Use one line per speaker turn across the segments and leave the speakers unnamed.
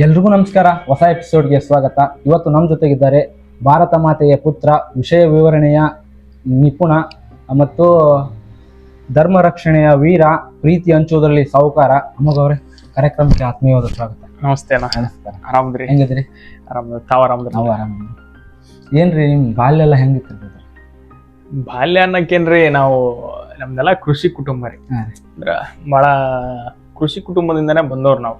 ಎಲ್ರಿಗೂ ನಮಸ್ಕಾರ. ಹೊಸ ಎಪಿಸೋಡ್ಗೆ ಸ್ವಾಗತ. ಇವತ್ತು ನಮ್ಮ ಜೊತೆಗಿದ್ದಾರೆ ಭಾರತ ಮಾತೆಯ ಪುತ್ರ, ವಿಷಯ ವಿವರಣೆಯ ನಿಪುಣ ಮತ್ತು ಧರ್ಮ ರಕ್ಷಣೆಯ ವೀರ, ಪ್ರೀತಿ ಹಂಚುವುದರಲ್ಲಿ ಸಾಹುಕಾರ ಅಮ್ಮಗವ್ರೆ. ಕಾರ್ಯಕ್ರಮಕ್ಕೆ ಆತ್ಮೀಯವಾದ ಸ್ವಾಗತ.
ನಮಸ್ತೆ ಅಣ್ಣ.
ನಮಸ್ಕಾರ.
ಆರಾಮದ್ರಿ?
ಹೆಂಗಿದ್ರಿ?
ಆರಾಮ. ತಾವ್ ಆರಾಮದ್ರಿ?
ನಾವು ಆರಾಮ. ಏನ್ರಿ ನಿಮ್ ಬಾಲ್ಯ ಎಲ್ಲ ಹೆಂಗಿತ್ತು?
ಬಾಲ್ಯ ಅನ್ನಕ್ಕೇನ್ರಿ, ನಾವು ನಮ್ದೆಲ್ಲ ಕೃಷಿ ಕುಟುಂಬ ರೀ. ಅಂದ್ರ ಬಹಳ ಕೃಷಿ ಕುಟುಂಬದಿಂದಾನೇ ಬಂದವ್ರು ನಾವು.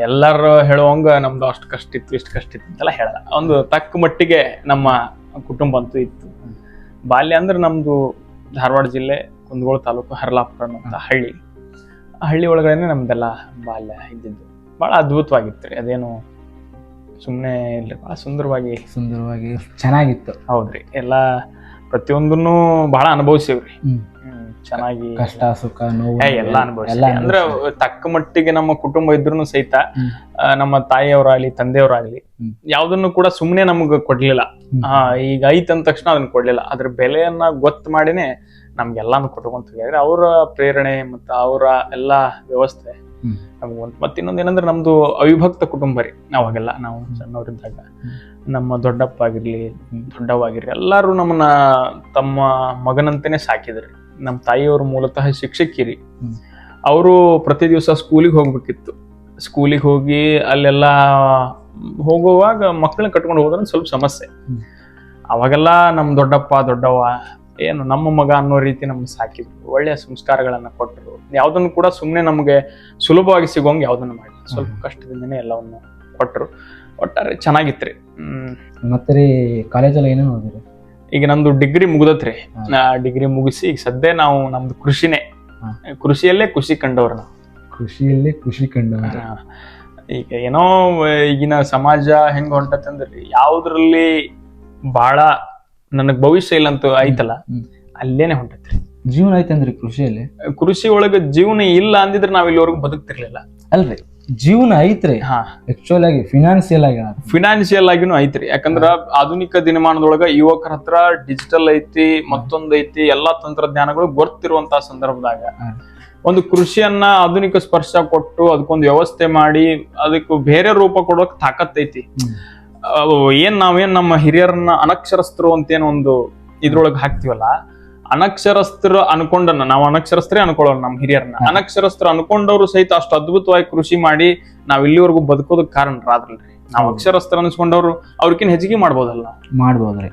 ಎಲ್ಲಾರು ಹೇಳುವಂಗ ನಮ್ದು ಅಷ್ಟು ಕಷ್ಟ ಇತ್ತು, ಇಷ್ಟು ಕಷ್ಟ ಇತ್ತು ಅಂತೆಲ್ಲ ಹೇಳಲ್ಲ. ಒಂದು ತಕ್ಕ ಮಟ್ಟಿಗೆ ನಮ್ಮ ಕುಟುಂಬ ಅಂತೂ ಇತ್ತು. ಬಾಲ್ಯ ಅಂದ್ರೆ ನಮ್ದು ಧಾರವಾಡ ಜಿಲ್ಲೆ ಕುಂದಗೋಳ ತಾಲೂಕು ಹರ್ಲಾಪುರ ಅಂತ ಹಳ್ಳಿ. ಆ ಹಳ್ಳಿ ಒಳಗಡೆ ನಮ್ದೆಲ್ಲ ಬಾಲ್ಯ ಇದ್ದಿದ್ದು ಬಹಳ ಅದ್ಭುತವಾಗಿತ್ತು ರೀ. ಅದೇನು ಸುಮ್ಮನೆ ಇಲ್ಲ, ಬಹಳ ಸುಂದರವಾಗಿ
ಚೆನ್ನಾಗಿತ್ತು.
ಹೌದ್ರಿ. ಎಲ್ಲಾ ಪ್ರತಿಯೊಂದನ್ನು ಬಹಳ ಅನುಭವಿಸಿವ್ರಿ. ಚೆನ್ನಾಗಿ
ಕಷ್ಟ ಸುಖ ನೋವು
ಎಲ್ಲ ಅನುಭವಿಸಿ. ಅಂದ್ರೆ ತಕ್ಕ ಮಟ್ಟಿಗೆ ನಮ್ಮ ಕುಟುಂಬ ಇದ್ರೂ ಸಹಿತ ನಮ್ಮ ತಾಯಿಯವರಾಗ್ಲಿ ತಂದೆಯವರಾಗ್ಲಿ ಯಾವ್ದನ್ನು ಕೂಡ ಸುಮ್ನೆ ನಮ್ಗ ಕೊಡ್ಲಿಲ್ಲ. ಈಗ ಐತ್ ಅಂದ ತಕ್ಷಣ ಅದನ್ನ ಕೊಡ್ಲಿಲ್ಲ. ಅದ್ರ ಬೆಲೆಯನ್ನ ಗೊತ್ತು ಮಾಡಿನೇ ನಮ್ಗೆಲ್ಲಾನು ಕೊಟ್ಕೊಂತ ಹೋಗ್ಯಾರ. ಅವರ ಪ್ರೇರಣೆ ಮತ್ತ ಅವರ ಎಲ್ಲಾ ವ್ಯವಸ್ಥೆ ನಮ್ಗೆ ಮತ್ತೆ ಇನ್ನೊಂದ್ ಏನಂದ್ರೆ ನಮ್ದು ಅವಿಭಕ್ತ ಕುಟುಂಬ ರೀ. ಅವಾಗೆಲ್ಲ ನಾವು ಸಣ್ಣವರಿದ್ದಾಗ ನಮ್ಮ ದೊಡ್ಡಪ್ಪ ಆಗಿರ್ಲಿ ದೊಡ್ಡವ್ವ ಆಗಿರ್ಲಿ ಎಲ್ಲಾರು ನಮ್ಮನ್ನ ತಮ್ಮ ಮಗನಂತೆನೆ ಸಾಕಿದ್ರಿ. ನಮ್ಮ ತಾಯಿಯವರು ಮೂಲತಃ ಶಿಕ್ಷಕಿರಿ. ಅವರು ಪ್ರತಿ ದಿವಸ ಸ್ಕೂಲಿಗೆ ಹೋಗ್ಬೇಕಿತ್ತು. ಸ್ಕೂಲಿಗೆ ಹೋಗಿ ಅಲ್ಲೆಲ್ಲ ಹೋಗುವಾಗ ಮಕ್ಕಳನ್ನ ಕಟ್ಕೊಂಡು ಹೋದ್ರೆ ಸ್ವಲ್ಪ ಸಮಸ್ಯೆ. ಅವಾಗೆಲ್ಲ ನಮ್ಮ ದೊಡ್ಡಪ್ಪ ದೊಡ್ಡವ್ವ ಏನು ನಮ್ಮ ಮಗ ಅನ್ನೋ ರೀತಿ ನಮ್ಗೆ ಸಾಕಿದ್ರು. ಒಳ್ಳೆಯ ಸಂಸ್ಕಾರಗಳನ್ನ ಕೊಟ್ಟರು. ಯಾವ್ದನ್ನು ಕೂಡ ಸುಮ್ಮನೆ ನಮ್ಗೆ ಸುಲಭವಾಗಿ ಸಿಗೋಂಗ್ ಯಾವ್ದನ್ನು ಮಾಡಿಲ್ಲ. ಸ್ವಲ್ಪ ಕಷ್ಟದಿಂದನೇ ಎಲ್ಲವನ್ನು ಕೊಟ್ಟರು. ಒಟ್ಟಾರೆ ಚೆನ್ನಾಗಿತ್ರಿ.
ಮತ್ತೆ ರೀ ಕಾಲೇಜಲ್ಲಿ ಏನೇನು ಓದಿರಿ?
ಈಗ ನಮ್ದು ಡಿಗ್ರಿ ಮುಗ್ದತ್ರಿ. ಡಿಗ್ರಿ ಮುಗಿಸಿ ಈಗ ಸದ್ಯ ನಾವು ನಮ್ದು ಕೃಷಿನೇ, ಕೃಷಿಯಲ್ಲೇ ಖುಷಿ ಕಂಡವ್ರ ನಾವು.
ಕೃಷಿಯಲ್ಲೇ ಖುಷಿ ಕಂಡವ್ರ.
ಈಗ ಏನೋ ಈಗಿನ ಸಮಾಜ ಹೆಂಗ ಹೊಂಟತ್ತಂದ್ರಿ, ಯಾವ್ದ್ರಲ್ಲಿ ಬಾಳ ನನಗ್ ಭವಿಷ್ಯ ಇಲ್ಲ ಅಂತ ಐತಲ್ಲ ಅಲ್ಲೇನೆ ಹೊಂಟತ್ರಿ.
ಜೀವನ ಐತಂದ್ರಿ ಕೃಷಿಯಲ್ಲಿ?
ಕೃಷಿ ಒಳಗ ಜೀವನ ಇಲ್ಲ ಅಂದಿದ್ರೆ ನಾವ್ ಇಲ್ಲಿವರೆಗೂ ಬದುಕ್ತಿರ್ಲಿಲ್ಲ.
ಅಲ್ರಿ, ಜೀವನ ಐತ್ರಿ. ಆಕ್ಚುಲ್ ಆಗಿ ಫಿನಾನ್ಸಿಯಲ್ ಆಗಿನೂ ಐತ್ರಿ. ಯಾಕಂದ್ರ ಆಧುನಿಕ ದಿನಮಾನದೊಳಗ ಯುವಕರ ಹತ್ರ ಡಿಜಿಟಲ್ ಐತಿ, ಮತ್ತೊಂದ್ ಐತಿ, ಎಲ್ಲಾ ತಂತ್ರಜ್ಞಾನಗಳು ಗೊತ್ತಿರುವಂತ ಸಂದರ್ಭದಾಗ ಒಂದು ಕೃಷಿಯನ್ನ ಆಧುನಿಕ ಸ್ಪರ್ಶ ಕೊಟ್ಟು ಅದಕ್ಕೊಂದು ವ್ಯವಸ್ಥೆ ಮಾಡಿ ಅದಕ್ಕೆ ಬೇರೆ ರೂಪ ಕೊಡೋಕ್ ತಾಕತ್ತೈತಿ. ನಾವೇನ್ ನಮ್ಮ ಹಿರಿಯರನ್ನ ಅನಕ್ಷರಸ್ಥರು ಅಂತೇನು ಒಂದು ಇದ್ರೊಳಗೆ ಹಾಕ್ತಿವಲ್ಲ, ಅನಕ್ಷರಸ್ಥರು ಅನ್ಕೊಂಡನ್ನ ನಾವು ಅನಕ್ಷರಸ್ಥರೇ ಅನ್ಕೊಳ್ಳೋಣ. ನಮ್ಮ ಹಿರಿಯರನ್ನ ಅನಕ್ಷರಸ್ಥರು ಅನ್ಕೊಂಡವ್ರು ಸಹಿತ ಅಷ್ಟು ಅದ್ಭುತವಾಗಿ ಕೃಷಿ ಮಾಡಿ ನಾವ್ ಇಲ್ಲಿವರೆಗೂ ಬದುಕೋದಕ್ ಕಾರಣರಾದ್ರಲ್ರಿ. ನಾವ್ ಅಕ್ಷರಸ್ಥರು ಅನ್ಸ್ಕೊಂಡವ್ರು ಅವ್ರಕಿನ್ ಹೆಚ್ಚಿಗೆ ಮಾಡ್ಬೋದಲ್ಲ? ಮಾಡ್ಬೋದ್ರಿ.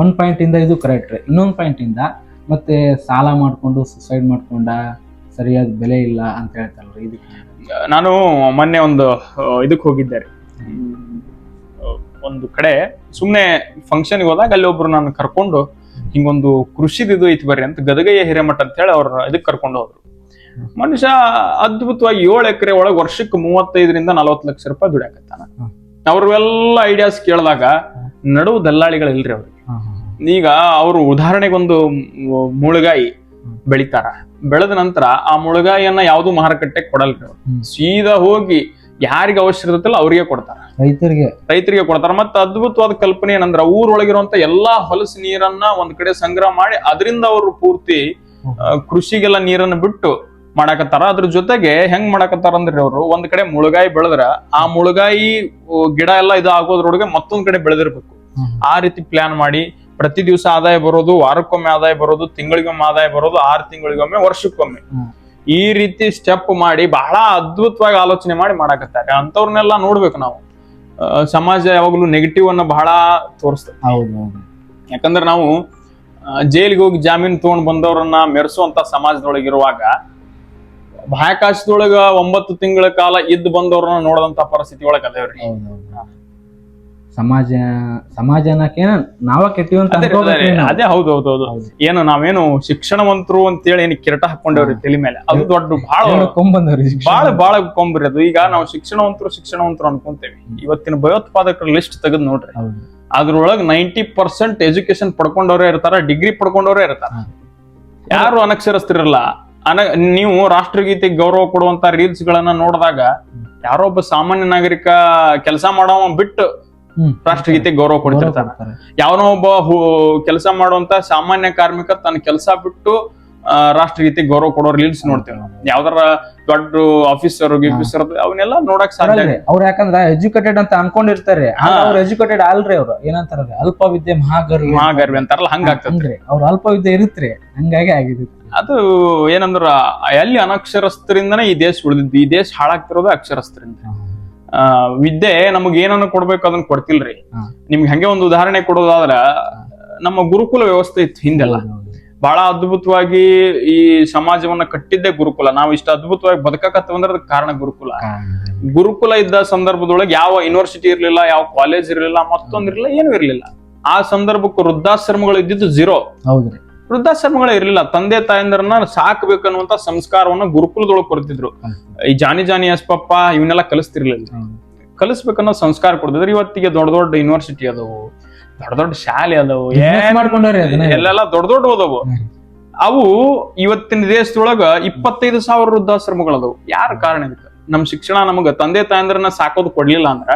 ಒಂದ್ ಪಾಯಿಂಟ್ ಇಂದ ಇದು ಕರೆಕ್ಟ್ ರೀ. ಇನ್ನೊಂದ್ ಪಾಯಿಂಟ್ ಇಂದ ಮತ್ತೆ ಸಾಲ ಮಾಡ್ಕೊಂಡು ಸುಸೈಡ್ ಮಾಡ್ಕೊಂಡ ಸರಿಯಾದ ಬೆಲೆ ಇಲ್ಲ ಅಂತ ಹೇಳ್ತಾರಲ್ರಿ. ಇದಕ್ಕೆ
ನಾನು ಮೊನ್ನೆ ಒಂದು ಇದಕ್ ಹೋಗಿದ್ದೆ ರೀ. ಒಂದು ಕಡೆ ಸುಮ್ನೆ ಫಂಕ್ಷನ್ ಹೋದಾಗ ಅಲ್ಲಿ ಒಬ್ರು ನಾನು ಕರ್ಕೊಂಡು ಹಿಂಗೊಂದು ಕೃಷಿದು ಐತಿ ಬರ್ರಿ ಅಂತ ಗದಗಯ್ಯ ಹಿರೇಮಠ ಅಂತ ಹೇಳಿ ಅವ್ರ ಇದಕ್ ಕರ್ಕೊಂಡು ಹೋದ್ರು. ಮನುಷ್ಯ ಅದ್ಭುತವಾಗಿ 7 ಎಕರೆ ಒಳಗೆ ವರ್ಷಕ್ಕೆ 35 ರಿಂದ 40 ಲಕ್ಷ ರೂಪಾಯಿ ದುಡಿಯಾಕತ್ತಾನ. ಅವ್ರೆಲ್ಲ ಐಡಿಯಾಸ್ ಕೇಳಿದಾಗ ನಡುವು ದಲ್ಲಾಳಿಗಳು ಇಲ್ರಿ ಅವ್ರಿಗೆ. ಈಗ ಅವರು ಉದಾಹರಣೆಗೊಂದು ಮುಳುಗಾಯಿ ಬೆಳಿತಾರ. ಬೆಳೆದ ನಂತರ ಆ ಮುಳುಗಾಯಿಯನ್ನ ಯಾವ್ದು ಮಾರುಕಟ್ಟೆ ಕೊಡಲ್ರಿ ಅವ್ರು. ಸೀದಾ ಹೋಗಿ ಯಾರಿಗೆ ಅವಶ್ಯಕತೆ ಇರುತ್ತಲ್ಲ ಅವ್ರಿಗೆ ಕೊಡ್ತಾರ, ರೈತರಿಗೆ ಕೊಡ್ತಾರ. ಮತ್ತೆ ಅದ್ಭುತವಾದ ಕಲ್ಪನೆ ಏನಂದ್ರ ಊರೊಳಗಿರುವಂತ ಎಲ್ಲಾ ಹೊಲಸು ನೀರನ್ನ ಒಂದ್ ಕಡೆ ಸಂಗ್ರಹ ಮಾಡಿ ಅದರಿಂದ ಅವರು ಪೂರ್ತಿ ಕೃಷಿಗೆಲ್ಲ ನೀರನ್ನ ಬಿಟ್ಟು ಮಾಡಾಕತ್ತಾರ. ಅದ್ರ ಜೊತೆಗೆ ಹೆಂಗ್ ಮಾಡಾಕತ್ತಾರ ಅಂದ್ರೆ ಅವರು ಒಂದ್ ಕಡೆ ಮುಳುಗಾಯಿ ಬೆಳೆದ್ರ ಆ ಮುಳುಗಾಯಿ ಗಿಡ ಎಲ್ಲ ಇದು ಆಗೋದ್ರೊಳಗೆ ಮತ್ತೊಂದ್ ಕಡೆ ಬೆಳೆದಿರ್ಬೇಕು. ಆ ರೀತಿ ಪ್ಲಾನ್ ಮಾಡಿ ಪ್ರತಿ ದಿವಸ ಆದಾಯ ಬರೋದು, ವಾರಕ್ಕೊಮ್ಮೆ ಆದಾಯ ಬರೋದು, ತಿಂಗಳಿಗೊಮ್ಮೆ ಆದಾಯ ಬರೋದು, 6 ತಿಂಗಳಿಗೊಮ್ಮೆ, ವರ್ಷಕ್ಕೊಮ್ಮೆ, ಈ ರೀತಿ ಸ್ಟೆಪ್ ಮಾಡಿ ಬಹಳ ಅದ್ಭುತವಾಗಿ ಆಲೋಚನೆ ಮಾಡಿ ಮಾಡಾಕತ್ತಾರೆ. ಅಂತವ್ರನ್ನೆಲ್ಲ ನೋಡ್ಬೇಕು ನಾವು. ಸಮಾಜ ಯಾವಾಗ್ಲೂ ನೆಗೆಟಿವ್ ಅನ್ನ ಬಹಳ ತೋರಿಸ್ತದೆ. ಯಾಕಂದ್ರೆ ನಾವು ಜೈಲಿಗೆ ಹೋಗಿ ಜಾಮೀನು ತಗೊಂಡ್ ಬಂದವ್ರನ್ನ ಮೆರೆಸುವಂತ ಸಮಾಜದೊಳಗಿರುವಾಗ ಬಾಹ್ಯಾಕಾಶದೊಳಗ 9 ತಿಂಗಳ ಕಾಲ ಇದ್ದು ಬಂದವ್ರನ್ನ ನೋಡದಂತ ಪರಿಸ್ಥಿತಿ ಒಳಗ ಅದೇವ್ರಿ.
ಸಮಾಜನಕ್ಕೆ ನಾವ ಕೆಟ್ಟಿವಂತ
ಅದೇ. ಹೌದೌದೌದು. ಏನು ನಾವೇನು ಶಿಕ್ಷಣವಂತರು ಅಂತೇಳಿ ಏನ್ ಕಿರಟ ಹಾಕೊಂಡವ್ರಿ ತಲೆ ಮೇಲೆ, ಅದು ದೊಡ್ಡ ಬಾಳ ಕೊಂಬ್ರಿ ಅದು. ಈಗ ನಾವು ಶಿಕ್ಷಣವಂತರು ಅನ್ಕೊಂತೇವಿ. ಇವತ್ತಿನ ಭಯೋತ್ಪಾದಕರ ಲಿಸ್ಟ್ ತೆಗೆದ್ ನೋಡ್ರಿ, ಅದ್ರೊಳಗ 90% ಎಜುಕೇಶನ್ ಪಡ್ಕೊಂಡವ್ರೆ ಇರ್ತಾರ, ಡಿಗ್ರಿ ಪಡ್ಕೊಂಡವ್ರೆ ಇರ್ತಾರ. ಯಾರು ಅನಕ್ಷರಸ್ಥರಿರಲ್ಲ. ನೀವು ರಾಷ್ಟ್ರಗೀತೆಗೆ ಗೌರವ ಕೊಡುವಂತ ರೀಲ್ಸ್ ಗಳನ್ನ ನೋಡಿದಾಗ ಯಾರೋ ಒಬ್ಬ ಸಾಮಾನ್ಯ ನಾಗರಿಕ ಕೆಲಸ ಮಾಡವ ಬಿಟ್ಟು ರಾಷ್ಟ್ರಗೀತೆ ಗೌರವ ಕೊಡ್ತಿರ್ತಾನೆ. ಯಾವನೋ ಒಬ್ಬ ಕೆಲಸ ಮಾಡುವಂತ ಸಾಮಾನ್ಯ ಕಾರ್ಮಿಕ ತನ್ನ ಕೆಲಸ ಬಿಟ್ಟು ರಾಷ್ಟ್ರಗೀತೆ ಗೌರವ ಕೊಡೋ ರೀಲ್ಸ್ ನೋಡ್ತೇವೆ ನಾವು. ಯಾವ್ದಾರ ದೊಡ್ಡ ಆಫೀಸರ್ ಗಿಫೀಸರ್ ಅವನ್ನೆಲ್ಲ ನೋಡಕ್ ಸಾಧ್ಯ.
ಅವ್ರು ಯಾಕಂದ್ರ ಎಜುಕೇಟೆಡ್ ಅಂತ ಅನ್ಕೊಂಡಿರ್ತಾರೆ, ಅವ್ರು ಎಜುಕೇಟೆಡ್ ಅಲ್ರಿ. ಅವ್ರು ಏನಂತಾರ ಅಲ್ಪ ವಿದ್ಯೆ
ಮಹಾಗರ್ವಿ ಅಂತಾರಲ್ಲ, ಹಂಗಾಗ್ತದೆ.
ಅವ್ರ ಅಲ್ಪ ವಿದ್ಯೆ ಇರುತ್ರಿ, ಹಂಗಾಗಿ ಆಗಿದೆ.
ಅದು ಏನಂದ್ರ ಎಲ್ಲಿ ಅನಕ್ಷರಸ್ಥರಿಂದನೇ ಈ ದೇಶ ಉಳಿದಿದ್ದು. ಈ ದೇಶ ಹಾಳಾಗ್ತಿರೋದು ಅಕ್ಷರಸ್ಥರಿಂದ. ವಿದ್ಯೆ ನಮಗ್ ಏನನ್ನ ಕೊಡ್ಬೇಕು ಅದನ್ನ ಕೊಡ್ತಿಲ್ರಿ. ನಿಮ್ಗೆ ಹಂಗೆ ಒಂದು ಉದಾಹರಣೆ ಕೊಡೋದಾದ್ರ, ನಮ್ಮ ಗುರುಕುಲ ವ್ಯವಸ್ಥೆ ಇತ್ತು ಹಿಂದೆಲ್ಲ. ಬಹಳ ಅದ್ಭುತವಾಗಿ ಈ ಸಮಾಜವನ್ನ ಕಟ್ಟಿದ್ದೇ ಗುರುಕುಲ. ನಾವು ಇಷ್ಟ ಅದ್ಭುತವಾಗಿ ಬದುಕಕತ್ತವಂದ್ರೆ ಅದಕ್ಕೆ ಕಾರಣ ಗುರುಕುಲ. ಗುರುಕುಲ ಇದ್ದ ಸಂದರ್ಭದೊಳಗೆ ಯಾವ ಯೂನಿವರ್ಸಿಟಿ ಇರ್ಲಿಲ್ಲ, ಯಾವ ಕಾಲೇಜ್ ಇರ್ಲಿಲ್ಲ, ಮತ್ತೊಂದಿರ್ಲಿಲ್ಲ, ಏನೂ ಇರ್ಲಿಲ್ಲ. ಆ ಸಂದರ್ಭಕ್ಕೆ ವೃದ್ಧಾಶ್ರಮಗಳು ಇದ್ದಿದ್ದು ಝೀರೋ.
ಹೌದ್ರಿ,
ವೃದ್ಧಾಶ್ರಮಗಳೇ ಇರ್ಲಿಲ್ಲ. ತಂದೆ ತಾಯಂದ್ರನ್ನ ಸಾಕ್ಬೇಕನ್ನುವಂತ ಸಂಸ್ಕಾರವನ್ನ ಗುರುಕುಲದೊಳಗೆ ಕೊಡ್ತಿದ್ರು. ಈ ಜಾನಿ ಅಸ್ಪಪ್ಪ ಇವನ್ನೆಲ್ಲ ಕಲಿಸ್ತಿರ್ಲಿಲ್ಲ. ಕಲಿಸ್ಬೇಕನ್ನೋ ಸಂಸ್ಕಾರ ಕೊಡ್ತಿದ್ರು. ಇವತ್ತಿಗೆ ದೊಡ್ಡ ದೊಡ್ಡ ಯೂನಿವರ್ಸಿಟಿ ಅದವು, ದೊಡ್ಡ ದೊಡ್ಡ ಶಾಲೆ ಅದವು, ಎಲ್ಲೆಲ್ಲ ದೊಡ್ಡ ದೊಡ್ಡ ಓದವು. ಅವು ಇವತ್ತಿನ ದೇಶದೊಳಗ 25,000 ವೃದ್ಧಾಶ್ರಮಗಳದವು. ಯಾರ ಕಾರಣ ಇದಕ್ಕೆ? ನಮ್ ಶಿಕ್ಷಣ ನಮಗ ತಂದೆ ತಾಯಂದ್ರನ್ನ ಸಾಕೋದು ಕೊಡ್ಲಿಲ್ಲ ಅಂದ್ರ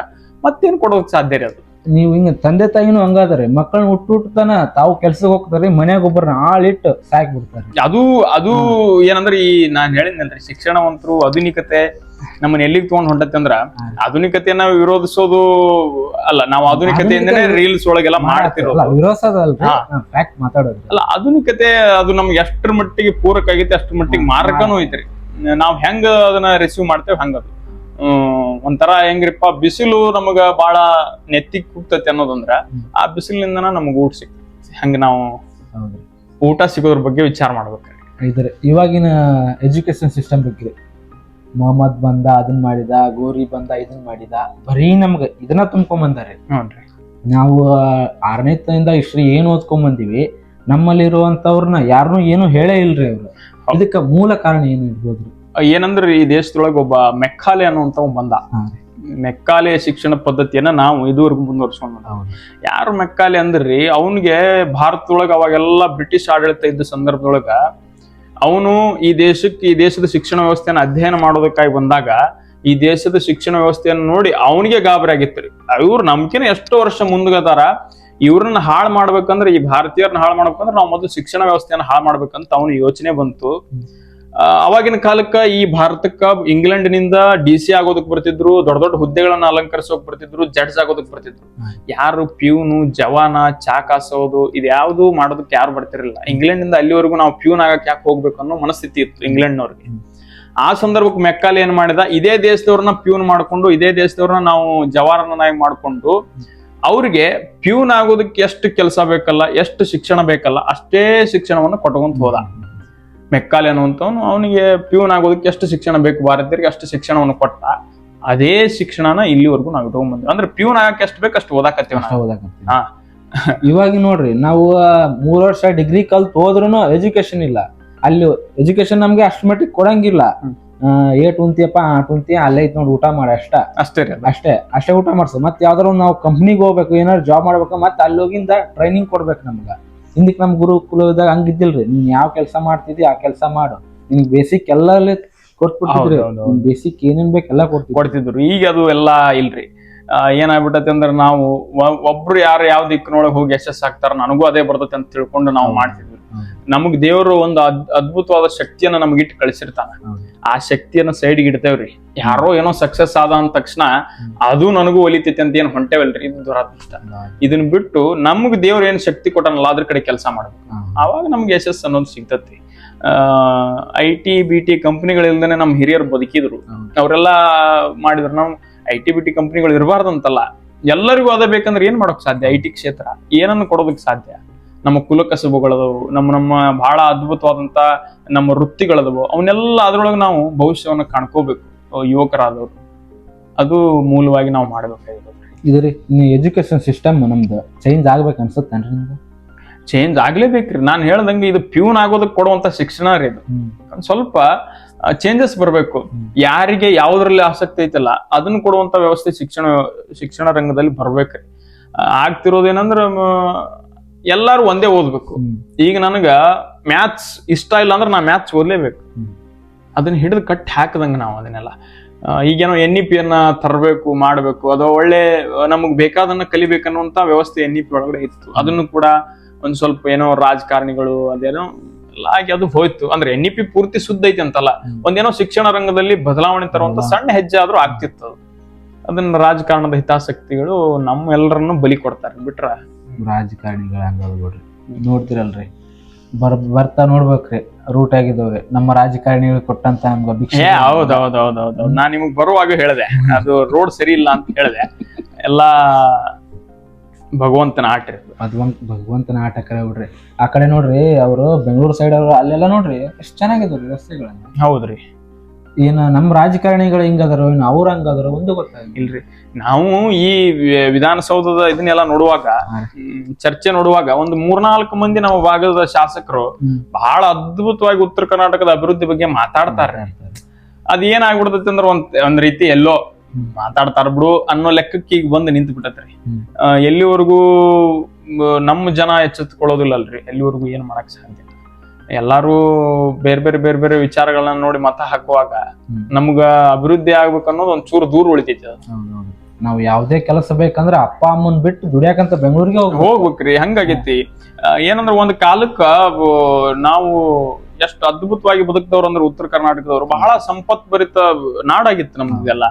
ಮತ್ತೇನ್ ಕೊಡೋಕ್ ಸಾಧ್ಯ ರೀ ಅದು?
ನೀವು ಹಿಂಗ ತಂದೆ ತಾಯಿನೂ ಹಂಗಾದ್ರೆ ಮಕ್ಕಳನ್ನ ಹುಟ್ಟುತನ ತಾವು ಕೆಲ್ಸಕ್ಕೆ ಹೋಗ್ತಾರೆ, ಮನ್ಯಾಗ ಒಬ್ಬರನ್ನ ಆಳಿಟ್ಟು ಸಾಕ್ ಬಿಡ್ತಾರೆ.
ಅದು ಏನಂದ್ರೆ ಈ ನಾನ್ ಹೇಳಿದ್ನಲ್ರಿ, ಶಿಕ್ಷಣವಂತರು ಆಧುನಿಕತೆ ನಮ್ಮನ್ನ ಎಲ್ಲಿಗೆ ತಗೊಂಡ್ ಹೊಂಟತಿ ಅಂದ್ರ, ಆಧುನಿಕತೆಯನ್ನ ವಿರೋಧಿಸೋದು ಅಲ್ಲ. ನಾವು ಆಧುನಿಕತೆಯಿಂದನೇ ರೀಲ್ಸ್ ಒಳಗೆಲ್ಲ ಮಾಡ್ತಿರೋದು. ಅಲ್ಲ, ಆಧುನಿಕತೆ ಅದು ನಮ್ಗೆ ಎಷ್ಟರ ಮಟ್ಟಿಗೆ ಪೂರಕ ಆಗೈತಿ ಅಷ್ಟ್ರ ಮಟ್ಟಿಗೆ ಮಾರಕನೂ ಐತ್ರಿ. ನಾವ್ ಹೆಂಗ ಅದನ್ನ ರಿಸೀವ್ ಮಾಡ್ತೇವೆ ಹಂಗದು. ಒಂಥರ ಹೆಂಗ್ರಿಪ್ಪ, ಬಿಸಿಲು ನಮಗ ಬಾಳ ನೆತ್ತಿಗೆ ಕುಗ್ತತಿ ಅನ್ನೋದಂದ್ರ ಆ ಬಿಸಿಲಿಂದನ ನಮಗ್ ಊಟ ಸಿಗ್ತೈತಿ. ಹಂಗ ನಾವು ಊಟ ಸಿಗೋದ್ರ ಬಗ್ಗೆ ವಿಚಾರ ಮಾಡ್ಬೇಕ್ರಿ.
ಇವಾಗಿನ ಎಜುಕೇಶನ್ ಸಿಸ್ಟಮ್ ಬಗ್ಗೆ ಮೊಹಮ್ಮದ್ ಬಂದ ಅದನ್ ಮಾಡಿದ, ಗೋರಿ ಬಂದ ಇದನ್ ಮಾಡಿದ, ಬರೀ ನಮ್ಗ ಇದನ್ನ ತುಂಬ್ಕೊಂಡ್ ಬಂದಾರೆ. ನಾವು 6ನೇ ತನಕ ಇಷ್ಟ್ರಿ ಏನ್ ಓದ್ಕೊಂಡ್ ಬಂದಿವಿ, ನಮ್ಮಲ್ಲಿ ಇರುವಂತವ್ರನ್ನ ಯಾರನ್ನೂ ಏನು ಹೇಳೇ ಇಲ್ರಿ ಅವ್ರು. ಇದಕ್ಕ ಮೂಲ ಕಾರಣ ಏನು ಇರ್ಬೋದ್ರಿ?
ಏನಂದ್ರೆ ಈ ದೇಶದೊಳಗೆ ಒಬ್ಬ ಮೆಕ್ಕಾಲೆ ಅನ್ನುವಂತ ಬಂದ. ಮೆಕ್ಕಾಲೆ ಶಿಕ್ಷಣ ಪದ್ಧತಿಯನ್ನ ನಾವು ಇದುವರೆಗೂ ಮುಂದುವರ್ಸ್ಕೊಂಡ್ ಬಂದ. ಯಾರು ಮೆಕ್ಕಾಲೆ ಅಂದ್ರಿ, ಅವನ್ಗೆ ಭಾರತದೊಳಗ ಅವಾಗೆಲ್ಲ ಬ್ರಿಟಿಷ್ ಆಡಳಿತ ಇದ್ದ ಸಂದರ್ಭದೊಳಗ ಅವನು ಈ ದೇಶದ ಶಿಕ್ಷಣ ವ್ಯವಸ್ಥೆಯನ್ನ ಅಧ್ಯಯನ ಮಾಡೋದಕ್ಕಾಗಿ ಬಂದಾಗ ಈ ದೇಶದ ಶಿಕ್ಷಣ ವ್ಯವಸ್ಥೆಯನ್ನು ನೋಡಿ ಅವನಿಗೆ ಗಾಬರಿ ಆಗಿತ್ತು. ಇವ್ರು ನಮ್ಕಿನ ಎಷ್ಟೋ ವರ್ಷ ಮುಂದ್ಗದಾರ, ಇವ್ರನ್ನ ಹಾಳು ಮಾಡ್ಬೇಕಂದ್ರೆ, ಈ ಭಾರತೀಯರನ್ನ ಹಾಳು ಮಾಡ್ಬೇಕಂದ್ರೆ ನಾವು ಮೊದಲು ಶಿಕ್ಷಣ ವ್ಯವಸ್ಥೆಯನ್ನ ಹಾಳು ಮಾಡ್ಬೇಕಂತ ಅವನು ಯೋಚನೆ ಬಂತು. ಅವಾಗಿನ ಕಾಲಕ್ಕ ಈ ಭಾರತಕ್ಕ ಇಂಗ್ಲೆಂಡ್ನಿಂದ DC ಆಗೋದಕ್ ಬರ್ತಿದ್ರು, ದೊಡ್ಡ ದೊಡ್ಡ ಹುದ್ದೆಗಳನ್ನ ಅಲಂಕರಿಸೋಕ್ ಬರ್ತಿದ್ರು, ಜಡ್ಜ್ ಆಗೋದಕ್ ಬರ್ತಿದ್ರು. ಯಾರು ಪ್ಯೂನು, ಜವಾನ, ಚಾ ಕಾಸೋದು ಇದ್ಯಾವುದು ಮಾಡೋದಕ್ಕೆ ಯಾರು ಬರ್ತಿರ್ಲಿಲ್ಲ. ಇಂಗ್ಲೆಂಡ್ ಅಲ್ಲಿವರೆಗೂ ನಾವು ಪ್ಯೂನ್ ಆಗಕ್ಕೆ ಯಾಕೆ ಹೋಗ್ಬೇಕು ಅನ್ನೋ ಮನಸ್ಥಿತಿ ಇತ್ತು ಇಂಗ್ಲೆಂಡ್ನವ್ರಿಗೆ. ಆ ಸಂದರ್ಭಕ್ಕೆ ಮೆಕ್ಕಾಲೆ ಏನ್ ಮಾಡಿದ, ಇದೇ ದೇಶದವ್ರನ್ನ ಪ್ಯೂನ್ ಮಾಡ್ಕೊಂಡು, ಇದೇ ದೇಶದವ್ರನ್ನ ನಾವು ಜವಾನನಾಗಿ ಮಾಡ್ಕೊಂಡು, ಅವ್ರಿಗೆ ಪ್ಯೂನ್ ಆಗೋದಕ್ಕೆ ಎಷ್ಟು ಕೆಲಸ ಬೇಕಲ್ಲ, ಎಷ್ಟು ಶಿಕ್ಷಣ ಬೇಕಲ್ಲ ಅಷ್ಟೇ ಶಿಕ್ಷಣವನ್ನು ಕೊಟ್ಕೊಂತ ಹೋದ. ಮೆಕ್ಕಾಲೆ ಅನ್ನುವಂಥವನು ಅವನಿಗೆ ಪ್ಯೂನ್ ಆಗೋದಕ್ಕೆ ಎಷ್ಟು ಶಿಕ್ಷಣ ಬೇಕು ಭಾರತೀಯರಿಗೆ ಅಷ್ಟು ಶಿಕ್ಷಣವನ್ನು ಕೊಟ್ಟ. ಅದೇ ಶಿಕ್ಷಣನ ಇಲ್ಲಿವರೆಗೂ ನಾವು ಇಟ್ಕೊಂಡ್ಬಂದ್ವಿ. ಅಂದ್ರೆ ಪ್ಯೂನ್ ಆಗಕ್ಕೆ ಎಷ್ಟು ಬೇಕು ಅಷ್ಟು ಓದಾಕತ್ತೀವಿ.
ಇವಾಗ ನೋಡ್ರಿ, ನಾವು 3 ವರ್ಷ ಡಿಗ್ರಿ ಕಲ್ತ್ ಹೋದ್ರೂ ಎಜುಕೇಶನ್ ಇಲ್ಲ. ಅಲ್ಲಿ ಎಜುಕೇಶನ್ ನಮ್ಗೆ ಅಷ್ಟ್ ಮಟ್ಟಿಗೆ ಕೊಡಂಗಿಲ್ಲ. ಏಟ್ ಉಂತಿಯಪ್ಪ ಆಟ್ ಉಂತಿ ಅಲ್ಲೇ ಐತ್ ನೋಡಿ ಊಟ ಮಾಡಿ ಅಷ್ಟೇ ಊಟ ಮಾಡ್ಸೋ. ಮತ್ ಯಾವ್ದಾರ ನಾವು ಕಂಪ್ನಿಗೆ ಹೋಗ್ಬೇಕು, ಏನಾದ್ರು ಜಾಬ್ ಮಾಡ್ಬೇಕು, ಮತ್ತೆ ಅಲ್ಲಿ ಹೋಗಿಂದ ಟ್ರೈನಿಂಗ್ ಕೊಡ್ಬೇಕು ನಮ್ಗ. ಹಿಂದಕ್ ನಮ್ ಗುರುಕುಲದಾಗ ಹಂಗಿದ್ದಿಲ್ರಿ. ನೀನ್ ಯಾವ ಕೆಲಸ ಮಾಡ್ತಿದ್ದಿ ಆ ಕೆಲಸ ಮಾಡು, ನಿನ್ಗೆ ಬೇಸಿಕ್ ಎಲ್ಲ ಕೊಟ್ಬಿಟ್ಟಿದ್ರಿ. ಬೇಸಿಕ್ ಏನೇನ್ ಬೇಕೆಲ್ಲ
ಕೊಡ್ತಿದ್ರು. ಈಗ ಅದು ಎಲ್ಲಾ ಇಲ್ರಿ. ಏನಾಗ್ಬಿಟ್ಟತಿ ಅಂದ್ರೆ ನಾವು ಒಬ್ರು ಯಾರು ಯಾವ ದಿಕ್ಕಿನೊಳಗೆ ಹೋಗಿ ಯಶಸ್ಸು ಆಗ್ತಾರ, ನನಗೂ ಅದೇ ಬರ್ತೈತೆ ಅಂತ ತಿಳ್ಕೊಂಡು ನಾವು ಮಾಡ್ತಿದ್ವಿ. ನಮಗ್ ದೇವರು ಒಂದು ಅದ್ಭುತವಾದ ಶಕ್ತಿಯನ್ನ ನಮಗಿಟ್ಟು ಕಳಿಸಿರ್ತಾನ. ಆ ಶಕ್ತಿಯನ್ನ ಸೈಡ್ಗೆ ಇಡ್ತೇವ್ರಿ. ಯಾರೋ ಏನೋ ಸಕ್ಸಸ್ ಆದ ಅಂದ ತಕ್ಷಣ ಅದು ನನಗೂ ಒಲಿತೈತಿ ಅಂತ ಏನ್ ಹೊಂಟೇವಲ್ರಿ, ಇದು ದುರಾದೃಷ್ಟ. ಇದನ್ನ ಬಿಟ್ಟು ನಮಗ್ ದೇವ್ರ ಏನ್ ಶಕ್ತಿ ಕೊಟ್ಟನಲ್ಲ ಅದ್ರ ಕಡೆ ಕೆಲಸ ಮಾಡ್ಬೇಕು. ಅವಾಗ ನಮ್ಗೆ ಯಶಸ್ಸು ಅನ್ನೋದು ಸಿಗ್ತತಿ. IT BT ಕಂಪನಿಗಳಿಲ್ದೇನೆ ನಮ್ ಹಿರಿಯರು ಬದುಕಿದ್ರು, ಅವರೆಲ್ಲ ಮಾಡಿದ್ರು. ನಾವು IT BT ಕಂಪನಿಗಳು ಇರಬಾರ್ದಂತಲ್ಲ, ಎಲ್ಲರಿಗೂ ಅದೇ ಬೇಕಂದ್ರೆ ಏನ್ ಮಾಡೋಕ್ ಸಾಧ್ಯ? IT ಕ್ಷೇತ್ರ ಏನನ್ನು ಕೊಡೋದಕ್ಕೆ ಸಾಧ್ಯ? ನಮ್ಮ ಕುಲಕಸಬುಗಳದವು, ನಮ್ಮ ಬಹಳ ಅದ್ಭುತವಾದಂತ ನಮ್ಮ ವೃತ್ತಿಗಳದವು, ಅವನ್ನೆಲ್ಲ ಅದ್ರೊಳಗೆ ನಾವು ಭವಿಷ್ಯವನ್ನ ಕಾಣ್ಕೋಬೇಕು ಯುವಕರಾದವರು. ಅದು ಮೂಲವಾಗಿ ನಾವು ಮಾಡ್ಬೇಕಾಗಿರೋದು.
ಇದ್ರಿ ಎಜುಕೇಶನ್ ಸಿಸ್ಟಮ್ ನಮ್ದು ಚೇಂಜ್ ಆಗ್ಬೇಕು ಅನ್ಸುತ್ತೇನ್ರಿ ನಿಮ್ಗೆ?
ಚೇಂಜ್ ಆಗ್ಲೇಬೇಕ್ರಿ. ನಾನು ಹೇಳ್ದಂಗೆ ಇದು ಪ್ಯೂನ್ ಆಗೋದಕ್ಕೆ ಕೊಡುವಂತ ಶಿಕ್ಷಣ ರೀ. ಇದು ಸ್ವಲ್ಪ ಚೇಂಜಸ್ ಬರ್ಬೇಕು. ಯಾರಿಗೆ ಯಾವ್ದ್ರಲ್ಲಿ ಆಸಕ್ತಿ ಐತಲ್ಲ ಅದನ್ನ ಕೊಡುವಂತ ವ್ಯವಸ್ಥೆ ಶಿಕ್ಷಣ ರಂಗದಲ್ಲಿ ಬರ್ಬೇಕ್ರಿ. ಆಗ್ತಿರೋದೇನಂದ್ರ ಎಲ್ಲಾರು ಒಂದೇ ಓದ್ಬೇಕು. ಈಗ ನನಗ ಮ್ಯಾಥ್ಸ್ ಇಷ್ಟ ಇಲ್ಲ ಅಂದ್ರೆ ನಾ ಮ್ಯಾಥ್ಸ್ ಓದ್ಲೇಬೇಕು. ಅದನ್ನ ಹಿಡಿದು ಕಟ್ಟಿ ಹಾಕದಂಗ ನಾವು ಅದನ್ನೆಲ್ಲ ಈಗೇನೋ NEP ಅನ್ನ ತರಬೇಕು, ಮಾಡ್ಬೇಕು, ಅದು ಒಳ್ಳೆ ನಮಗ್ ಬೇಕಾದನ್ನ ಕಲಿಬೇಕನ್ನುವಂತ ವ್ಯವಸ್ಥೆ NEP ಒಳಗಡೆ ಇತ್ತು. ಅದನ್ನು ಕೂಡ ಒಂದ್ ಸ್ವಲ್ಪ ಏನೋ ರಾಜಕಾರಣಿಗಳು ಅದೇನೋ ಎಲ್ಲ ಆಗಿ ಅದು ಹೋಯ್ತು. ಅಂದ್ರೆ NEP ಪೂರ್ತಿ ಸುದ್ದ ಐತಿ ಅಂತಲ್ಲ, ಒಂದೇನೋ ಶಿಕ್ಷಣ ರಂಗದಲ್ಲಿ ಬದಲಾವಣೆ ತರುವಂತ ಸಣ್ಣ ಹೆಜ್ಜೆ ಆದ್ರೂ ಆಗ್ತಿತ್ತು. ಅದನ್ನ ರಾಜಕಾರಣದ ಹಿತಾಸಕ್ತಿಗಳು ನಮ್ಮೆಲ್ಲರನ್ನು ಬಲಿ ಕೊಡ್ತಾರೆ ಬಿಟ್ರ
ರಾಜಕಾರಣಿಗಳ ಹಂಗ ನೋಡ್ತಿರಲ್ರಿ, ಬರ್ತಾ ನೋಡ್ಬೇಕ್ರಿ ರೂಟ್ ಆಗಿದವ್ರಿ ನಮ್ಮ ರಾಜಕಾರಣಿಗಳು ಕೊಟ್ಟಂತ ನಮ್ಗ ಭಿಕ್ಷೆ.
ಹೌದೌದೌದೌದು, ನಾನ್ ನಿಮಗ್ ಬರುವಾಗ ಹೇಳಿದೆ ಅದು ರೋಡ್ ಸರಿ ಇಲ್ಲ ಅಂತ ಹೇಳಿದೆ. ಎಲ್ಲಾ ಭಗವಂತನ ಆಟ ರೀ,
ಭಗವಂತನ ಆಟ ಕರೆ ಬಿಡ್ರಿ. ಆ ಕಡೆ ನೋಡ್ರಿ ಅವರು ಬೆಂಗಳೂರು ಸೈಡ್ ಅವ್ರು ಅಲ್ಲೆಲ್ಲ ನೋಡ್ರಿ ಎಷ್ಟ್ ಚೆನ್ನಾಗಿದವ್ರಿ ರಸ್ತೆಗಳನ್ನ.
ಹೌದ್ರಿ,
ಏನ ನಮ್ ರಾಜಕಾರಣಿಗಳು ಹಿಂಗದಾರೋ ಇನ್ನು ಅವ್ರ ಹಂಗದಾರೋ ಒಂದು ಗೊತ್ತಾಗಿಲ್ರಿ.
ನಾವು ಈ ವಿಧಾನಸೌಧದ ಇದನ್ನೆಲ್ಲ ನೋಡುವಾಗ, ಚರ್ಚೆ ನೋಡುವಾಗ ಒಂದು 3-4 ಮಂದಿ ನಮ್ಮ ಭಾಗದ ಶಾಸಕರು ಬಹಳ ಅದ್ಭುತವಾಗಿ ಉತ್ತರ ಕರ್ನಾಟಕದ ಅಭಿವೃದ್ಧಿ ಬಗ್ಗೆ ಮಾತಾಡ್ತಾರೆ. ಅದ್ ಏನಾಗ್ಬಿಡ್ತೈತಿ ಅಂದ್ರ ಒಂದ್ ರೀತಿ ಎಲ್ಲೋ ಮಾತಾಡ್ತಾರ ಬಿಡು ಅನ್ನೋ ಲೆಕ್ಕಕ್ಕೆ ಈಗ ಬಂದು ನಿಂತು ಬಿಟ್ಟತ್ರಿ. ಎಲ್ಲಿವರೆಗೂ ನಮ್ಮ ಜನ ಎಚ್ಚೆತ್ಕೊಳ್ಳೋದಿಲ್ಲ ಅಲ್ರಿ, ಎಲ್ಲಿವರೆಗೂ ಏನ್ ಮಾಡಕ್ ಸಾಧ್ಯ. ಎಲ್ಲಾರು ಬೇರೆ ಬೇರೆ ಬೇರೆ ಬೇರೆ ವಿಚಾರಗಳನ್ನ ನೋಡಿ ಮತ ಹಾಕುವಾಗ ನಮ್ಗ ಅಭಿವೃದ್ಧಿ ಆಗ್ಬೇಕು ಅನ್ನೋದು ಒಂದ್ ಚೂರು ದೂರ ಉಳಿತೈತಿ.
ನಾವ್ ಯಾವ್ದೇ ಕೆಲಸ ಬೇಕಂದ್ರ ಅಪ್ಪ ಅಮ್ಮನ್ ಬಿಟ್ಟು ದುಡಿಯಾಕಂತ ಬೆಂಗಳೂರಿಗೆ
ಹೋಗ್ಬೇಕ್ರಿ. ಹಂಗಾಗೈತಿ. ಏನಂದ್ರ ಒಂದ್ ಕಾಲಕ್ಕ ನಾವು ಎಷ್ಟು ಅದ್ಭುತವಾಗಿ ಬದುಕ್ದವ್ರು ಅಂದ್ರೆ ಉತ್ತರ ಕರ್ನಾಟಕದವ್ರು ಬಹಳ ಸಂಪತ್ ಭರಿತ ನಾಡಾಗಿತ್ತು ನಮ್ದೆಲ್ಲ.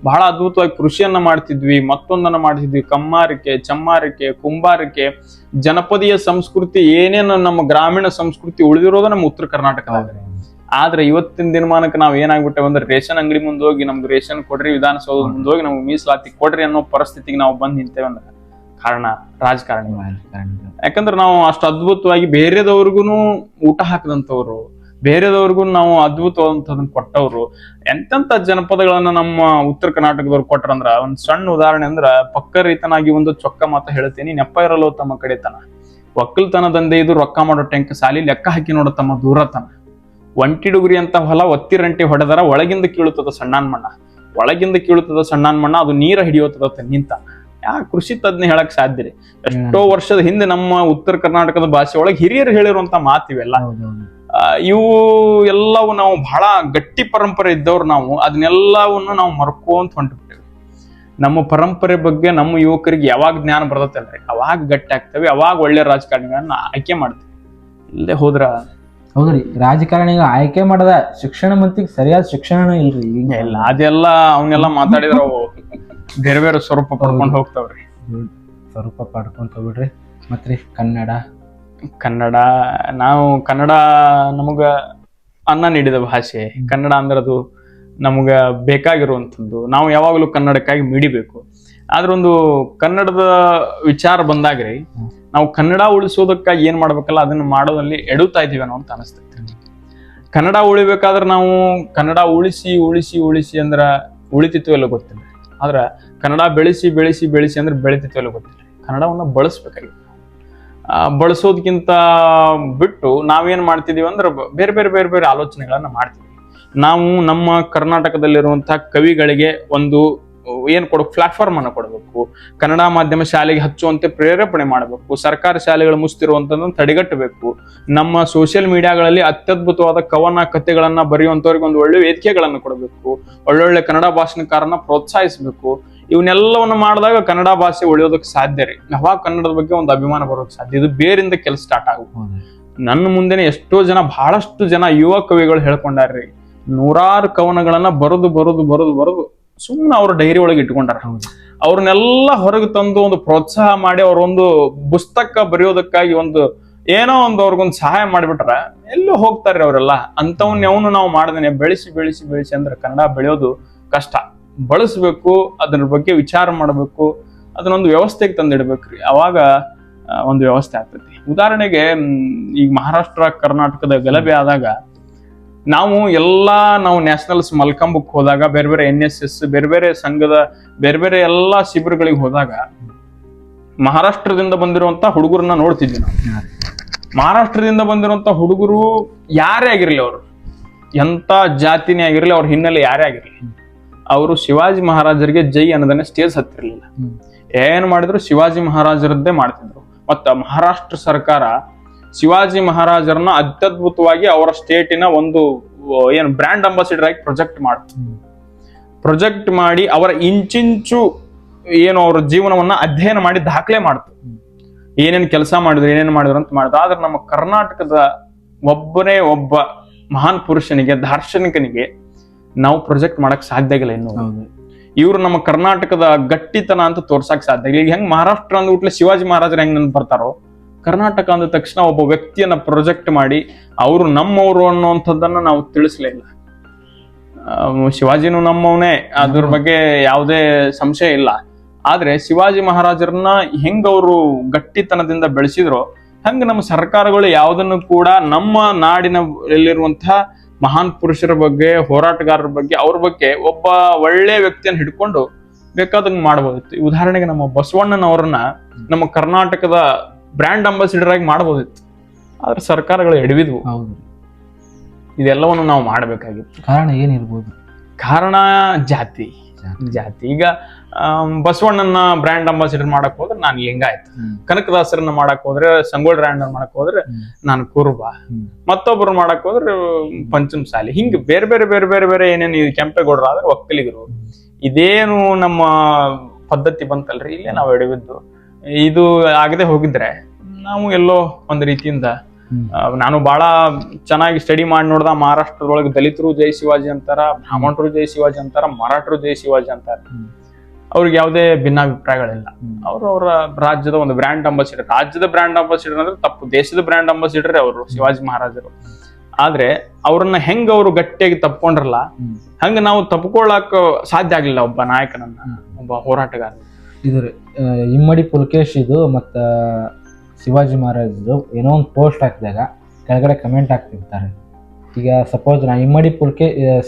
ಬಹಳ ಅದ್ಭುತವಾಗಿ ಕೃಷಿಯನ್ನ ಮಾಡ್ತಿದ್ವಿ, ಮತ್ತೊಂದನ್ನ ಮಾಡ್ತಿದ್ವಿ, ಕಮ್ಮಾರಿಕೆ, ಚಮ್ಮಾರಿಕೆ, ಕುಂಬಾರಿಕೆ, ಜನಪದೀಯ ಸಂಸ್ಕೃತಿ, ಏನೇನು ನಮ್ಮ ಗ್ರಾಮೀಣ ಸಂಸ್ಕೃತಿ ಉಳಿದಿರೋದು ನಮ್ಮ ಉತ್ತರ ಕರ್ನಾಟಕದಾಗ. ಆದ್ರೆ ಇವತ್ತಿನ ದಿನಮಾನಕ್ಕೆ ನಾವ್ ಏನಾಗ್ಬಿಟ್ಟೆ ಅಂದ್ರೆ ರೇಷನ್ ಅಂಗಡಿ ಮುಂದೆ ಹೋಗಿ ನಮ್ಗೆ ರೇಷನ್ ಕೊಡ್ರಿ, ವಿಧಾನಸೌಧದ ಮುಂದೆ ಹೋಗಿ ನಮ್ಗೆ ಮೀಸಲಾತಿ ಕೊಡ್ರಿ ಅನ್ನೋ ಪರಿಸ್ಥಿತಿಗೆ ನಾವು ಬಂದ್ ನಿಂತೇವೆ ಅಂದ್ರೆ ಕಾರಣ ರಾಜಕಾರಣಿ. ಯಾಕಂದ್ರೆ ನಾವು ಅಷ್ಟು ಅದ್ಭುತವಾಗಿ ಬೇರೆದವ್ರಿಗೂ ಊಟ ಹಾಕದಂತವ್ರು, ಬೇರೆದವ್ರಿಗೂ ನಾವು ಅದ್ಭುತವಾದಂತದನ್ನ ಕೊಟ್ಟವ್ರು. ಎಂತೆಂತ ಜನಪದಗಳನ್ನ ನಮ್ಮ ಉತ್ತರ ಕರ್ನಾಟಕದವ್ರು ಕೊಟ್ರಂದ್ರ ಒಂದ್ ಸಣ್ಣ ಉದಾಹರಣೆ ಅಂದ್ರ, ಪಕ್ಕ ರೈತನಾಗಿ ಒಂದು ಚೊಕ್ಕ ಮಾತ ಹೇಳ್ತೀನಿ, ನೆಪ್ಪ ಇರಲು ತಮ್ಮ ಕಡೆತನ, ಒಕ್ಕಲ್ತನದಂದೆ ಇದು ರೊಕ್ಕ ಮಾಡೋ ಟೆಂಕ್ ಸಾಲಿ, ಲೆಕ್ಕ ಹಾಕಿ ನೋಡೋ ತಮ್ಮ ದೂರತನ, ಒಂಟಿಡುಗುರಿ ಅಂತ ಹೊಲ ಒತ್ತಿರಂಟಿ ಹೊಡೆದರ ಒಳಗಿಂದ ಕೀಳುತ್ತದ ಸಣ್ಣನ್ ಮಣ್ಣ, ಒಳಗಿಂದ ಕೀಳುತ್ತದ ಸಣ್ಣನ್ ಮಣ್ಣ, ಅದು ನೀರ ಹಿಡಿಯುತ್ತದ ನಿಂತ. ಕೃಷಿ ತಜ್ಞ ಹೇಳಕ್ ಸಾಧ್ಯ ರೀ. ಎಷ್ಟೋ ವರ್ಷದ ಹಿಂದೆ ನಮ್ಮ ಉತ್ತರ ಕರ್ನಾಟಕದ ಭಾಷೆ ಒಳಗೆ ಹಿರಿಯರು ಹೇಳಿರುವಂತ ಮಾತಿವೆಲ್ಲ. ಇವು ಎಲ್ಲವೂ ನಾವು ಬಹಳ ಗಟ್ಟಿ ಪರಂಪರೆ ಇದ್ದವ್ರು ನಾವು ಅದನ್ನೆಲ್ಲವನ್ನು ನಾವು ಮರ್ಕೋಂತ ಹೊಂಟ್ಬಿಟ್ಟೇವೆ. ನಮ್ಮ ಪರಂಪರೆ ಬಗ್ಗೆ ನಮ್ಮ ಯುವಕರಿಗೆ ಯಾವಾಗ ಜ್ಞಾನ ಬರ್ತೈತಲ್ರಿ ಅವಾಗ ಗಟ್ಟಿ ಆಗ್ತೇವೆ, ಅವಾಗ ಒಳ್ಳೆ ರಾಜಕಾರಣಿಗಳನ್ನ ಆಯ್ಕೆ ಮಾಡ್ತೇವೆ. ಇಲ್ಲದೆ ಹೋದ್ರ
ಹೌದ್ರಿ, ರಾಜಕಾರಣಿಗ ಆಯ್ಕೆ ಮಾಡದ ಶಿಕ್ಷಣ ಮಂತ್ರಿಗೆ ಸರಿಯಾದ ಶಿಕ್ಷಣನೂ ಇಲ್ರಿ.
ಇಲ್ಲ ಅದೆಲ್ಲ ಅವನ್ನೆಲ್ಲ ಮಾತಾಡಿದ್ರ ಅವು ಬೇರೆ ಬೇರೆ ಸ್ವರೂಪ ಪಡ್ಕೊಂಡು ಹೋಗ್ತಾವ್ರಿ.
ಸ್ವರೂಪ ಪಡ್ಕೊಂತ ಬಿಡ್ರಿ. ಮತ್ರಿ
ಕನ್ನಡ ನಾವು ಕನ್ನಡ ನಮಗ ಅನ್ನ ನೀಡಿದ ಭಾಷೆ. ಕನ್ನಡ ಅಂದ್ರೆ ಅದು ನಮಗ ಬೇಕಾಗಿರುವಂಥದ್ದು. ನಾವು ಯಾವಾಗಲೂ ಕನ್ನಡಕ್ಕಾಗಿ ಮಿಡಿಬೇಕು. ಆದ್ರೆ ಒಂದು ಕನ್ನಡದ ವಿಚಾರ ಬಂದಾಗ್ರಿ ನಾವು ಕನ್ನಡ ಉಳಿಸೋದಕ್ಕಾಗಿ ಏನ್ ಮಾಡ್ಬೇಕಲ್ಲ ಅದನ್ನ ಮಾಡೋದಲ್ಲಿ ಎಡುತ್ತಾ ಇದೀವೇನೋ ಅಂತ ಅನಿಸ್ತೈತಿ. ಕನ್ನಡ ಉಳಿಬೇಕಾದ್ರೆ ನಾವು ಕನ್ನಡ ಉಳಿಸಿ ಉಳಿಸಿ ಉಳಿಸಿ ಅಂದ್ರ ಉಳಿತಿತ್ತು ಎಲ್ಲ ಗೊತ್ತಿಲ್ಲ. ಆದ್ರ ಕನ್ನಡ ಬೆಳೆಸಿ ಬೆಳೆಸಿ ಬೆಳೆಸಿ ಅಂದ್ರೆ ಬೆಳಿತಿತ್ತು ಎಲ್ಲ ಗೊತ್ತಿಲ್ಲ. ಕನ್ನಡವನ್ನ ಬಳಸ್ಬೇಕಾಗಿತ್ತು. ಬಳಸೋದಕ್ಕಿಂತ ಬಿಟ್ಟು ನಾವೇನ್ ಮಾಡ್ತಿದೀವಿ ಅಂದ್ರೆ ಬೇರೆ ಬೇರೆ ಬೇರೆ ಬೇರೆ ಆಲೋಚನೆಗಳನ್ನ ಮಾಡ್ತೀವಿ. ನಾವು ನಮ್ಮ ಕರ್ನಾಟಕದಲ್ಲಿರುವಂತಹ ಕವಿಗಳಿಗೆ ಒಂದು ಏನ್ ಪ್ಲಾಟ್ಫಾರ್ಮ್ ಅನ್ನು ಕೊಡಬೇಕು. ಕನ್ನಡ ಮಾಧ್ಯಮ ಶಾಲೆಗೆ ಹಚ್ಚುವಂತೆ ಪ್ರೇರೇಪಣೆ ಮಾಡಬೇಕು. ಸರ್ಕಾರಿ ಶಾಲೆಗಳು ಮುಚ್ತಿರುವಂತದನ್ನು ತಡೆಗಟ್ಟಬೇಕು. ನಮ್ಮ ಸೋಷಿಯಲ್ ಮೀಡಿಯಾಗಳಲ್ಲಿ ಅತ್ಯದ್ಭುತವಾದ ಕವನ ಕಥೆಗಳನ್ನ ಬರೆಯುವಂತವ್ರಿಗೆ ಒಂದು ಒಳ್ಳೆ ವೇದಿಕೆಗಳನ್ನು ಕೊಡಬೇಕು. ಒಳ್ಳೊಳ್ಳೆ ಕನ್ನಡ ಭಾಷಣಕಾರನ ಪ್ರೋತ್ಸಾಹಿಸಬೇಕು. ಇವನ್ನೆಲ್ಲವನ್ನು ಮಾಡಿದಾಗ ಕನ್ನಡ ಭಾಷೆ ಉಳಿಯೋದಕ್ಕೆ ಸಾಧ್ಯ ರೀ. ಅವಾಗ ಕನ್ನಡದ ಬಗ್ಗೆ ಒಂದು ಅಭಿಮಾನ ಬರೋದಕ್ಕೆ ಸಾಧ್ಯ. ಇದು ಬೇರಿಂದ ಕೆಲಸ ಸ್ಟಾರ್ಟ್ ಆಗುತ್ತೆ. ನನ್ನ ಮುಂದೆನೆ ಎಷ್ಟೋ ಜನ ಬಹಳಷ್ಟು ಜನ ಯುವ ಕವಿಗಳು ಹೇಳ್ಕೊಂಡಾರ್ರಿ. 100 ಕವನಗಳನ್ನ ಬರೆದು ಬರೆದು ಬರೆದು ಬರೆದು ಸುಮ್ಮನೆ ಅವ್ರ ಡೈರಿ ಒಳಗೆ ಇಟ್ಕೊಂಡಾರ. ಅವ್ರನ್ನೆಲ್ಲ ಹೊರಗೆ ತಂದು ಒಂದು ಪ್ರೋತ್ಸಾಹ ಮಾಡಿ ಅವ್ರೊಂದು ಪುಸ್ತಕ ಬರೆಯೋದಕ್ಕಾಗಿ ಒಂದು ಏನೋ ಒಂದು ಅವ್ರಿಗೊಂದು ಸಹಾಯ ಮಾಡಿಬಿಟ್ರ ಎಲ್ಲೋ ಹೋಗ್ತಾರ್ರಿ ಅವರೆಲ್ಲ. ಅಂತವನ್ನ ನಾವು ಮಾಡ್ದೇನೆ ಬೆಳೆಸಿ ಬೆಳೆಸಿ ಬೆಳೆಸಿ ಅಂದ್ರೆ ಕನ್ನಡ ಬೆಳೆಯೋದು ಕಷ್ಟ. ಬಳಸ್ಬೇಕು, ಅದ್ರ ಬಗ್ಗೆ ವಿಚಾರ ಮಾಡ್ಬೇಕು, ಅದನ್ನೊಂದು ವ್ಯವಸ್ಥೆಗೆ ತಂದಿಡ್ಬೇಕ್ರಿ. ಅವಾಗ ಒಂದು ವ್ಯವಸ್ಥೆ ಆಗ್ತೈತಿ. ಉದಾಹರಣೆಗೆ ಈಗ ಮಹಾರಾಷ್ಟ್ರ ಕರ್ನಾಟಕದ ಗಲಭೆ ಆದಾಗ ನಾವು ನ್ಯಾಷನಲ್ಸ್ ಮಲ್ಕಂಬಕ್ ಹೋದಾಗ, ಬೇರೆ ಬೇರೆ NSS ಬೇರೆ ಬೇರೆ ಸಂಘದ ಬೇರೆ ಬೇರೆ ಎಲ್ಲಾ ಶಿಬಿರಗಳಿಗೆ ಹೋದಾಗ ಮಹಾರಾಷ್ಟ್ರದಿಂದ ಬಂದಿರುವಂತ ಹುಡುಗರನ್ನ ನೋಡ್ತಿದ್ವಿ ನಾವು. ಮಹಾರಾಷ್ಟ್ರದಿಂದ ಬಂದಿರುವಂತ ಹುಡುಗರು ಯಾರೇ ಆಗಿರ್ಲಿ, ಅವರು ಎಂತ ಜಾತಿನೇ ಆಗಿರ್ಲಿ, ಅವ್ರ ಹಿನ್ನೆಲೆ ಯಾರೇ ಆಗಿರ್ಲಿ, ಅವರು ಶಿವಾಜಿ ಮಹಾರಾಜರಿಗೆ ಜೈ ಅನ್ನೋದನ್ನೇ ಸ್ಟೇಜ್ ಹತ್ತಿರ್ಲಿಲ್ಲ. ಏನ್ ಮಾಡಿದ್ರು ಶಿವಾಜಿ ಮಹಾರಾಜರದ್ದೇ ಮಾಡ್ತಿದ್ರು. ಮತ್ತ ಮಹಾರಾಷ್ಟ್ರ ಸರ್ಕಾರ ಶಿವಾಜಿ ಮಹಾರಾಜರನ್ನ ಅತ್ಯದ್ಭುತವಾಗಿ ಅವರ ಸ್ಟೇಟಿನ ಒಂದು ಏನು ಬ್ರ್ಯಾಂಡ್ ಅಂಬಾಸಿಡರ್ ಆಗಿ ಪ್ರೊಜೆಕ್ಟ್ ಮಾಡಿ ಅವರ ಇಂಚಿಂಚು ಏನು ಅವರ ಜೀವನವನ್ನ ಅಧ್ಯಯನ ಮಾಡಿ ದಾಖಲೆ ಮಾಡ್ತು. ಏನೇನ್ ಕೆಲಸ ಮಾಡಿದ್ರು ಏನೇನ್ ಮಾಡಿದ್ರು ಅಂತ ಮಾಡಿದ್ರು. ಆದ್ರೆ ನಮ್ಮ ಕರ್ನಾಟಕದ ಒಬ್ಬನೇ ಒಬ್ಬ ಮಹಾನ್ ಪುರುಷನಿಗೆ, ದಾರ್ಶನಿಕನಿಗೆ ನಾವು ಪ್ರೊಜೆಕ್ಟ್ ಮಾಡಕ್ ಸಾಧ್ಯ ಆಗಿಲ್ಲ ಇನ್ನು. ಇವ್ರು ನಮ್ಮ ಕರ್ನಾಟಕದ ಗಟ್ಟಿತನ ಅಂತ ತೋರ್ಸಕ್ ಸಾಧ್ಯ ಇಲ್ಲ. ಈಗ ಹೆಂಗ್ ಮಹಾರಾಷ್ಟ್ರ ಅಂದ್ಬಿಟ್ಲೆ ಶಿವಾಜಿ ಮಹಾರಾಜರು ಹೆಂಗ್ ನೆನ್ಪ್ ಬರ್ತಾರೋ, ಕರ್ನಾಟಕ ಅಂದ ತಕ್ಷಣ ಒಬ್ಬ ವ್ಯಕ್ತಿಯನ್ನ ಪ್ರೊಜೆಕ್ಟ್ ಮಾಡಿ ಅವರು ನಮ್ಮವರು ಅನ್ನುವಂಥದ್ದನ್ನ ನಾವು ತಿಳಿಸ್ಲೇ ಇಲ್ಲ. ಶಿವಾಜಿನೂ ನಮ್ಮವನೇ, ಅದ್ರ ಬಗ್ಗೆ ಯಾವುದೇ ಸಂಶಯ ಇಲ್ಲ. ಆದ್ರೆ ಶಿವಾಜಿ ಮಹಾರಾಜರನ್ನ ಹೆಂಗ್ ಅವರು ಗಟ್ಟಿತನದಿಂದ ಬೆಳೆಸಿದ್ರು, ಹಂಗ ನಮ್ಮ ಸರ್ಕಾರಗಳು ಯಾವುದನ್ನು ಕೂಡ ನಮ್ಮ ನಾಡಿನಲ್ಲಿರುವಂತಹ ಮಹಾನ್ ಪುರುಷರ ಬಗ್ಗೆ, ಹೋರಾಟಗಾರರ ಬಗ್ಗೆ, ಅವ್ರ ಬಗ್ಗೆ ಒಬ್ಬ ಒಳ್ಳೆ ವ್ಯಕ್ತಿಯನ್ನು ಹಿಡ್ಕೊಂಡು ಬೇಕಾದಂಗೆ ಮಾಡ್ಬೋದಿತ್ತು. ಉದಾಹರಣೆಗೆ ನಮ್ಮ ಬಸವಣ್ಣನವರನ್ನ ನಮ್ಮ ಕರ್ನಾಟಕದ ಬ್ರ್ಯಾಂಡ್ ಅಂಬಾಸಿಡರ್ ಆಗಿ ಮಾಡ್ಬೋದಿತ್ತು. ಆದ್ರೆ ಸರ್ಕಾರಗಳು ಎಡವಿದ್ವು. ಇದೆಲ್ಲವನ್ನು ನಾವು ಮಾಡಬೇಕಾಗಿತ್ತು.
ಕಾರಣ ಏನಿರ್ಬೋದು?
ಕಾರಣ ಜಾತಿ. ಈಗ ಬಸವಣ್ಣನ ಬ್ರ್ಯಾಂಡ್ ಅಂಬಾಸಿಡರ್ ಮಾಡಕ್ ಹೋದ್ರೆ ನಾನು ಲಿಂಗಾಯತ್, ಕನಕದಾಸರನ್ನ ಮಾಡಕ್ ಹೋದ್ರೆ, ಸಂಗೊಳ್ಳಿ ರಾಯಣ್ಣ ಮಾಡಕ್ ಹೋದ್ರೆ ನಾನು ಕುರುಬ, ಮತ್ತೊಬ್ಬರು ಮಾಡಕ್ ಹೋದ್ರೆ ಪಂಚಮಸಾಲಿ. ಹಿಂಗ್ ಬೇರೆ ಬೇರೆ ಬೇರೆ ಬೇರೆ ಬೇರೆ ಏನೇನು ಕೆಂಪೇಗೌಡರು ಆದ್ರೆ ಒಕ್ಕಲಿಗರು. ಇದೇನು ನಮ್ಮ ಪದ್ಧತಿ ಬಂತಲ್ರಿ, ಇಲ್ಲೇ ನಾವು ಎಡವಿದ್ದು. ಇದು ಆಗದೆ ಹೋಗಿದ್ರೆ ನಾವು ಎಲ್ಲೋ ಒಂದ್ ರೀತಿಯಿಂದ, ನಾನು ಬಹಳ ಚೆನ್ನಾಗಿ ಸ್ಟಡಿ ಮಾಡಿ ನೋಡ್ದ, ಮಹಾರಾಷ್ಟ್ರದೊಳಗೆ ದಲಿತರು ಜೈ ಶಿವಾಜಿ ಅಂತಾರ, ಬ್ರಾಹ್ಮಣರು ಜೈ ಶಿವಾಜಿ ಅಂತಾರ, ಮರಾಠರು ಜೈ ಶಿವಾಜಿ ಅಂತಾರ. ಅವ್ರಿಗೆ ಯಾವುದೇ ಭಿನ್ನಾಭಿಪ್ರಾಯಗಳಿಲ್ಲ. ಅವರು ಅವರ ರಾಜ್ಯದ ಒಂದು ಬ್ರ್ಯಾಂಡ್ ಅಂಬಾಸಿಡರ್. ರಾಜ್ಯದ ಬ್ರ್ಯಾಂಡ್ ಅಂಬಾಸಿಡರ್ ಅಂದ್ರೆ ತಪ್ಪು, ದೇಶದ ಬ್ರ್ಯಾಂಡ್ ಅಂಬಾಸಿಡರ್ ಅವರು ಶಿವಾಜಿ ಮಹಾರಾಜರು. ಆದ್ರೆ ಅವ್ರನ್ನ ಹೆಂಗ್ ಅವರು ಗಟ್ಟಿಯಾಗಿ ತಪ್ಕೊಂಡ್ರಲ್ಲ, ಹಂಗ ನಾವು ತಪ್ಕೊಳ್ಳಾಕ ಸಾಧ್ಯ ಆಗ್ಲಿಲ್ಲ ಒಬ್ಬ ನಾಯಕನನ್ನ, ಒಬ್ಬ ಹೋರಾಟಗಾರ.
ಇದ್ರಿ ಇಮ್ಮಡಿ ಪುಲಕೇಶ್ ಇದು ಮತ್ತ ಶಿವಾಜಿ ಮಹಾರಾಜರು ಏನೋ ಒಂದು ಪೋಸ್ಟ್ ಹಾಕಿದಾಗ ಕೆಳಗಡೆ ಕಮೆಂಟ್ ಹಾಕ್ತಿರ್ತಾರೆ. ಈಗ ಸಪೋಸ್ ನಾ ಇಮ್ಮಡಿ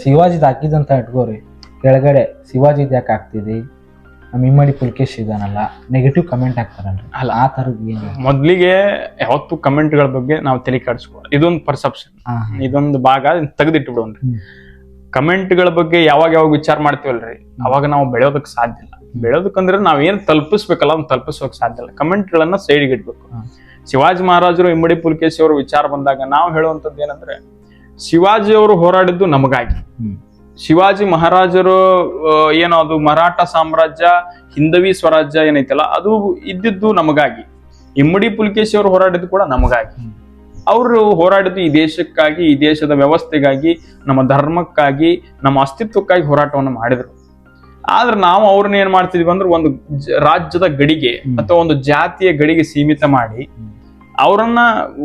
ಶಿವಾಜಿದ್ ಹಾಕಿದಂತ ಇಟ್ಕೋರಿ, ಕೆಳಗಡೆ ಶಿವಾಜಿದ್ ಯಾಕೆ ಹಾಕ್ತಿದಿ, ನಮ್ಮ ಇಮ್ಮಡಿ ಪುಲಕೇಶ್ ಇದಾನಲ್ಲ, ನೆಗೆಟಿವ್ ಕಮೆಂಟ್ ಹಾಕ್ತಾರಲ್ರಿ. ಅಲ್ಲ, ಆ ತರದ್ ಏನು?
ಮೊದ್ಲಿಗೆ ಯಾವತ್ತು ಕಮೆಂಟ್ಗಳ ಬಗ್ಗೆ ನಾವು ತಲೆ ಕೆಡಿಸ್ಕೊಳ್ಳೋದು, ಇದೊಂದು ಪರ್ಸೆಪ್ಷನ್, ಇದೊಂದು ಭಾಗ ತೆಗೆದಿಟ್ಟು ಬಿಡೋನ್ರಿ. ಕಮೆಂಟ್ಗಳ ಬಗ್ಗೆ ಯಾವಾಗ ವಿಚಾರ ಮಾಡ್ತೀವಲ್ರಿ, ಅವಾಗ ನಾವು ಬೆಳೆಯೋದಕ್ಕೆ ಸಾಧ್ಯ ಇಲ್ಲ. ಬೆಳೆಯೋದಕ್ಕಂದ್ರೆ ನಾವೇನ್ ತಲುಪಿಸ್ಬೇಕಲ್ಲ ಅದನ್ನ ತಲುಪಿಸೋಕ್ ಸಾಧ್ಯ ಇಲ್ಲ. ಕಮೆಂಟ್ಗಳನ್ನ ಸೈಡ್ಗೆ ಇಡ್ಬೇಕು. ಶಿವಾಜಿ ಮಹಾರಾಜರು, ಇಮ್ಮಡಿ ಪುಲಕೇಶಿ ಅವರು ವಿಚಾರ ಬಂದಾಗ ನಾವು ಹೇಳುವಂತದ್ದು ಏನಂದ್ರೆ, ಶಿವಾಜಿ ಅವರು ಹೋರಾಡಿದ್ದು ನಮಗಾಗಿ. ಶಿವಾಜಿ ಮಹಾರಾಜರು ಏನೋ ಅದು ಮರಾಠ ಸಾಮ್ರಾಜ್ಯ, ಹಿಂದವಿ ಸ್ವರಾಜ್ಯ ಏನೈತಲ್ಲ, ಅದು ಇದ್ದಿದ್ದು ನಮಗಾಗಿ. ಇಮ್ಮಡಿ ಪುಲಕೇಶಿ ಅವರು ಹೋರಾಡಿದ್ದು ಕೂಡ ನಮಗಾಗಿ. ಅವರು ಹೋರಾಡಿದ್ದು ಈ ದೇಶಕ್ಕಾಗಿ, ಈ ದೇಶದ ವ್ಯವಸ್ಥೆಗಾಗಿ, ನಮ್ಮ ಧರ್ಮಕ್ಕಾಗಿ, ನಮ್ಮ ಅಸ್ತಿತ್ವಕ್ಕಾಗಿ ಹೋರಾಟವನ್ನು ಮಾಡಿದ್ರು. ಆದ್ರೆ ನಾವು ಅವ್ರನ್ನ ಏನ್ ಮಾಡ್ತಿದ್ವಿ ಅಂದ್ರೆ, ಒಂದು ರಾಜ್ಯದ ಗಡಿಗೆ ಅಥವಾ ಒಂದು ಜಾತಿಯ ಗಡಿಗೆ ಸೀಮಿತ ಮಾಡಿ ಅವರನ್ನ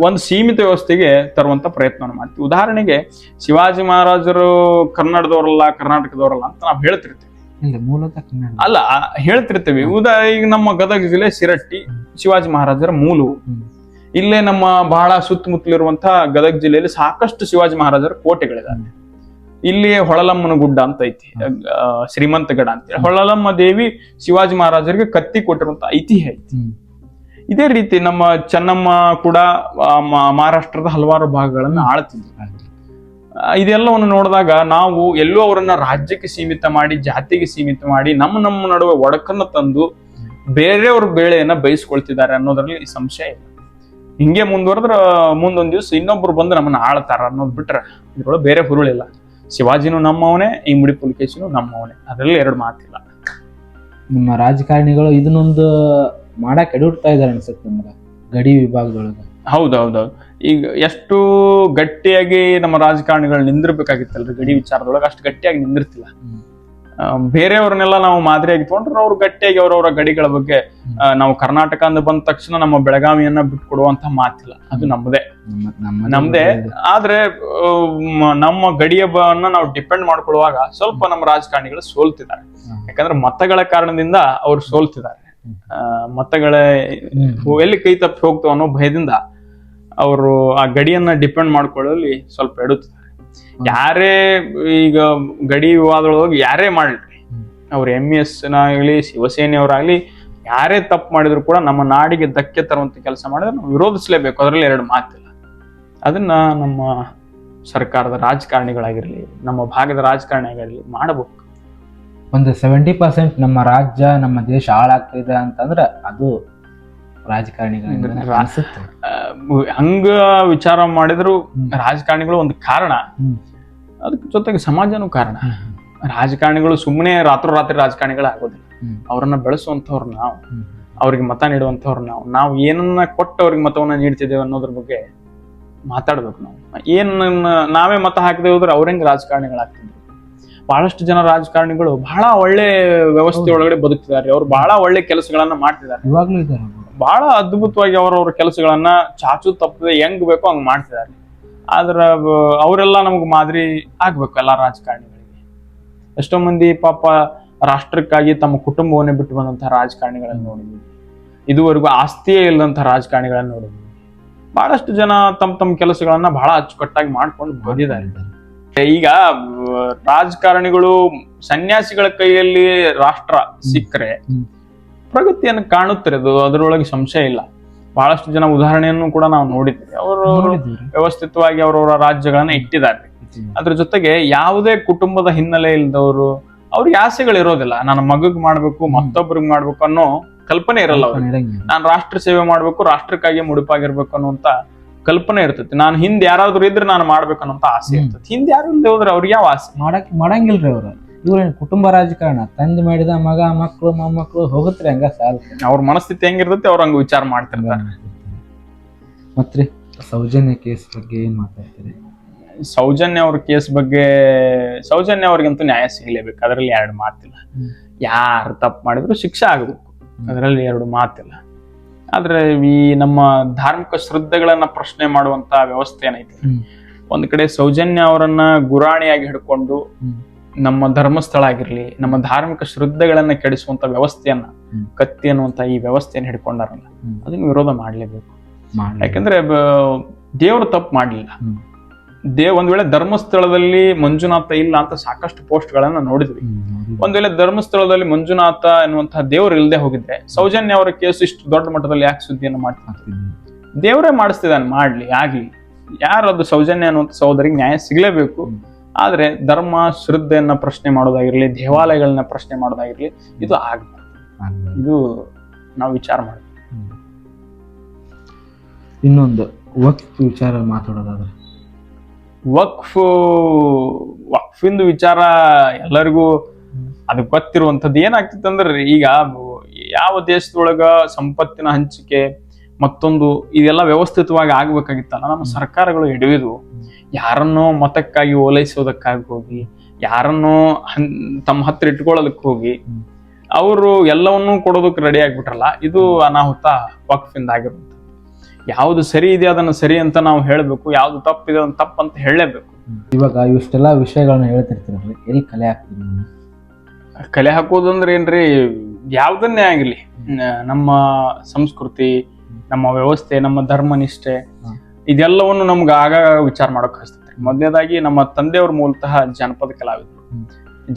ಒಂದು ಸೀಮಿತ ವ್ಯವಸ್ಥೆಗೆ ತರುವಂತ ಪ್ರಯತ್ನ ಮಾಡ್ತೀವಿ. ಉದಾಹರಣೆಗೆ ಶಿವಾಜಿ ಮಹಾರಾಜರು ಕನ್ನಡದವರಲ್ಲ, ಕರ್ನಾಟಕದವರಲ್ಲ ಅಂತ ನಾವು ಹೇಳ್ತಿರ್ತೀವಿ. ಅಲ್ಲ, ಹೇಳ್ತಿರ್ತೀವಿ. ಈಗ ನಮ್ಮ ಗದಗ ಜಿಲ್ಲೆ ಶಿರಟ್ಟಿ ಶಿವಾಜಿ ಮಹಾರಾಜರ ಮೂಲವು. ಇಲ್ಲೇ ನಮ್ಮ ಬಹಳ ಸುತ್ತಮುತ್ತಲಿರುವಂತಹ ಗದಗ ಜಿಲ್ಲೆಯಲ್ಲಿ ಸಾಕಷ್ಟು ಶಿವಾಜಿ ಮಹಾರಾಜರ ಕೋಟೆಗಳಿದಾವೆ. ಇಲ್ಲಿ ಹೊಳಲಮ್ಮನ ಗುಡ್ಡ ಅಂತ ಐತಿ, ಶ್ರೀಮಂತಗಡ ಅಂತೇಳಿ. ಹೊಳಲಮ್ಮ ದೇವಿ ಶಿವಾಜಿ ಮಹಾರಾಜರಿಗೆ ಕತ್ತಿ ಕೊಟ್ಟಿರುವಂತ ಐತಿಹ್ಯ ಐತಿ. ಇದೇ ರೀತಿ ನಮ್ಮ ಚೆನ್ನಮ್ಮ ಕೂಡ ಮಹಾರಾಷ್ಟ್ರದ ಹಲವಾರು ಭಾಗಗಳನ್ನ ಆಳ್ತಿದ್ರು. ಇದೆಲ್ಲವನ್ನು ನೋಡಿದಾಗ ನಾವು ಎಲ್ಲೋ ಅವರನ್ನ ರಾಜ್ಯಕ್ಕೆ ಸೀಮಿತ ಮಾಡಿ, ಜಾತಿಗೆ ಸೀಮಿತ ಮಾಡಿ, ನಮ್ಮ ನಡುವೆ ಒಡಕನ್ನ ತಂದು ಬೇರೆಯವ್ರ ಬೇಳೆಯನ್ನ ಬಯಸ್ಕೊಳ್ತಿದ್ದಾರೆ ಅನ್ನೋದ್ರಲ್ಲಿ ಸಂಶಯ ಇಲ್ಲ. ಹಿಂಗೆ ಮುಂದುವರೆದ್ರ ಮುಂದೊಂದ್ ದಿವ್ಸ ಇನ್ನೊಬ್ರು ಬಂದು ನಮ್ಮನ್ನ ಆಳ್ತಾರ ಅನ್ನೋದ್ ಬಿಟ್ರೆ ಇದ್ರೊಳಗೆ ಬೇರೆ ಹುರುಳಿಲ್ಲ. ಶಿವಾಜಿನೂ ನಮ್ಮವನೇ, ಇಮ್ಮಡಿ ಪುಲಕೇಶಿನೂ ನಮ್ಮವನೇ, ಅದ್ರಲ್ಲಿ ಎರಡು ಮಾತಿಲ್ಲ.
ನಿಮ್ಮ ರಾಜಕಾರಣಿಗಳು ಇದನ್ನೊಂದು ಮಾಡಕ್ ಎಡುತ್ತಾ ಇದಾರೆ ಅನ್ಸುತ್ತೆ ನಮ್ಗೆ ಗಡಿ ವಿಭಾಗದೊಳಗೆ.
ಹೌದೌದೌದು. ಈಗ ಎಷ್ಟು ಗಟ್ಟಿಯಾಗಿ ನಮ್ಮ ರಾಜಕಾರಣಿಗಳು ನಿಂದಿರ್ಬೇಕಾಗಿತ್ತಲ್ರಿ ಗಡಿ ವಿಚಾರದೊಳಗೆ, ಅಷ್ಟು ಗಟ್ಟಿಯಾಗಿ ನಿಂದಿರ್ತಿಲ್ಲ. ಬೇರೆಯವ್ರನ್ನೆಲ್ಲ ನಾವು ಮಾದರಿಯಾಗಿ ತಗೊಂಡ್ರೆ ಅವ್ರು ಗಟ್ಟಿಯಾಗಿ ಅವ್ರವ್ರ ಗಡಿಗಳ ಬಗ್ಗೆ, ನಾವು ಕರ್ನಾಟಕ ಅಂದ ಬಂದ ತಕ್ಷಣ ನಮ್ಮ ಬೆಳಗಾವಿಯನ್ನ ಬಿಟ್ಕೊಡುವಂತ ಮಾತಿಲ್ಲ, ಅದು ನಮ್ದೇ. ಆದ್ರೆ ನಮ್ಮ ಗಡಿಯನ್ನ ನಾವು ಡಿಪೆಂಡ್ ಮಾಡ್ಕೊಳ್ಳುವಾಗ ಸ್ವಲ್ಪ ನಮ್ಮ ರಾಜಕಾರಣಿಗಳು ಸೋಲ್ತಿದ್ದಾರೆ. ಯಾಕಂದ್ರೆ ಮತಗಳ ಕಾರಣದಿಂದ ಅವ್ರು ಸೋಲ್ತಿದ್ದಾರೆ. ಮತಗಳ ಎಲ್ಲಿ ಕೈ ತಪ್ಪಿ ಹೋಗ್ತಾವ ಅನ್ನೋ ಭಯದಿಂದ ಅವರು ಆ ಗಡಿಯನ್ನ ಡಿಪೆಂಡ್ ಮಾಡ್ಕೊಳ್ಳಲಿ ಸ್ವಲ್ಪ ಎಡುತ್ತಿದ್ದಾರೆ. ಯಾರೇ ಈಗ ಗಡಿ ವಿವಾದದೊಳಗೆ ಯಾರೇ ಮಾಡ್ಲಿ, ಅವ್ರು MES ಆಗಲಿ, ಶಿವಸೇನೆಯವರಾಗ್ಲಿ, ಯಾರೇ ತಪ್ಪು ಮಾಡಿದ್ರು ಕೂಡ ನಮ್ಮ ನಾಡಿಗೆ ಧಕ್ಕೆ ತರುವಂತ ಕೆಲಸ ಮಾಡಿದ್ರೆ ನಾವು ವಿರೋಧಿಸಲೇಬೇಕು. ಅದರಲ್ಲಿ ಎರಡು ಮಾತಿಲ್ಲ. ಅದನ್ನ ನಮ್ಮ ಸರ್ಕಾರದ ರಾಜಕಾರಣಿಗಳಾಗಿರ್ಲಿ, ನಮ್ಮ ಭಾಗದ ರಾಜಕಾರಣಿ ಆಗಿರ್ಲಿ ಮಾಡಬೇಕು.
ಒಂದು 70% ನಮ್ಮ ರಾಜ್ಯ, ನಮ್ಮ ದೇಶ ಹಾಳಾಗ್ತಿದೆ ಅಂತಂದ್ರೆ ಅದು ರಾಜಕಾರಣಿಗಳಿಂದ ಅನ್ಸುತ್ತೆ.
ಹಂಗ ವಿಚಾರ ಮಾಡಿದ್ರು ರಾಜಕಾರಣಿಗಳು ಒಂದು ಕಾರಣ, ಅದಕ್ಕೆ ಜೊತೆಗೆ ಸಮಾಜನೂ ಕಾರಣ. ರಾಜಕಾರಣಿಗಳು ಸುಮ್ಮನೆ ರಾತ್ರೋರಾತ್ರಿ ರಾಜಕಾರಣಿಗಳು ಆಗೋದಿಲ್ಲ. ಅವ್ರನ್ನ ಬೆಳೆಸುವಂತವ್ರು ನಾವು, ಅವ್ರಿಗೆ ಮತ ನೀಡುವಂತವ್ರು ನಾವು ಏನನ್ನ ಕೊಟ್ಟು ಅವ್ರಿಗೆ ಮತವನ್ನ ನೀಡ್ತಿದ್ದೇವೆ ಅನ್ನೋದ್ರ ಬಗ್ಗೆ ಮಾತಾಡ್ಬೇಕು ನಾವು. ಏನ್ ನಾವೇ ಮತ ಹಾಕದೆ ಹೋದ್ರೆ ಅವ್ರ ಹೆಂಗ್ ರಾಜಕಾರಣಿಗಳಾಗ್ತಿದ್ರು. ಬಹಳಷ್ಟು ಜನ ರಾಜಕಾರಣಿಗಳು ಬಹಳ ಒಳ್ಳೆ ವ್ಯವಸ್ಥೆ ಒಳಗಡೆ ಬದುಕ್ತಿದ್ದಾರೆ, ಅವ್ರು ಬಹಳ ಒಳ್ಳೆ ಕೆಲಸಗಳನ್ನ ಮಾಡ್ತಿದ್ದಾರೆ,
ಇವಾಗ್ಲೂ ಇದ್ದಾರೆ,
ಬಹಳ ಅದ್ಭುತವಾಗಿ ಅವರವ್ರ ಕೆಲಸಗಳನ್ನ ಚಾಚು ತಪ್ಪದೆ ಹೆಂಗ್ ಬೇಕೋ ಹಂಗ್ ಮಾಡ್ತಿದ್ದಾರೆ. ಆದ್ರ ಅವರೆಲ್ಲ ನಮ್ಗೆ ಮಾದರಿ ಆಗ್ಬೇಕು ಎಲ್ಲಾ ರಾಜಕಾರಣಿಗಳಿಗೆ. ಎಷ್ಟೋ ಮಂದಿ ಪಾಪ ರಾಷ್ಟ್ರಕ್ಕಾಗಿ ತಮ್ಮ ಕುಟುಂಬವನ್ನೇ ಬಿಟ್ಟು ಬಂದಂತಹ ರಾಜಕಾರಣಿಗಳನ್ನ ನೋಡಿದ್ವಿ, ಇದುವರೆಗೂ ಆಸ್ತಿಯೇ ಇಲ್ಲದಂತಹ ರಾಜಕಾರಣಿಗಳನ್ನ ನೋಡಿದ್ವಿ. ಬಹಳಷ್ಟು ಜನ ತಮ್ಮ ಕೆಲಸಗಳನ್ನ ಬಹಳ ಅಚ್ಚುಕಟ್ಟಾಗಿ ಮಾಡ್ಕೊಂಡು ಬಂದಿದ್ದಾರೆ. ಈಗ ರಾಜಕಾರಣಿಗಳು ಸನ್ಯಾಸಿಗಳ ಕೈಯಲ್ಲಿ ರಾಷ್ಟ್ರ ಸಿಕ್ಕರೆ ಪ್ರಗತಿಯನ್ನು ಕಾಣುತ್ತಾರೆ, ಅದು ಅದರೊಳಗೆ ಸಂಶಯ ಇಲ್ಲ. ಬಹಳಷ್ಟು ಜನ ಉದಾಹರಣೆಯನ್ನು ಕೂಡ ನಾವು ನೋಡಿದ್ದೀವಿ. ಅವರು ವ್ಯವಸ್ಥಿತವಾಗಿ ಅವರವರ ರಾಜ್ಯಗಳನ್ನ ಇಟ್ಟಿದ್ದಾರೆ. ಅದ್ರ ಜೊತೆಗೆ ಯಾವುದೇ ಕುಟುಂಬದ ಹಿನ್ನೆಲೆ ಇಲ್ದವರು, ಅವ್ರಿಗೆ ಆಸೆಗಳು ಇರೋದಿಲ್ಲ. ನನ್ನ ಮಗಗ್ ಮಾಡ್ಬೇಕು, ಮತ್ತೊಬ್ಬರಿಗೆ ಮಾಡ್ಬೇಕು ಅನ್ನೋ ಕಲ್ಪನೆ ಇರಲ್ಲ ಅವ್ರಿಗೆ. ನಾನು ರಾಷ್ಟ್ರ ಸೇವೆ ಮಾಡ್ಬೇಕು, ರಾಷ್ಟ್ರಕ್ಕಾಗಿ ಮುಡಿಪಾಗಿರ್ಬೇಕು ಅನ್ನುವಂತ ಕಲ್ಪನೆ ಇರ್ತೈತಿ. ನಾನು ಹಿಂದ್ ಯಾರಾದ್ರೂ ಇದ್ರೆ ನಾನು ಮಾಡ್ಬೇಕು ಅನ್ನೋಂತ ಆಸೆ ಇರ್ತೈತಿ. ಹಿಂದ್ ಯಾರು ಇಲ್ಲದೆ ಹೋದ್ರೆ ಅವ್ರಿಗೆ ಯಾವ ಆಸೆ
ಮಾಡಂಗಿಲ್ರಿ ಅವ್ರು. ಇವ್ರೇನ್ ಕುಟುಂಬ ರಾಜಕಾರಣ, ತಂದೆ ಮಾಡಿದ ಮಗ ಮಕ್ಕಳು ಮೊಮ್ಮಕ್ಕಳು ಹೋಗುತ್ರಿ ಹಂಗ ಸಾಲ.
ಅವ್ರ ಮನಸ್ಥಿತಿ ಹೆಂಗಿರ್ತೈತಿ ಅವ್ರ ಹಂಗ ವಿಚಾರ ಮಾಡ್ತಿರ್ತಾರೆ.
ಮತ್ರಿ ಸೌಜನ್ಯ ಕೇಸ್ ಬಗ್ಗೆ ಏನ್ ಮಾತಾಡ್ತೀರಿ?
ಸೌಜನ್ಯ ಅವ್ರ ಕೇಸ್ ಬಗ್ಗೆ, ಸೌಜನ್ಯ ಅವ್ರಿಗಂತೂ ನ್ಯಾಯ ಸಿಗಲೇಬೇಕು, ಅದರಲ್ಲಿ ಎರಡು ಮಾತಿಲ್ಲ. ಯಾರು ತಪ್ಪು ಮಾಡಿದ್ರು ಶಿಕ್ಷೆ ಆಗ್ಬೇಕು, ಅದರಲ್ಲಿ ಎರಡು ಮಾತಿಲ್ಲ. ಆದ್ರೆ ಈ ನಮ್ಮ ಧಾರ್ಮಿಕ ಶ್ರದ್ಧೆಗಳನ್ನ ಪ್ರಶ್ನೆ ಮಾಡುವಂತ ವ್ಯವಸ್ಥೆ ಏನೈತಿ, ಒಂದ್ ಕಡೆ ಸೌಜನ್ಯ ಅವರನ್ನ ಗುರಾಣಿಯಾಗಿ ಹಿಡ್ಕೊಂಡು ನಮ್ಮ ಧರ್ಮಸ್ಥಳ ಆಗಿರ್ಲಿ, ನಮ್ಮ ಧಾರ್ಮಿಕ ಶ್ರದ್ಧೆಗಳನ್ನ ಕೆಡಿಸುವಂತ ವ್ಯವಸ್ಥೆಯನ್ನ, ಕತ್ತಿ ಅನ್ನುವಂತ ಈ ವ್ಯವಸ್ಥೆಯನ್ನು ಹಿಡ್ಕೊಂಡಾರಲ್ಲ, ಅದನ್ನ ವಿರೋಧ ಮಾಡ್ಲೇಬೇಕು. ಯಾಕಂದ್ರೆ ದೇವ್ರು ತಪ್ಪು ಮಾಡ್ಲಿಲ್ಲ. ಒಂದ್ ವೇಳೆ ಧರ್ಮಸ್ಥಳದಲ್ಲಿ ಮಂಜುನಾಥ ಇಲ್ಲ ಅಂತ ಸಾಕಷ್ಟು ಪೋಸ್ಟ್ ಗಳನ್ನ ನೋಡಿದ್ವಿ. ಒಂದ್ ವೇಳೆ ಧರ್ಮಸ್ಥಳದಲ್ಲಿ ಮಂಜುನಾಥ ಎನ್ನುವಂತಹ ದೇವ್ರು ಇಲ್ಲದೆ ಹೋಗಿದ್ರೆ ಸೌಜನ್ಯ ಅವರ ಕೇಸು ಇಷ್ಟು ದೊಡ್ಡ ಮಟ್ಟದಲ್ಲಿ ಯಾಕೆ ಸುದ್ದಿಯನ್ನು ಮಾಡ್ತಿದ್ರು? ದೇವರೇ ಮಾಡಿಸ್ತಿದ್ದಾನೆ, ಮಾಡ್ಲಿ ಆಗ್ಲಿ. ಯಾರದು ಸೌಜನ್ಯ ಅನ್ನುವಂಥ ಸಹೋದರಿಗೆ ನ್ಯಾಯ ಸಿಗ್ಲೇಬೇಕು. ಆದ್ರೆ ಧರ್ಮ ಶ್ರದ್ಧೆಯನ್ನ ಪ್ರಶ್ನೆ ಮಾಡೋದಾಗಿರ್ಲಿ, ದೇವಾಲಯಗಳನ್ನ ಪ್ರಶ್ನೆ ಮಾಡೋದಾಗಿರ್ಲಿ, ಇದು ಆಗ್ಬೇಕು. ಇದು ನಾವು ವಿಚಾರ ಮಾಡ್ತೀವಿ.
ಇನ್ನೊಂದು ವಕ್ಫ್ ವಿಚಾರ ಮಾತಾಡೋದಾದ್ರೆ,
ವಕ್ಫಿಂದು ವಿಚಾರ ಎಲ್ಲರಿಗೂ ಅದು ಗೊತ್ತಿರುವಂಥದ್ದು. ಏನಾಗ್ತಿತ್ತು ಅಂದ್ರೆ, ಈಗ ಯಾವ ದೇಶದೊಳಗ ಸಂಪತ್ತಿನ ಹಂಚಿಕೆ ಮತ್ತೊಂದು ಇದೆಲ್ಲ ವ್ಯವಸ್ಥಿತವಾಗಿ ಆಗ್ಬೇಕಾಗಿತ್ತಲ್ಲ, ನಮ್ಮ ಸರ್ಕಾರಗಳು ಎಡವಿದು ಯಾರನ್ನೋ ಮತಕ್ಕಾಗಿ ಓಲೈಸೋದಕ್ಕಾಗಿ ಹೋಗಿ, ಯಾರನ್ನೋ ತಮ್ಮ ಹತ್ರ ಇಟ್ಕೊಳ್ಳೋದಕ್ಕೆ ಹೋಗಿ ಅವರು ಎಲ್ಲವನ್ನೂ ಕೊಡೋದಕ್ಕೆ ರೆಡಿ ಆಗ್ಬಿಟ್ರಲ್ಲ, ಇದು ಅನಾಹುತ ವಕ್ಫಿಂದ ಆಗಿರುತ್ತೆ. ಯಾವ್ದು ಸರಿ ಇದೆ ಅದನ್ನ ಸರಿ ಅಂತ ನಾವು ಹೇಳ್ಬೇಕು, ಯಾವ್ದು ತಪ್ಪಿದೆ ಅದನ್ನ ತಪ್ಪು ಅಂತ ಹೇಳಲೇಬೇಕು.
ಇವಾಗ ಇಷ್ಟೆಲ್ಲಾ ವಿಷಯಗಳನ್ನ ಹೇಳ್ತಿರ್ತೀರಲ್ರಿ, ಎಲ್ಲಿ ಕಲೆ ಹಾಕ್ತೀರಿ?
ಕಲೆ ಹಾಕೋದಂದ್ರೆ ಏನ್ರಿ, ಯಾವ್ದನ್ನೇ ಆಗಿರ್ಲಿ, ನಮ್ಮ ಸಂಸ್ಕೃತಿ, ನಮ್ಮ ವ್ಯವಸ್ಥೆ, ನಮ್ಮ ಧರ್ಮನಿಷ್ಠೆ, ಇದೆಲ್ಲವನ್ನು ನಮ್ಗೆ ಆಗಾಗ ವಿಚಾರ ಮಾಡೋಕ್ ಹಚ್ತೈತಿ. ಮೊದಲನೇದಾಗಿ ನಮ್ಮ ತಂದೆಯವ್ರ ಮೂಲತಃ ಜನಪದ ಕಲಾವಿದರು.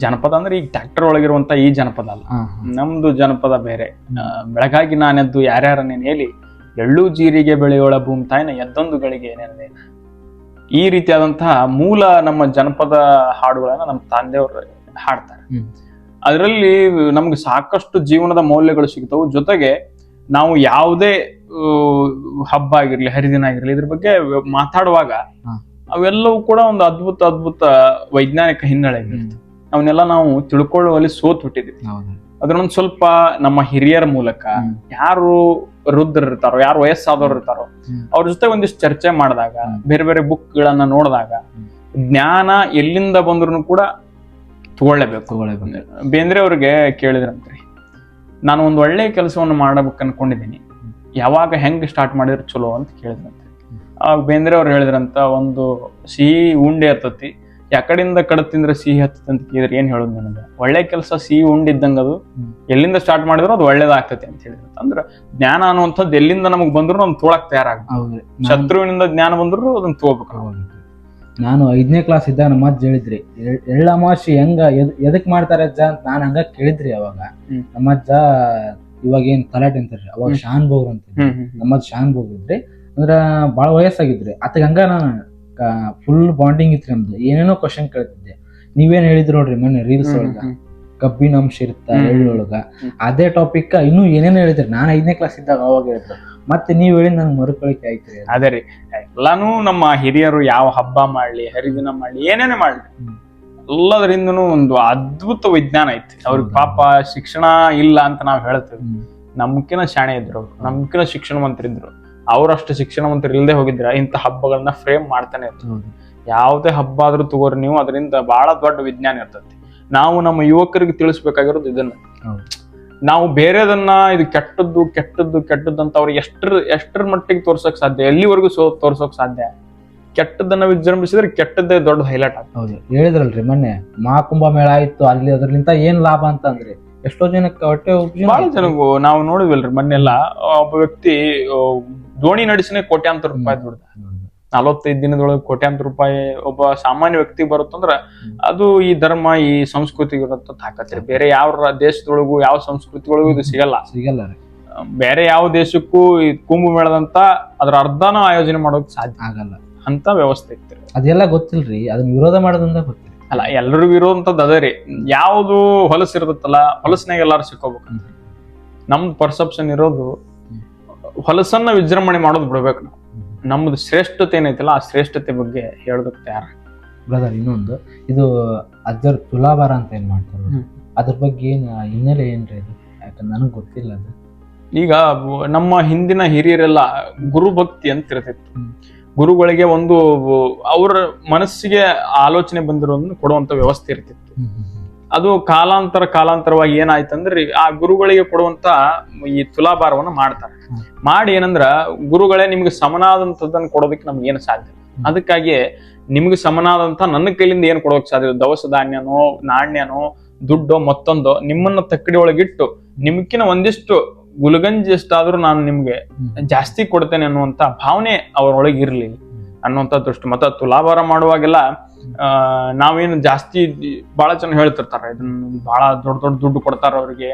ಜನಪದ ಅಂದ್ರೆ ಈಗ ಟ್ರ್ಯಾಕ್ಟರ್ ಒಳಗಿರುವಂತ ಈ ಜನಪದ ಅಲ್ಲ, ನಮ್ದು ಜನಪದ ಬೇರೆ. ಬೆಳಗಾಗಿ ನಾನೆದ್ದು ಯಾರ್ಯಾರನ್ನೇನು ಹೇಳಿ, ಎಳ್ಳು ಜೀರಿಗೆ ಬೆಳೆಯೋಳ ಭೂಮಿ ತಾಯಿನ ಎದ್ದೊಂದು ಗಳಿಗೆ ಏನೇನೆ, ಈ ರೀತಿಯಾದಂತಹ ಮೂಲ ನಮ್ಮ ಜನಪದ ಹಾಡುಗಳನ್ನ ನಮ್ಮ ತಂದೆಯವರು ಹಾಡ್ತಾರೆ. ಅದರಲ್ಲಿ ನಮ್ಗೆ ಸಾಕಷ್ಟು ಜೀವನದ ಮೌಲ್ಯಗಳು ಸಿಗ್ತವು. ಜೊತೆಗೆ ನಾವು ಯಾವುದೇ ಹಬ್ಬ ಆಗಿರ್ಲಿ, ಹರಿದಿನ ಆಗಿರ್ಲಿ, ಇದ್ರ ಬಗ್ಗೆ ಮಾತಾಡುವಾಗ ಅವೆಲ್ಲವೂ ಕೂಡ ಒಂದು ಅದ್ಭುತ ವೈಜ್ಞಾನಿಕ ಹಿನ್ನೆಲೆ ಆಗಿರುತ್ತೆ. ಅವನ್ನೆಲ್ಲ ನಾವು ತಿಳ್ಕೊಳ್ಳುವಲ್ಲಿ ಸೋತ್ ಬಿಟ್ಟಿದ್ದೀವಿ. ಅದನ್ನೊಂದು ಸ್ವಲ್ಪ ನಮ್ಮ ಹಿರಿಯರ ಮೂಲಕ, ಯಾರು ವೃದ್ಧರು ಇರ್ತಾರೋ, ಯಾರು ವಯಸ್ಸಾದವ್ರು ಇರ್ತಾರೋ, ಅವ್ರ ಜೊತೆ ಒಂದಿಷ್ಟು ಚರ್ಚೆ ಮಾಡಿದಾಗ, ಬೇರೆ ಬೇರೆ ಬುಕ್ ಗಳನ್ನ ನೋಡಿದಾಗ, ಜ್ಞಾನ ಎಲ್ಲಿಂದ ಬಂದ್ರು ಕೂಡ ತಗೊಳ್ಳೇಬೇಕು. ಬೇಂದ್ರೆ ಅವ್ರಿಗೆ ಕೇಳಿದ್ರಂತ್ರಿ, ನಾನು ಒಂದು ಒಳ್ಳೆ ಕೆಲಸವನ್ನು ಮಾಡಬೇಕು ಅನ್ಕೊಂಡಿದ್ದೀನಿ, ಯಾವಾಗ ಹೆಂಗ್ ಸ್ಟಾರ್ಟ್ ಮಾಡಿದ್ರೆ ಚಲೋ ಅಂತ ಕೇಳಿದ್ರಂತೆ. ಆಗ ಬೇಂದ್ರೆ ಅವ್ರು ಹೇಳಿದ್ರಂತ, ಒಂದು ಸಿಹಿ ಉಂಡೆ ಇರ್ತತಿ, ಯಾಕಡಿಂದ ಕಡ ತಿಂದ್ರೆ ಸಿಹಿ ಹತ್ತತಿ ಅಂತ ಕೇಳಿದ್ರೆ ಏನ್ ಹೇಳೋದು ನನಗೆ, ಒಳ್ಳೆ ಕೆಲಸ ಸಿಹಿ ಉಂಡಿದ್ದಂಗ ಅದು ಎಲ್ಲಿಂದ ಸ್ಟಾರ್ಟ್ ಮಾಡಿದ್ರು ಅದು ಒಳ್ಳೇದಾಗ್ತತಿ ಅಂತ ಹೇಳಿದ್ರು. ಅಂದ್ರೆ ಜ್ಞಾನ ಅನ್ನುವಂಥದ್ದು ಎಲ್ಲಿಂದ ನಮಗ್ ಬಂದ್ರು ನಮ್ ತೋಳಕ್ ತಯಾರಾಗ, ಶತ್ರುವಿನಿಂದ ಜ್ಞಾನ ಬಂದ್ರು ಅದನ್ನ ತಗೋಬೇಕು.
ನಾನು 5ನೇ ಕ್ಲಾಸ್ ಇದ್ದಾಗ ನಮ್ಮ ಅಜ್ಜ ಹೇಳಿದ್ರಿ, ಎಳ್ಳಮಾಶಿ ಹೆಂಗ ಎದಕ್ ಮಾಡ್ತಾರೆ ಅಜ್ಜ ಅಂತ ನಾನು ಹಂಗ ಕೇಳಿದ್ರಿ. ಅವಾಗ ನಮ್ಮ ಅಜ್ಜ, ಇವಾಗ ಏನ್ ತಲಾಟೆ ಅಂತಾರ್ರಿ, ಅವಾಗ ಶಾನ್ ಬೋಗ್ರ ಅಂತ ನಮ್ಮ ಅಜ್ಜ ಶಾನ್ ಬೋಗ್ರ ಇದ್ರಿ. ಅಂದ್ರ ಬಾಳ ವಯಸ್ಸಾಗಿದ್ರಿ. ಅತಗ ಹಂಗ ನಾನು ಫುಲ್ ಬಾಂಡಿಂಗ್ ಇತ್ತು ನಮ್ದು. ಏನೇನೋ ಕ್ವಶನ್ ಕೇಳ್ತಿದ್ದೆ. ನೀವೇನ್ ಹೇಳಿದ್ರಿ ನೋಡ್ರಿ ಮೊನ್ನೆ ರೀಲ್ಸ್ ಒಳಗ, ಕಬ್ಬಿನ ಅಂಶ ಇರುತ್ತ ಎಳ್ಳೊಳಗ, ಅದೇ ಟಾಪಿಕ್ ಇನ್ನೂ ಏನೇನೋ ಹೇಳಿದ್ರಿ. ನಾನು 5ನೇ ಕ್ಲಾಸ್ ಇದ್ದಾಗ ಅವಾಗ ಹೇಳಿದ್ರು. ಮತ್ತೆ ನೀವ್ ಹೇಳಿ ನನ್ ಮರುಕಳಿಕೆ ಆಯ್ತು.
ಅದೇ ರೀ, ಎಲ್ಲಾನು ನಮ್ಮ ಹಿರಿಯರು ಯಾವ ಹಬ್ಬ ಮಾಡ್ಲಿ, ಹರಿದಿನ ಮಾಡ್ಲಿ, ಏನೇನೇ ಮಾಡ್ಲಿ, ಎಲ್ಲದರಿಂದನೂ ಒಂದು ಅದ್ಭುತ ವಿಜ್ಞಾನ ಐತಿ. ಅವ್ರಿಗೆ ಪಾಪ ಶಿಕ್ಷಣ ಇಲ್ಲ ಅಂತ ನಾವ್ ಹೇಳ್ತೇವೆ. ನಮ್ಕಿನ ಶಾಣೆ ಇದ್ರು ಅವ್ರು, ನಮ್ಕಿನ ಶಿಕ್ಷಣವಂತರಿದ್ರು. ಅವರಷ್ಟು ಶಿಕ್ಷಣವಂತರು ಇಲ್ಲದೆ ಹೋಗಿದ್ರ ಇಂಥ ಹಬ್ಬಗಳನ್ನ ಫ್ರೇಮ್ ಮಾಡ್ತಾನೆ ಇರ್ತಾರೆ. ಯಾವುದೇ ಹಬ್ಬ ಆದ್ರೂ ತಗೋರಿ ನೀವು, ಅದರಿಂದ ಬಹಳ ದೊಡ್ಡ ವಿಜ್ಞಾನ ಇರ್ತೈತಿ. ನಾವು ನಮ್ಮ ಯುವಕರಿಗೆ ತಿಳಿಸ್ಬೇಕಾಗಿರೋದು ಇದನ್ನ. ನಾವು ಬೇರೆದನ್ನ ಇದು ಕೆಟ್ಟದ್ದು ಕೆಟ್ಟದ್ದು ಕೆಟ್ಟದ್ದು ಅಂತ ಅವ್ರಿಗೆ ಎಷ್ಟರ ಮಟ್ಟಿಗೆ ತೋರ್ಸಕ್ ಸಾಧ್ಯ, ಎಲ್ಲಿವರೆಗೂ ತೋರ್ಸೋಕ್ ಸಾಧ್ಯ? ಕೆಟ್ಟದನ್ನ ವಿಜೃಂಭಿಸಿದ್ರೆ ಕೆಟ್ಟದ್ದೇ ದೊಡ್ಡ ಹೈಲೈಟ್ ಆಗ್ತದೆ.
ಹೌದು, ಹೇಳಿದ್ರಲ್ರಿ ಮೊನ್ನೆ ಮಹಾಕುಂಭ ಮೇಳ ಆಯ್ತು, ಅಲ್ಲಿ ಅದ್ರಲಿಂತ ಏನ್ ಲಾಭ ಅಂತ ಅಂದ್ರೆ ಎಷ್ಟೋ ಜನಕ್ಕೆ ಹೊಟ್ಟೆ
ಬಹಳ ಜನಗೂ ನಾವು ನೋಡಿದ್ವಲ್ರಿ ಮೊನ್ನೆಲ್ಲ, ಒಬ್ಬ ವ್ಯಕ್ತಿ ದೋಣಿ ನಡೆಸಿನೇ ಕೋಟ್ಯಾಂತರ ರೂಪಾಯಿ ದುಡ್ದ. 45 ದಿನದೊಳಗೆ ಕೋಟ್ಯಾಂತರ ರೂಪಾಯಿ ಒಬ್ಬ ಸಾಮಾನ್ಯ ವ್ಯಕ್ತಿ ಬರುತ್ತಂದ್ರ ಅದು ಈ ಧರ್ಮ ಈ ಸಂಸ್ಕೃತಿಗೆ ಇರುತ್ತ ತಾಕತ್ರಿ. ಬೇರೆ ಯಾವ ದೇಶದೊಳಗೂ ಯಾವ ಸಂಸ್ಕೃತಿಗಳಿಗೂ ಇದು ಸಿಗಲ್ಲ.
ರೀ.
ಬೇರೆ ಯಾವ ದೇಶಕ್ಕೂ ಈ ಕುಂಭಮೇಳದಂತ ಅದ್ರ ಅರ್ಧನ ಆಯೋಜನೆ ಮಾಡೋಕ್ ಸಾಧ್ಯ
ಆಗಲ್ಲ
ಅಂತ ವ್ಯವಸ್ಥೆ ಇತ್ತು.
ಅದೆಲ್ಲ ಗೊತ್ತಿಲ್ರಿ, ಅದನ್ನ ವಿರೋಧ ಮಾಡೋದ್ರಿಂದ ಗೊತ್ತಿಲ್ಲ.
ಅಲ್ಲ, ಎಲ್ರಿಗೂ ಇರೋಂಥದ್ದು ಅದೇ ರೀ. ಯಾವ್ದು ಹೊಲಸು ಇರ್ತತ್ತಲ್ಲ, ಹೊಲಸ್ನಾಗ ಎಲ್ಲಾರು ಸಿಕ್ಕೋಬೇಕಂತ ನಮ್ದು ಪರ್ಸೆಪ್ಷನ್ ಇರೋದು. ಹೊಲಸನ್ನ ವಿಜೃಂಭಣೆ ಮಾಡೋದು ಬಿಡ್ಬೇಕು ನಾವು. ನಮ್ದು ಶ್ರೇಷ್ಠತೆ ಏನೈತಿಲ್ಲ, ಆ ಶ್ರೇಷ್ಠತೆ ಬಗ್ಗೆ ಹೇಳೋದಕ್ಕೆ ತಯಾರ.
ಬ್ರದರ್, ಇನ್ನೊಂದು ಇದು ಅಜ್ಜರ್ ತುಲಾಭಾರ ಅಂತ ಏನ್ ಮಾಡ್ತಾರೆ, ಅದ್ರ ಬಗ್ಗೆ ಏನ್ ಹಿನ್ನೆಲೆ ಏನ್ರಿ ಇದು? ಯಾಕಂದ್ರೆ ನನಗ್ ಗೊತ್ತಿಲ್ಲ ಅದು.
ಈಗ ನಮ್ಮ ಹಿಂದಿನ ಹಿರಿಯರೆಲ್ಲ ಗುರುಭಕ್ತಿ ಅಂತ ಇರ್ತಿತ್ತು. ಗುರುಗಳಿಗೆ ಒಂದು ಅವ್ರ ಮನಸ್ಸಿಗೆ ಆಲೋಚನೆ ಬಂದಿರೋದನ್ನ ಕೊಡುವಂತ ವ್ಯವಸ್ಥೆ ಇರ್ತಿತ್ತು. ಅದು ಕಾಲಾಂತರವಾಗಿ ಏನಾಯ್ತಂದ್ರೆ ಆ ಗುರುಗಳಿಗೆ ಕೊಡುವಂತ ಈ ತುಲಾಭಾರವನ್ನ ಮಾಡ್ತಾರೆ. ಮಾಡಿ ಏನಂದ್ರ ಗುರುಗಳೇ ನಿಮ್ಗೆ ಸಮನಾದಂಥದ್ದನ್ನ ಕೊಡೋದಕ್ಕೆ ನಮ್ಗೆ ಏನು ಸಾಧ್ಯ. ಅದಕ್ಕಾಗಿ ನಿಮ್ಗೆ ಸಮನಾದಂತ ನನ್ನ ಕೈಲಿಂದ ಏನ್ ಕೊಡೋಕ್ ಸಾಧ್ಯ, ದವಸ ಧಾನ್ಯನೋ ನಾಣ್ಯನೋ ದುಡ್ಡೋ ಮತ್ತೊಂದೋ ನಿಮ್ಮನ್ನ ತಕ್ಕಡಿ ಒಳಗಿಟ್ಟು ನಿಮ್ಕಿನ ಒಂದಿಷ್ಟು ಗುಲಗಂಜಿ ಎಷ್ಟಾದ್ರೂ ನಾನು ನಿಮ್ಗೆ ಜಾಸ್ತಿ ಕೊಡ್ತೇನೆ ಅನ್ನುವಂತ ಭಾವನೆ ಅವ್ರೊಳಗೆ ಇರ್ಲಿ ಅನ್ನುವಂತ ದೃಷ್ಟಿ. ಮತ್ತೆ ತುಲಾಭಾರ ಮಾಡುವಾಗೆಲ್ಲ ನಾವೇನು ಜಾಸ್ತಿ ಬಹಳ ಜನ ಹೇಳ್ತಿರ್ತಾರ, ಇದನ್ನ ಬಹಳ ದೊಡ್ಡ ದುಡ್ಡು ಕೊಡ್ತಾರ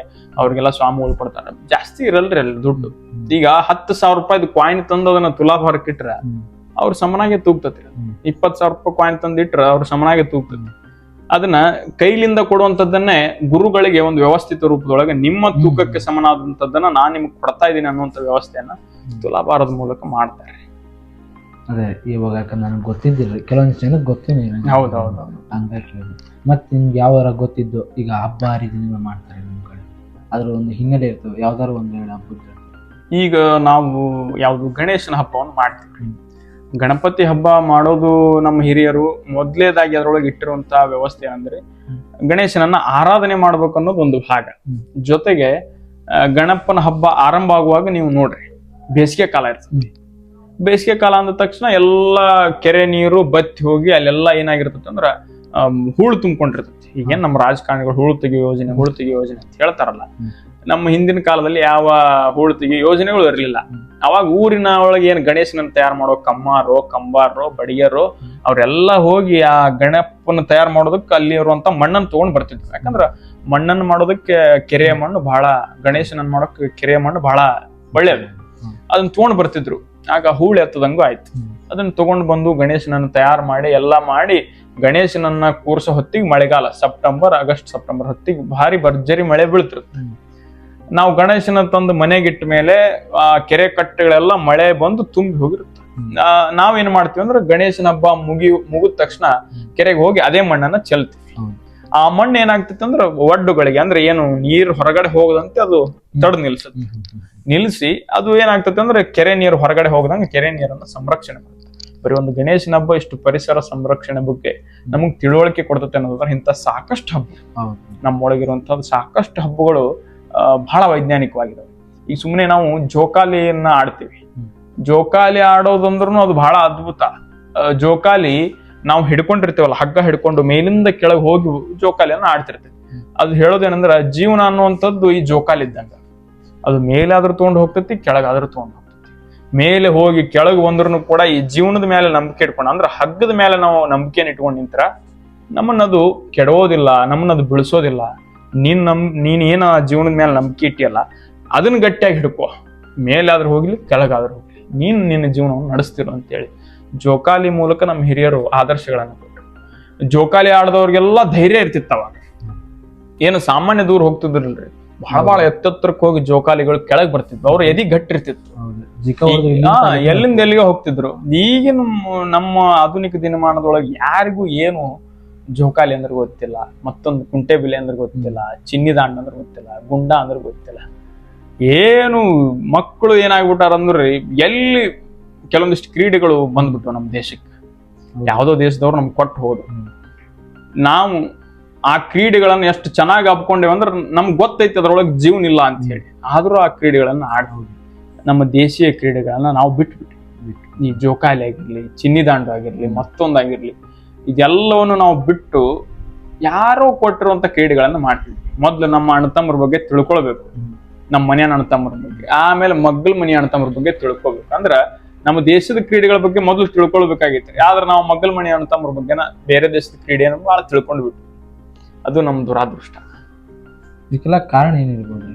ಅವ್ರಿಗೆಲ್ಲ ಸ್ವಾಮಿಗಳು ಕೊಡ್ತಾರ. ಜಾಸ್ತಿ ಇರಲ್ರಿ ಅಲ್ಲಿ ದುಡ್ಡು. ಈಗ 10,000 ರೂಪಾಯಿ ಕಾಯಿನ್ ತಂದು ಅದನ್ನ ತುಲಾಭಾರಕ್ಕೆ ಇಟ್ರ ಅವ್ರ ಸಮನಾಗೆ ತೂಗ್ತತಿ. 20,000 ರೂಪಾಯಿ ಕಾಯಿನ್ ತಂದಿಟ್ರ ಅವ್ರ ಸಮನಾಗೆ ತೂಗ್ತತಿ. ಅದನ್ನ ಕೈಲಿಂದ ಕೊಡುವಂತದ್ದನ್ನೇ ಗುರುಗಳಿಗೆ ಒಂದು ವ್ಯವಸ್ಥಿತ ರೂಪದೊಳಗೆ ನಿಮ್ಮ ತೂಕಕ್ಕೆ ಸಮನಾದಂತದ್ದನ್ನ ನಾನ್ ನಿಮ್ಗೆ ಕೊಡ್ತಾ ಇದ್ದೀನಿ ಅನ್ನುವಂತ ವ್ಯವಸ್ಥೆಯನ್ನ ತುಲಾಭಾರದ ಮೂಲಕ ಮಾಡ್ತಾರೆ.
ಅದೇ ಇವಾಗ ಯಾಕಂದ್ರೆ ನನಗೆ ಗೊತ್ತಿದ್ದಿಲ್ಲ, ಕೆಲವೊಂದಿಷ್ಟು ಜನಕ್ಕೆ ಗೊತ್ತಿಲ್ಲ.
ಹೌದೌದು,
ಹಂಗಾಗಿ ಮತ್ತೆ ನಿಮ್ಗೆ ಯಾವ್ದಾರ ಗೊತ್ತಿದ್ದು, ಈಗ ಹಬ್ಬ ಹರಿದಿನ ಮಾಡ್ತಾರೆ ನಿಮ್ ಕಡೆ, ಅದ್ರ ಒಂದು ಹಿನ್ನೆಲೆ ಇರ್ತವೆ, ಯಾವ್ದಾರು ಒಂದೆರಡು ಹಬ್ಬ.
ಈಗ ನಾವು ಯಾವ್ದು ಗಣೇಶನ ಹಬ್ಬವನ್ನು ಮಾಡ್ತೀವಿ. ಗಣಪತಿ ಹಬ್ಬ ಮಾಡೋದು ನಮ್ಮ ಹಿರಿಯರು ಮೊದಲೇದಾಗಿ ಅದರೊಳಗೆ ಇಟ್ಟಿರುವಂತ ವ್ಯವಸ್ಥೆ ಅಂದ್ರೆ ಗಣೇಶನನ್ನ ಆರಾಧನೆ ಮಾಡ್ಬೇಕು ಅನ್ನೋದು ಒಂದು ಭಾಗ. ಜೊತೆಗೆ ಗಣಪನ ಹಬ್ಬ ಆರಂಭ ಆಗುವಾಗ ನೀವು ನೋಡ್ರಿ ಬೇಸಿಗೆ ಕಾಲ ಇರ್ತದೆ. ಬೇಸಿಗೆ ಕಾಲ ಅಂದ ತಕ್ಷಣ ಎಲ್ಲಾ ಕೆರೆ ನೀರು ಬತ್ತಿ ಹೋಗಿ ಅಲ್ಲೆಲ್ಲ ಏನಾಗಿರ್ತದೆ ಅಂದ್ರ ಹೂಳು ತುಂಬಿಕೊಂಡಿರ್ತೈತಿ. ಈಗೇನ್ ನಮ್ಮ ರಾಜಕಾರಣಿಗಳು ಹೂಳು ತೆಗಿಯೋ ಯೋಜನೆ ಅಂತ ಹೇಳ್ತಾರಲ್ಲ, ನಮ್ಮ ಹಿಂದಿನ ಕಾಲದಲ್ಲಿ ಯಾವ ಹೂಳು ತೆಗಿಯೋ ಯೋಜನೆಗಳು ಇರಲಿಲ್ಲ. ಅವಾಗ ಊರಿನ ಒಳಗೆ ಏನ್ ಗಣೇಶನನ್ನ ತಯಾರು ಮಾಡೋ ಕಮ್ಮಾರೋ ಕಂಬಾರೋ ಬಡಿಯರೋ ಅವ್ರೆಲ್ಲಾ ಹೋಗಿ ಆ ಗಣಪನ ತಯಾರು ಮಾಡೋದಕ್ಕೆ ಅಲ್ಲಿ ಇರುವಂತ ಮಣ್ಣನ್ನು ತಗೊಂಡ್ ಬರ್ತಿದ್ರು. ಯಾಕಂದ್ರ ಮಣ್ಣನ್ನು ಮಾಡೋದಕ್ಕೆ ಕೆರೆಯ ಮಣ್ಣು ಬಹಳ, ಗಣೇಶನನ್ನ ಮಾಡೋಕೆ ಕೆರೆಯ ಮಣ್ಣು ಬಹಳ ಒಳ್ಳೇದು. ಅದನ್ನ ತಗೊಂಡ್ ಬರ್ತಿದ್ರು. ಆಗ ಹೂಳು ಎತ್ತದಂಗೂ ಆಯ್ತು. ಅದನ್ನ ತಗೊಂಡ್ ಬಂದು ಗಣೇಶನನ್ನ ತಯಾರು ಮಾಡಿ ಎಲ್ಲಾ ಮಾಡಿ ಗಣೇಶನನ್ನ ಕೂರ್ಸೋ ಹೊತ್ತಿಗೆ ಮಳೆಗಾಲ ಆಗಸ್ಟ್ ಸೆಪ್ಟೆಂಬರ್ ಹೊತ್ತಿಗೆ ಭಾರಿ ಭರ್ಜರಿ ಮಳೆ ಬೀಳ್ತಿರುತ್ತೆ. ನಾವು ಗಣೇಶನ ತಂದು ಮನೆಗಿಟ್ಟ ಮೇಲೆ ಆ ಕೆರೆ ಕಟ್ಟೆಗಳೆಲ್ಲ ಮಳೆ ಬಂದು ತುಂಬಿ ಹೋಗಿರುತ್ತೆ. ನಾವೇನ್ ಮಾಡ್ತೀವಿ ಅಂದ್ರೆ ಗಣೇಶನ ಹಬ್ಬ ಮುಗಿದ ತಕ್ಷಣ ಕೆರೆಗೆ ಹೋಗಿ ಅದೇ ಮಣ್ಣನ್ನ ಚೆಲ್ತೀವಿ. ಆ ಮಣ್ಣು ಏನಾಗ್ತಿತ್ತು ಅಂದ್ರೆ ಒಡ್ಡುಗಳಿಗೆ ಅಂದ್ರೆ ಏನು ನೀರು ಹೊರಗಡೆ ಹೋಗದಂತೆ ಅದು ತಡೆದು ನಿಲ್ಸಿ ಅದು ಏನಾಗ್ತದೆ ಅಂದ್ರೆ ಕೆರೆ ನೀರು ಹೊರಗಡೆ ಹೋಗದಂಗೆ ಕೆರೆ ನೀರನ್ನ ಸಂರಕ್ಷಣೆ ಮಾಡುತ್ತೆ. ಬರೀ ಒಂದು ಗಣೇಶನ ಹಬ್ಬ ಇಷ್ಟು ಪರಿಸರ ಸಂರಕ್ಷಣೆ ಬಗ್ಗೆ ನಮಗ್ ತಿಳುವಳಿಕೆ ಕೊಡ್ತತೆ ಅನ್ನೋದ್ರ ಇಂಥ ಸಾಕಷ್ಟು ಹಬ್ಬ ನಮ್ಮೊಳಗಿರುವಂತದ್ದು ಸಾಕಷ್ಟು ಹಬ್ಬಗಳು ಬಹಳ ವೈಜ್ಞಾನಿಕವಾಗಿದ್ದಾವೆ. ಈಗ ಸುಮ್ಮನೆ ನಾವು ಜೋಕಾಲಿಯನ್ನ ಆಡ್ತೀವಿ. ಜೋಕಾಲಿ ಆಡೋದಂದ್ರೂ ಅದು ಬಹಳ ಅದ್ಭುತ. ಜೋಕಾಲಿ ನಾವು ಹಿಡ್ಕೊಂಡಿರ್ತೀವಲ್ಲ, ಹಗ್ಗ ಹಿಡ್ಕೊಂಡು ಮೇಲಿಂದ ಕೆಳಗೆ ಹೋಗಿ ಜೋಕಾಲಿಯನ್ನ ಆಡ್ತಿರ್ತೀವಿ. ಅದು ಹೇಳೋದೇನಂದ್ರ ಜೀವನ ಅನ್ನುವಂಥದ್ದು ಈ ಜೋಕಾಲಿ ಇದ್ದಂಗ. ಅದು ಮೇಲಾದ್ರೂ ತಗೊಂಡು ಹೋಗ್ತೈತಿ, ಕೆಳಗಾದ್ರೂ ತಗೊಂಡು ಹೋಗ್ತೈತಿ. ಮೇಲೆ ಹೋಗಿ ಕೆಳಗೆ ಬಂದ್ರು ಕೂಡ ಈ ಜೀವನದ ಮೇಲೆ ನಂಬಿಕೆ ಇಟ್ಕೊಂಡು ಅಂದ್ರೆ ಹಗ್ಗದ ಮೇಲೆ ನಾವು ನಂಬಿಕೆನ ಇಟ್ಕೊಂಡು ನಿಂತರ ನಮ್ಮನ್ನದು ಕೆಡೋದಿಲ್ಲ, ನಮ್ಮನ್ನದು ಬಿಳಿಸೋದಿಲ್ಲ. ನೀನ್ ಏನ ಜೀವನದ ಮೇಲೆ ನಂಬಿಕೆ ಇಟ್ಟಿಯಲ್ಲ ಅದನ್ನ ಗಟ್ಟಿಯಾಗಿ ಹಿಡ್ಕೋ, ಮೇಲಾದ್ರೂ ಹೋಗ್ಲಿ ಕೆಳಗಾದ್ರೂ ಹೋಗ್ಲಿ, ನೀನ್ ನಿನ್ನ ಜೀವನವನ್ನು ನಡೆಸ್ತಿರೋ ಅಂತೇಳಿ ಜೋಕಾಲಿ ಮೂಲಕ ನಮ್ಮ ಹಿರಿಯರು ಆದರ್ಶಗಳನ್ನ ಕೊಟ್ಟರು. ಜೋಕಾಲಿ ಆಡದವ್ರಿಗೆಲ್ಲ ಧೈರ್ಯ ಇರ್ತಿತ್ತವ. ಏನು ಸಾಮಾನ್ಯ ದೂರ ಹೋಗ್ತಿದ್ರಲ್ರಿ, ಬಹಳ ಎತ್ತರಕ್ಕೆ ಹೋಗಿ ಜೋಕಾಲಿಗಳು ಕೆಳಗ್ ಬರ್ತಿದ್ವು. ಅವ್ರು ಎದಿ ಗಟ್ಟಿರ್ತಿತ್ತು, ಎಲ್ಲಿಂದ ಎಲ್ಲಿಗೆ ಹೋಗ್ತಿದ್ರು. ಈಗಿನ ನಮ್ಮ ಆಧುನಿಕ ದಿನಮಾನದೊಳಗೆ ಯಾರಿಗೂ ಏನು ಜೋಕಾಲಿ ಅಂದ್ರೆ ಗೊತ್ತಿಲ್ಲ, ಮತ್ತೊಂದು ಕುಂಟೆಬಿಲೆ ಅಂದ್ರೆ ಗೊತ್ತಿಲ್ಲ, ಚಿನ್ನಿದಾಂಡ್ ಅಂದ್ರೆ ಗೊತ್ತಿಲ್ಲ, ಗುಂಡ ಅಂದ್ರೆ ಗೊತ್ತಿಲ್ಲ. ಏನು ಮಕ್ಕಳು ಏನಾಗ್ಬಿಟ್ಟಾರ ಅಂದ್ರೆ ಎಲ್ಲಿ ಕೆಲವೊಂದಿಷ್ಟು ಕ್ರೀಡೆಗಳು ಬಂದ್ಬಿಟ್ಟು ನಮ್ಮ ದೇಶಕ್ಕೆ, ಯಾವ್ದೋ ದೇಶದವ್ರು ನಮ್ಗೆ ಕೊಟ್ಟು ಹೋದ್ರು. ನಾವು ಆ ಕ್ರೀಡೆಗಳನ್ನ ಎಷ್ಟು ಚೆನ್ನಾಗಿ ಹಬ್ಕೊಂಡೇವೆ ಅಂದ್ರೆ ನಮ್ಗೆ ಗೊತ್ತೈತಿ ಅದ್ರೊಳಗೆ ಜೀವನ ಇಲ್ಲ ಅಂತ ಹೇಳಿ, ಆದ್ರೂ ಆ ಕ್ರೀಡೆಗಳನ್ನ ಆಡ್ಬೋದು. ನಮ್ಮ ದೇಶೀಯ ಕ್ರೀಡೆಗಳನ್ನ ನಾವು ಬಿಟ್ಬಿಟ್ಟು ಈ ಜೋಕಾಲಿ ಆಗಿರ್ಲಿ, ಚಿನ್ನಿದಾಂಡು ಆಗಿರ್ಲಿ, ಮತ್ತೊಂದಾಗಿರ್ಲಿ, ಇದೆಲ್ಲವನ್ನು ನಾವು ಬಿಟ್ಟು ಯಾರೋ ಕೊಟ್ಟಿರುವಂತ ಕ್ರೀಡೆಗಳನ್ನ ಮಾಡ್ತೀವಿ. ಮೊದ್ಲು ನಮ್ಮ ಅಣ್ಣ ತಮ್ಮರ ಬಗ್ಗೆ ತಿಳ್ಕೊಳ್ಬೇಕು, ನಮ್ಮ ಮನೆಯ ಅಣ್ಣ ತಮ್ಮರ ಬಗ್ಗೆ, ಆಮೇಲೆ ಮಗ್ಗಲ ಮನೆಯ ಅಣ್ಣ ತಮ್ಮರ ಬಗ್ಗೆ ತಿಳ್ಕೊಬೇಕು. ಅಂದ್ರ ನಮ್ಮ ದೇಶದ ಕ್ರೀಡೆಗಳ ಬಗ್ಗೆ ಮೊದಲು ತಿಳ್ಕೊಳ್ಬೇಕಾಗಿತ್ತು. ಆದ್ರೆ ನಾವು ಮಗ್ಗಲ ಮನೆಯ ಅಣ್ಣ ತಮ್ಮರ ಬಗ್ಗೆನ ಬೇರೆ ದೇಶದ ಕ್ರೀಡೆಯನ್ನು ಬಹಳ ತಿಳ್ಕೊಂಡು ಬಿಟ್ಟು, ಅದು ನಮ್ ದುರಾದೃಷ್ಟ.
ಇದಕ್ಕೆಲ್ಲ ಕಾರಣ ಏನಿರ್ಬೋದು?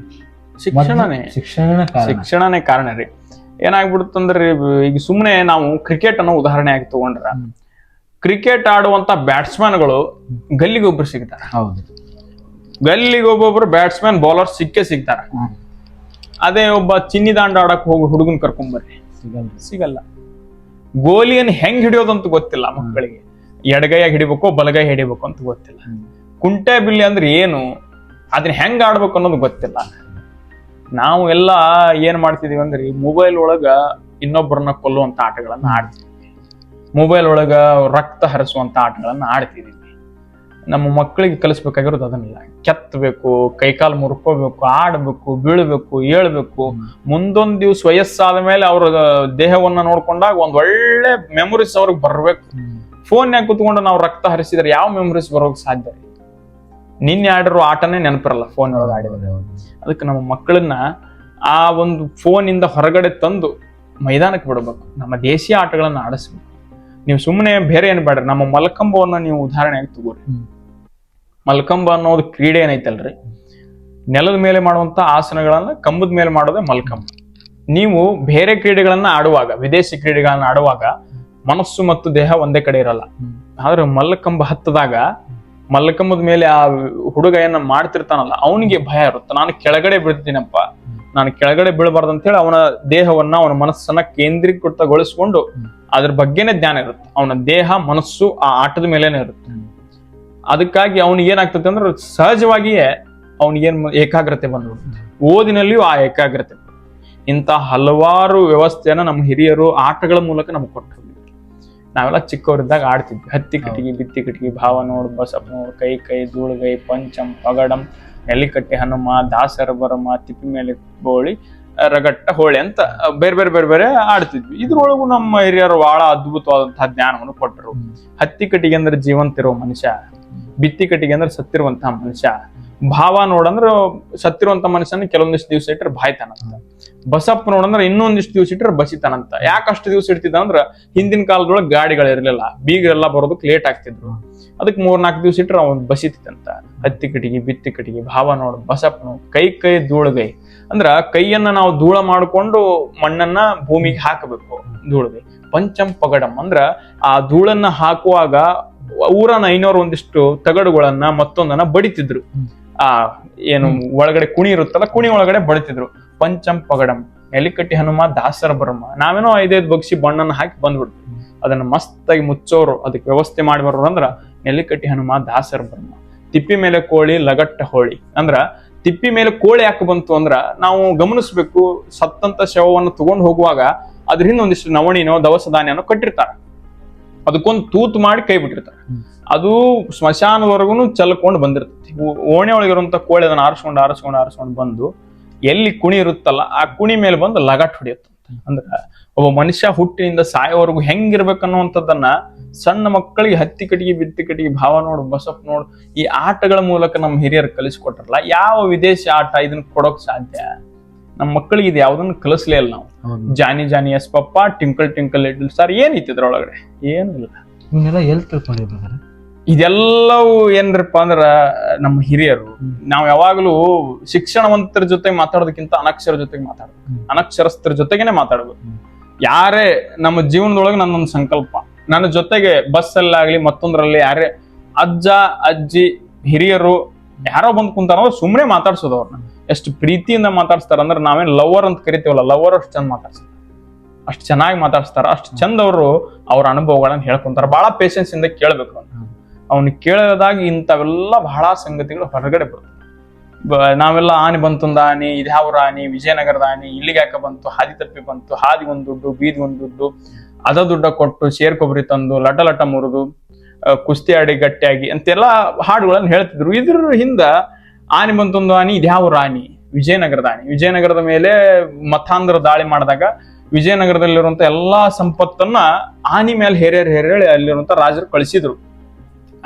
ಶಿಕ್ಷಣನೇ ಕಾರಣ ರೀ. ಏನಾಗ್ಬಿಡುತ್ತಂದ್ರೆ ಈಗ ಸುಮ್ಮನೆ ನಾವು ಕ್ರಿಕೆಟ್ ಅನ್ನೋ ಉದಾಹರಣೆ ಆಗಿ ತಗೊಂಡ್ರ, ಕ್ರಿಕೆಟ್ ಆಡುವಂತ ಬ್ಯಾಟ್ಸ್ಮನ್ಗಳು ಗಲ್ಲಿಗೊಬ್ರು ಸಿಗ್ತಾರೆ. ಗಲ್ಲಿಗೊಬ್ಬೊಬ್ರು ಬ್ಯಾಟ್ಸ್ಮನ್ ಬೌಲರ್ ಸಿಗ್ತಾರ. ಅದೇ ಒಬ್ಬ ಚಿನ್ನಿದಾಂಡು ಆಡಕ್ ಹೋಗಿ ಹುಡುಗನ್ ಕರ್ಕೊಂಡ್ಬರ್ರಿ, ಸಿಗಲ್ಲ. ಗೋಲಿಯನ್ನು ಹೆಂಗ್ ಹಿಡಿಯೋದಂತ ಗೊತ್ತಿಲ್ಲ ಮಕ್ಕಳಿಗೆ. ಎಡಗೈಯಾಗ ಹಿಡಿಬೇಕು, ಬಲಗೈ ಹಿಡಿಬೇಕು ಅಂತ ಗೊತ್ತಿಲ್ಲ. ಕುಂಟೆ ಬಿಲ್ಲಿ ಅಂದ್ರೆ ಏನು, ಅದನ್ನ ಹೆಂಗ್ ಆಡ್ಬೇಕು ಅನ್ನೋದು ಗೊತ್ತಿಲ್ಲ. ನಾವು ಎಲ್ಲ ಏನ್ ಮಾಡ್ತಿದೀವಿ ಅಂದ್ರೆ ಮೊಬೈಲ್ ಒಳಗ ಇನ್ನೊಬ್ಬರನ್ನ ಕೊಲ್ಲುವಂತ ಆಟಗಳನ್ನ ಆಡ್ತಿದ್ವಿ, ಮೊಬೈಲ್ ಒಳಗ ರಕ್ತ ಹರಿಸುವಂತ ಆಟಗಳನ್ನ ಆಡ್ತಿದೀವಿ. ನಮ್ಮ ಮಕ್ಕಳಿಗೆ ಕಲಿಸ್ಬೇಕಾಗಿರೋದು ಅದನ್ನಿಲ್ಲ. ಕೆತ್ತಬೇಕು, ಕೈಕಾಲು ಮುರ್ಕೋಬೇಕು, ಆಡ್ಬೇಕು, ಬೀಳ್ಬೇಕು, ಏಳ್ಬೇಕು. ಮುಂದೊಂದ್ ದಿವ್ಸ ವಯಸ್ಸಾದ ಮೇಲೆ ಅವ್ರ ದೇಹವನ್ನ ನೋಡ್ಕೊಂಡಾಗ ಒಂದ್ ಒಳ್ಳೆ ಮೆಮೊರೀಸ್ ಅವ್ರಿಗೆ ಬರ್ಬೇಕು. ಫೋನ್ಯಾಗ ಕುತ್ಕೊಂಡು ನಾವು ರಕ್ತ ಹರಿಸಿದ್ರೆ ಯಾವ ಮೆಮೊರೀಸ್ ಬರೋಕ್ ಸಾಧ್ಯ? ನಿನ್ನೆ ಆಡಿರೋ ಆಟನೇ ನೆನಪಿರಲ್ಲ ಫೋನ್ ಒಳಗೆ ಆಡಿದ್ರೆ. ಅದಕ್ಕೆ ನಮ್ಮ ಮಕ್ಕಳನ್ನ ಆ ಒಂದು ಫೋನ್ ಇಂದ ಹೊರಗಡೆ ತಂದು ಮೈದಾನಕ್ಕೆ ಬಿಡಬೇಕು, ನಮ್ಮ ದೇಶೀಯ ಆಟಗಳನ್ನ ಆಡಿಸ್ಬೇಕು. ನೀವು ಸುಮ್ಮನೆ ಬೇರೆ ಏನ್ ಬೇಡ್ರಿ, ನಮ್ಮ ಮಲ್ಕಂಬವನ್ನ ನೀವು ಉದಾಹರಣೆಯಾಗಿ ತಗೋರಿ. ಮಲ್ಕಂಬ ಅನ್ನೋದು ಕ್ರೀಡೆ ಏನೈತಲ್ರಿ, ನೆಲದ ಮೇಲೆ ಮಾಡುವಂತ ಆಸನಗಳನ್ನ ಕಂಬದ ಮೇಲೆ ಮಾಡೋದೇ ಮಲ್ಕಂಬ. ನೀವು ಬೇರೆ ಕ್ರೀಡೆಗಳನ್ನ ಆಡುವಾಗ, ವಿದೇಶಿ ಕ್ರೀಡೆಗಳನ್ನ ಆಡುವಾಗ ಮನಸ್ಸು ಮತ್ತು ದೇಹ ಒಂದೇ ಕಡೆ ಇರಲ್ಲ. ಆದ್ರೆ ಮಲ್ಲಕಂಬ ಹತ್ತದಾಗ ಮಲ್ಲಕಂಬದ ಮೇಲೆ ಆ ಹುಡುಗ ಏನ ಮಾಡ್ತಿರ್ತಾನಲ್ಲ, ಅವನಿಗೆ ಭಯ ಇರುತ್ತೆ, ನಾನು ಕೆಳಗಡೆ ಬೀಳ್ತೀನಪ್ಪ, ನಾನು ಕೆಳಗಡೆ ಬೀಳಬಾರ್ದು ಅಂತ ಹೇಳಿ ಅವನ ದೇಹವನ್ನ, ಅವನ ಮನಸ್ಸನ್ನ ಕೇಂದ್ರೀಕೃತಗೊಳಿಸ್ಕೊಂಡು ಅದ್ರ ಬಗ್ಗೆನೇ ಧ್ಯಾನ ಇರುತ್ತೆ. ಅವನ ದೇಹ ಮನಸ್ಸು ಆ ಆಟದ ಮೇಲೇನೆ ಇರುತ್ತೆ. ಅದಕ್ಕಾಗಿ ಅವನಿಗೆ ಏನಾಗ್ತದೆ ಅಂದ್ರೆ ಸಹಜವಾಗಿಯೇ ಅವನಿಗೇನ್ ಏಕಾಗ್ರತೆ ಬಂದ್ಬಿಡುತ್ತೆ. ಓದಿನಲ್ಲಿಯೂ ಆ ಏಕಾಗ್ರತೆ. ಇಂಥ ಹಲವಾರು ವ್ಯವಸ್ಥೆಯನ್ನ ನಮ್ಮ ಹಿರಿಯರು ಆಟಗಳ ಮೂಲಕ ನಮ್ಗೆ ಕೊಟ್ಟು ಹೋಗಿದ್ರು. ನಾವೆಲ್ಲ ಚಿಕ್ಕವರಿದ್ದಾಗ ಆಡ್ತಿದ್ವಿ. ಹತ್ತಿ ಕಟ್ಟಿಗೆ, ಬಿತ್ತಿ ಕಟ್ಟಿಗೆ, ಭಾವ ನೋಡು, ಬಸಪ್ಪ ನೋಡು, ಕೈ ಕೈ, ಧೂಳುಗೈ, ಪಂಚಂ, ಪಗಡಂ, ನೆಲ್ಲಿಕಟ್ಟೆ ಹನುಮ, ದಾಸರ ಬರಮ, ತಿಪ್ಪಿ ಮೇಲೆ ಬೋಳಿ, ರಗಟ್ಟ ಹೋಳಿ ಅಂತ ಬೇರೆ ಬೇರೆ ಬೇರೆ ಬೇರೆ ಆಡ್ತಿದ್ವಿ. ಇದ್ರೊಳಗೂ ನಮ್ಮ ಹಿರಿಯರು ಬಹಳ ಅದ್ಭುತವಾದಂತಹ ಜ್ಞಾನವನ್ನು ಕೊಟ್ಟರು. ಹತ್ತಿ ಕಟ್ಟಿಗೆ ಅಂದ್ರೆ ಜೀವಂತ ಇರೋ ಮನುಷ್ಯ, ಬಿತ್ತಿ ಕಟ್ಟಿಗೆ ಅಂದ್ರೆ ಸತ್ತಿರುವಂತಹ ಮನುಷ್ಯ, ಭಾವ ನೋಡಂದ್ರ ಸತ್ತಿರುವಂತ ಮನುಷ್ಯನ ಕೆಲವೊಂದಿಷ್ಟು ದಿವ್ಸ ಇಟ್ಟರೆ ಬಾಯ್ತಾನಂತ, ಬಸಪ್ಪ ನೋಡಂದ್ರೆ ಇನ್ನೊಂದಿಷ್ಟು ದಿವ್ಸ ಇಟ್ಟರೆ ಬಸಿತಾನಂತ. ಯಾಕಷ್ಟು ದಿವ್ಸ ಇಡ್ತಿದ್ದ ಅಂದ್ರ ಹಿಂದಿನ ಕಾಲದೊಳಗೆ ಗಾಡಿಗಳಿರ್ಲಿಲ್ಲ, ಬೀಗರೆಲ್ಲ ಬರೋದಕ್ಕೆ ಲೇಟ್ ಆಗ್ತಿದ್ರು. ಅದಕ್ಕೆ 3-4 ದಿವ್ಸ ಇಟ್ರೆ ಅವ್ನು ಬಸಿತಿತ್ತಂತ. ಹತ್ತಿ ಕಟ್ಟಿಗೆ, ಬಿತ್ತಿ ಕಟ್ಟಿಗೆ, ಭಾವ ನೋಡು, ಬಸಪ್ಪ ನೋಡು, ಕೈ ಕೈ, ಧೂಳುಗೈ ಅಂದ್ರ ಕೈಯನ್ನ ನಾವು ಧೂಳ ಮಾಡಿಕೊಂಡು ಮಣ್ಣನ್ನ ಭೂಮಿಗೆ ಹಾಕಬೇಕು, ಧೂಳುಗೈ. ಪಂಚಂ ಪಗಡಂ ಅಂದ್ರ ಆ ಧೂಳನ್ನ ಹಾಕುವಾಗ ಊರನ ಐನೋರು ಒಂದಿಷ್ಟು ತಗಡುಗಳನ್ನ ಮತ್ತೊಂದನ್ನ ಬಡಿತಿದ್ರು. ಆ ಏನು ಒಳಗಡೆ ಕುಣಿ ಇರುತ್ತಲ್ಲ, ಕುಣಿ ಒಳಗಡೆ ಬಡಿತಿದ್ರು. ಪಂಚಂ ಪಗಡಂ, ನೆಲ್ಲಿಕಟ್ಟಿ ಹನುಮ, ದಾಸರ ಬ್ರಹ್ಮ. ನಾವೇನೋ 5-5 ಬಗ್ಸಿ ಬಣ್ಣನ ಹಾಕಿ ಬಂದ್ಬಿಡ್ತೀವಿ. ಅದನ್ನ ಮಸ್ತಾಗಿ ಮುಚ್ಚೋರು, ಅದಕ್ಕೆ ವ್ಯವಸ್ಥೆ ಮಾಡಿ ಬರೋರು ಅಂದ್ರ ನೆಲ್ಲಿಕಟ್ಟಿ ಹನುಮ, ದಾಸರ ಬ್ರಹ್ಮ. ತಿಪ್ಪಿ ಮೇಲೆ ಕೋಳಿ, ಲಗಟ್ಟ ಹೋಳಿ ಅಂದ್ರ ತಿಪ್ಪಿ ಮೇಲೆ ಕೋಳಿ ಯಾಕೆ ಬಂತು ಅಂದ್ರ ನಾವು ಗಮನಿಸ್ಬೇಕು. ಸತ್ತಂತ ಶವವನ್ನು ತಗೊಂಡು ಹೋಗುವಾಗ ಅದ್ರ ಹಿಂದೆ ಒಂದಿಷ್ಟು ನವಣಿನೋ ದವಸ ಧಾನ್ಯನೋ ಕಟ್ಟಿರ್ತಾರ, ಅದಕ್ಕೊಂದು ತೂತು ಮಾಡಿ ಕೈ ಬಿಟ್ಟಿರ್ತಾರ. ಅದು ಸ್ಮಶಾನದವರೆಗೂ ಚಲ್ಕೊಂಡು ಬಂದಿರ್ತೈತಿ. ಓಣೆ ಒಳಗಿರುವಂತ ಕೋಳಿ ಅದನ್ನ ಆರಿಸ್ಕೊಂಡು ಬಂದು ಎಲ್ಲಿ ಕುಣಿ ಇರುತ್ತಲ್ಲ ಆ ಕುಣಿ ಮೇಲೆ ಬಂದು ಲಗಾಟ್ ಹೊಡಿಯುತ್ತ. ಅಂದ್ರ ಒಬ್ಬ ಮನುಷ್ಯ ಹುಟ್ಟಿನಿಂದ ಸಾಯೋವರೆಗೂ ಹೆಂಗಿರ್ಬೇಕನ್ನುವಂಥದ್ದನ್ನ ಸಣ್ಣ ಮಕ್ಕಳಿಗೆ ಹತ್ತಿ ಕಟ್ಟಿಗೆ, ಬಿತ್ತಿ ಕಟ್ಟಿಗೆ, ಭಾವ ನೋಡು, ಬಸಪ್ಪ ನೋಡು, ಈ ಆಟಗಳ ಮೂಲಕ ನಮ್ಮ ಹಿರಿಯರು ಕಲಿಸ್ಕೊಟ್ರಲ್ಲ. ಯಾವ ವಿದೇಶಿ ಆಟ ಇದನ್ನ ಕೊಡೋಕ್ ಸಾಧ್ಯ? ನಮ್ಮ ಮಕ್ಕಳಿಗೆ ಇದು ಯಾವ್ದನ್ನು ಕಲಿಸ್ಲೇ ಇಲ್ಲ ನಾವು. Johnny Johnny yes papa, twinkle twinkle little star, ಏನಿತ್ತು ಇದ್ರೊಳಗಡೆ? ಏನು ಇಲ್ಲ.
ಇವನ್ನೆಲ್ಲ ಎಲ್ಲಿ ತಿಳ್ಕೊಂಡಿರ್ತಾರೆ?
ಇದೆಲ್ಲವೂ ಏನ್ರಪ್ಪ ಅಂದ್ರ ನಮ್ಮ ಹಿರಿಯರು. ನಾವು ಯಾವಾಗಲೂ ಶಿಕ್ಷಣವಂತರ ಜೊತೆಗೆ ಮಾತಾಡೋದಕ್ಕಿಂತ ಅನಕ್ಷರ ಜೊತೆಗೆ ಮಾತಾಡ್ಬೇಕು, ಅನಕ್ಷರಸ್ಥರ ಜೊತೆಗೇನೆ ಮಾತಾಡ್ಬೇಕು. ಯಾರೇ ನಮ್ಮ ಜೀವನದೊಳಗೆ ನನ್ನೊಂದು ಸಂಕಲ್ಪ, ನನ್ನ ಜೊತೆಗೆ ಬಸ್ಸಲ್ಲಾಗ್ಲಿ ಮತ್ತೊಂದ್ರಲ್ಲಿ ಯಾರೇ ಅಜ್ಜ ಅಜ್ಜಿ ಹಿರಿಯರು ಯಾರೋ ಬಂದ್ ಕುಂತಾರ ಸುಮ್ಮನೆ ಮಾತಾಡ್ಸೋದು. ಅವ್ರನ್ನ ಎಷ್ಟು ಪ್ರೀತಿಯಿಂದ ಮಾತಾಡ್ಸ್ತಾರ ಅಂದ್ರೆ ನಾವೇನ್ ಲವರ್ ಅಂತ ಕರಿತೀವಲ್ಲ, ಲವರ್ ಅಷ್ಟು ಚಂದ ಮಾತಾಡ್ಸ್ತಾರ, ಅಷ್ಟು ಚೆನ್ನಾಗಿ ಮಾತಾಡ್ಸ್ತಾರ. ಅಷ್ಟು ಚಂದ ಅವರು ಅವ್ರ ಅನುಭವಗಳನ್ನ ಹೇಳ್ಕೊಂತಾರ. ಬಹಳ ಪೇಷನ್ಸ್ ಇಂದ ಕೇಳ್ಬೇಕು. ಅವ್ನು ಕೇಳೋದಾಗ ಇಂಥವೆಲ್ಲ ಬಹಳ ಸಂಗತಿಗಳು ಹೊರಗಡೆ ಬರ್ತವೆ. ನಾವೆಲ್ಲ ಆನೆ ಬಂತೊಂದು ಆನೆ, ಇದ್ಯಾವ್ರ ಆನೆ, ವಿಜಯನಗರದ ಆನೆ, ಇಲ್ಲಿಗೆ ಯಾಕೆ ಬಂತು, ಹಾದಿ ತಪ್ಪಿ ಬಂತು, ಹಾದಿಗೊಂದು ದುಡ್ಡು, ಬೀದಿಗೊಂದು ದುಡ್ಡು, ಅದ ದುಡ್ಡ ಕೊಟ್ಟು ಶೇರ್ ಕೊಬ್ಬರಿ ತಂದು ಲಟ ಲಟ ಮುರಿದು ಕುಸ್ತಿ ಆಡಿ ಗಟ್ಟಿಯಾಗಿ ಅಂತೆಲ್ಲ ಹಾಡುಗಳನ್ನು ಹೇಳ್ತಿದ್ರು. ಇದ್ರ ಹಿಂದ ಆನೆ ಬಂತೊಂದು ಆನೆ, ಇದ್ಯಾವ್ರ ಆನೆ, ವಿಜಯನಗರದ ಆನೆ. ವಿಜಯನಗರದ ಮೇಲೆ ಮತಾಂಧ್ರ ದಾಳಿ ಮಾಡಿದಾಗ ವಿಜಯನಗರದಲ್ಲಿರುವಂತ ಎಲ್ಲಾ ಸಂಪತ್ತನ್ನ ಆನೆ ಮೇಲೆ ಹೇರೇಳಿ ಅಲ್ಲಿರುವಂತ ರಾಜರು ಕಳಿಸಿದ್ರು.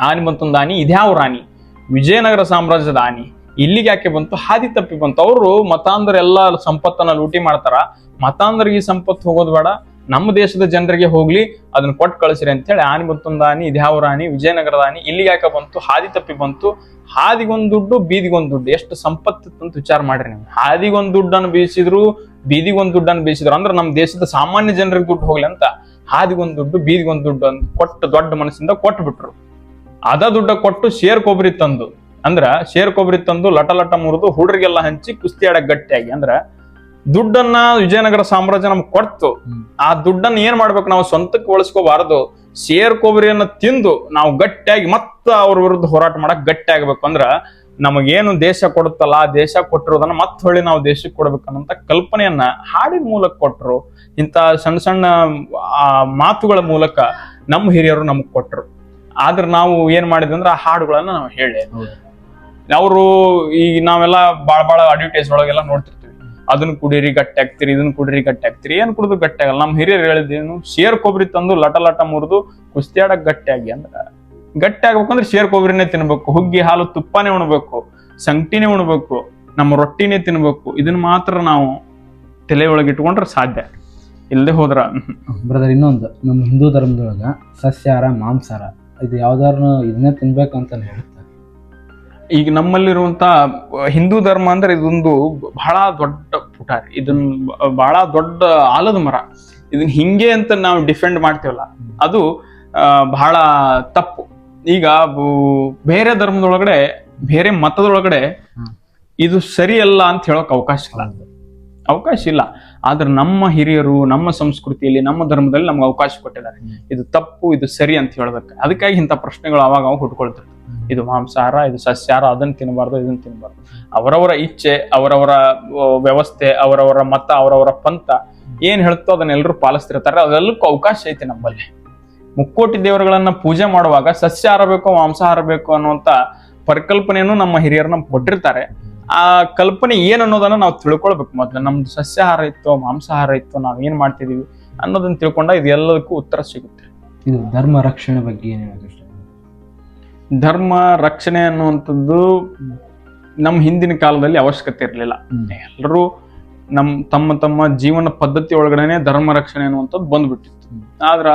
ಆನೆ ಬಂತೊಂದು ಆನೆ, ಇದ್ಯಾವ್ರ ಆನೆ, ವಿಜಯನಗರ ಸಾಮ್ರಾಜ್ಯದ ಆನೆ, ಇಲ್ಲಿಗೆ ಯಾಕೆ ಬಂತು, ಹಾದಿ ತಪ್ಪಿ ಬಂತು. ಅವರು ಮತಾಂಧ್ರ ಎಲ್ಲ ಸಂಪತ್ತನ್ನ ಲೂಟಿ ಮಾಡ್ತಾರ, ಮತಾಂಧ್ರಿಗೆ ಸಂಪತ್ತು ಹೋಗೋದು ಬೇಡ, ನಮ್ಮ ದೇಶದ ಜನರಿಗೆ ಹೋಗ್ಲಿ, ಅದನ್ನ ಕೊಟ್ಟು ಕಳಿಸ್ರಿ ಅಂತ ಹೇಳಿ ಆನೆ ಬಂತೊಂದು ಆನೆ, ಇದ್ಯಾವ್ರ ಆನೆ, ವಿಜಯನಗರದ ಆನೆ, ಇಲ್ಲಿಗೆ ಯಾಕೆ ಬಂತು, ಹಾದಿ ತಪ್ಪಿ ಬಂತು, ಹಾದಿಗೊಂದು ದುಡ್ಡು, ಬೀದಿಗೊಂದು ದುಡ್ಡು. ಎಷ್ಟು ಸಂಪತ್ತಿತ್ತು ಅಂತ ವಿಚಾರ ಮಾಡ್ರಿ ನೀವು. ಹಾದಿಗೊಂದು ದುಡ್ಡನ್ನು ಬೀಸಿದ್ರು, ಬೀದಿಗೊಂದು ದುಡ್ಡನ್ನು ಬೀಸಿದ್ರು. ಅಂದ್ರೆ ನಮ್ಮ ದೇಶದ ಸಾಮಾನ್ಯ ಜನರಿಗೆ ದುಡ್ಡು ಹೋಗ್ಲಿ ಅಂತ ಹಾದಿಗೊಂದು ದುಡ್ಡು, ಬೀದಿಗೊಂದು ದುಡ್ಡು ಅಂತ ಕೊಟ್ಟು ದೊಡ್ಡ ಮನಸ್ಸಿಂದ ಕೊಟ್ಟು ಬಿಟ್ರು. ಅದ ದುಡ್ಡ ಕೊಟ್ಟು ಶೇರ್ ಕೊಬ್ಬರಿ ತಂದು, ಅಂದ್ರ ಶೇರ್ ಕೊಬ್ಬರಿ ತಂದು ಲಟ ಲಟ ಮುರಿದು ಹುಡುಗರಿಗೆಲ್ಲ ಹಂಚಿ ಕುಸ್ತಿ ಆಡಕ್ ಗಟ್ಟಿಯಾಗಿ. ಅಂದ್ರ ದುಡ್ಡನ್ನ ವಿಜಯನಗರ ಸಾಮ್ರಾಜ್ಯ ನಮ್ಗೆ ಕೊಡ್ತು. ಆ ದುಡ್ಡನ್ನ ಏನ್ ಮಾಡ್ಬೇಕು, ನಾವು ಸ್ವಂತಕ್ಕೆ ಬಳಸ್ಕೋಬಾರದು. ಶೇರ್ ಕೊಬ್ಬರಿಯನ್ನ ತಿಂದು ನಾವು ಗಟ್ಟಿಯಾಗಿ ಮತ್ತ ಅವ್ರ ವಿರುದ್ಧ ಹೋರಾಟ ಮಾಡಕ್ ಗಟ್ಟಿ ಆಗ್ಬೇಕು. ಅಂದ್ರ ನಮಗೇನು ದೇಶ ಕೊಡುತ್ತಲ್ಲ, ಆ ದೇಶ ಕೊಟ್ಟಿರೋದನ್ನ ಮತ್ ಹೊಳ್ಳಿ ನಾವು ದೇಶಕ್ಕೆ ಕೊಡ್ಬೇಕನ್ನಂತ ಕಲ್ಪನೆಯನ್ನ ಹಾಡಿನ ಮೂಲಕ ಕೊಟ್ರು. ಇಂತ ಸಣ್ಣ ಸಣ್ಣ ಮಾತುಗಳ ಮೂಲಕ ನಮ್ಮ ಹಿರಿಯರು ನಮಗ್ ಕೊಟ್ರು. ಆದ್ರೆ ನಾವು ಏನ್ ಮಾಡಿದ್ವಿ ಅಂದ್ರೆ ಆ ಹಾಡುಗಳನ್ನ ನಾವು ಹೇಳಿ, ಅವರು ಈಗ ನಾವೆಲ್ಲ ಬಾಳ ಅಡ್ವರ್ಟೈಸ್ ಒಳಗೆಲ್ಲ ನೋಡ್ತಿರ್ತೀವಿ, ಅದನ್ನ ಕುಡೀರಿ ಗಟ್ಟಿ ಆಗ್ತೀರಿ, ಇದನ್ನ ಕುಡೀರಿ ಗಟ್ಟಿ ಆಗ್ತೀರಿ. ಏನ್ ಕುಡಿದು ಗಟ್ಟಿ ಆಗಲ್ಲ. ನಮ್ಮ ಹಿರಿಯರು ಹೇಳಿದ್ದೇನು, ಶೇರ್ ಕೊಬ್ಬರಿ ತಂದು ಲಟ ಲಟ ಮುರಿದು ಕುಸ್ತಿ ಆಡಕ್ ಗಟ್ಟಿ ಆಗಿ. ಅಂದ್ರೆ ಗಟ್ಟಿ ಆಗ್ಬೇಕಂದ್ರೆ ಶೇರ್ ಕೊಬ್ಬರಿನೇ ತಿನ್ಬೇಕು, ಹುಗ್ಗಿ ಹಾಲು ತುಪ್ಪನೇ ಉಣ್ಬೇಕು, ಸಂಗಟಿನೇ ಉಣ್ಬೇಕು, ನಮ್ಮ ರೊಟ್ಟಿನೇ ತಿನ್ಬೇಕು. ಇದನ್ನ ಮಾತ್ರ ನಾವು ತಲೆ ಒಳಗೆ ಇಟ್ಕೊಂಡ್ರೆ ಸಾಧ್ಯ. ಇಲ್ಲದೆ ಹೋದ್ರ
ಬ್ರದರ್, ಇನ್ನೊಂದು ನಮ್ಮ ಹಿಂದೂ ಧರ್ಮದೊಳಗ ಸಸ್ಯಾಹಾರ ಮಾಂಸಾಹಾರ ಇದು ಯಾವ್ದಾರು ಇದನ್ನೇ ತಿನ್ಬೇಕಂತ ಹೇಳುತ್ತೆ.
ಈಗ ನಮ್ಮಲ್ಲಿರುವಂತ ಹಿಂದೂ ಧರ್ಮ ಅಂದ್ರೆ ಇದೊಂದು ಬಹಳ ದೊಡ್ಡ ಪುಟಾರಿ, ಇದನ್ನ ಬಹಳ ದೊಡ್ಡ ಆಲದ ಮರ. ಇದನ್ನ ಹಿಂಗೆ ಅಂತ ನಾವು ಡಿಫೆಂಡ್ ಮಾಡ್ತೇವಲ್ಲ, ಅದು ಬಹಳ ತಪ್ಪು. ಈಗ ಬೇರೆ ಧರ್ಮದೊಳಗಡೆ, ಬೇರೆ ಮತದೊಳಗಡೆ ಇದು ಸರಿಯಲ್ಲ ಅಂತ ಹೇಳೋಕೆ ಅವಕಾಶ ಇಲ್ಲ. ಆದ್ರೆ ನಮ್ಮ ಹಿರಿಯರು ನಮ್ಮ ಸಂಸ್ಕೃತಿಯಲ್ಲಿ, ನಮ್ಮ ಧರ್ಮದಲ್ಲಿ ನಮ್ಗೆ ಅವಕಾಶ ಕೊಟ್ಟಿದ್ದಾರೆ. ಇದು ತಪ್ಪು, ಇದು ಸರಿ ಅಂತ ಹೇಳೋದಕ್ಕೆ. ಅದಕ್ಕಾಗಿ ಇಂಥ ಪ್ರಶ್ನೆಗಳು ಅವಾಗ ಹುಟ್ಕೊಳ್ತಿರ್ತವೆ. ಇದು ಮಾಂಸಾಹಾರ, ಇದು ಸಸ್ಯಾಹಾರ, ಅದನ್ನ ತಿನ್ನಬಾರ್ದು, ಇದನ್ನ ತಿನ್ನಬಾರ್ದು. ಅವರವರ ಇಚ್ಛೆ, ಅವರವರ ವ್ಯವಸ್ಥೆ, ಅವರವರ ಮತ, ಅವರವರ ಪಂಥ ಏನ್ ಹೇಳ್ತೋ ಅದನ್ನೆಲ್ಲರೂ ಪಾಲಿಸ್ತಿರ್ತಾರೆ. ಅದೆಲ್ಲಕ್ಕೂ ಅವಕಾಶ ಐತೆ ನಮ್ಮಲ್ಲಿ. ಮುಕ್ಕೋಟಿ ದೇವರುಗಳನ್ನ ಪೂಜೆ ಮಾಡುವಾಗ ಸಸ್ಯಾಹಾರ ಬೇಕು ಮಾಂಸಾಹಾರ ಬೇಕು ಅನ್ನುವಂತ ಪರಿಕಲ್ಪನೆಯನ್ನು ನಮ್ಮ ಹಿರಿಯರು ನಮ್ಗೆ ಕೊಟ್ಟಿರ್ತಾರೆ. ಆ ಕಲ್ಪನೆ ಏನ್ ಅನ್ನೋದನ್ನ ನಾವು ತಿಳ್ಕೊಳ್ಬೇಕು. ಮೊದ್ಲು ನಮ್ದು ಸಸ್ಯಾಹಾರ ಇತ್ತು ಮಾಂಸಾಹಾರ ಇತ್ತು, ನಾವ್ ಏನ್ ಮಾಡ್ತಿದೀವಿ ಅನ್ನೋದನ್ನ ತಿಳ್ಕೊಂಡ ಇದು ಎಲ್ಲದಕ್ಕೂ ಉತ್ತರ ಸಿಗುತ್ತೆ.
ಇದು ಧರ್ಮ ರಕ್ಷಣೆ ಬಗ್ಗೆ ಏನ್ ಹೇಳೋದು ಇಷ್ಟ?
ಧರ್ಮ ರಕ್ಷಣೆ ಅನ್ನುವಂಥದ್ದು ನಮ್ಮ ಹಿಂದಿನ ಕಾಲದಲ್ಲಿ ಅವಶ್ಯಕತೆ ಇರಲಿಲ್ಲ. ಎಲ್ಲರೂ ತಮ್ಮ ಜೀವನ ಪದ್ಧತಿ ಒಳಗಡೆನೆ ಧರ್ಮ ರಕ್ಷಣೆ ಅನ್ನುವಂಥದ್ದು ಬಂದ್ಬಿಟ್ಟಿತ್ತು. ಆದ್ರ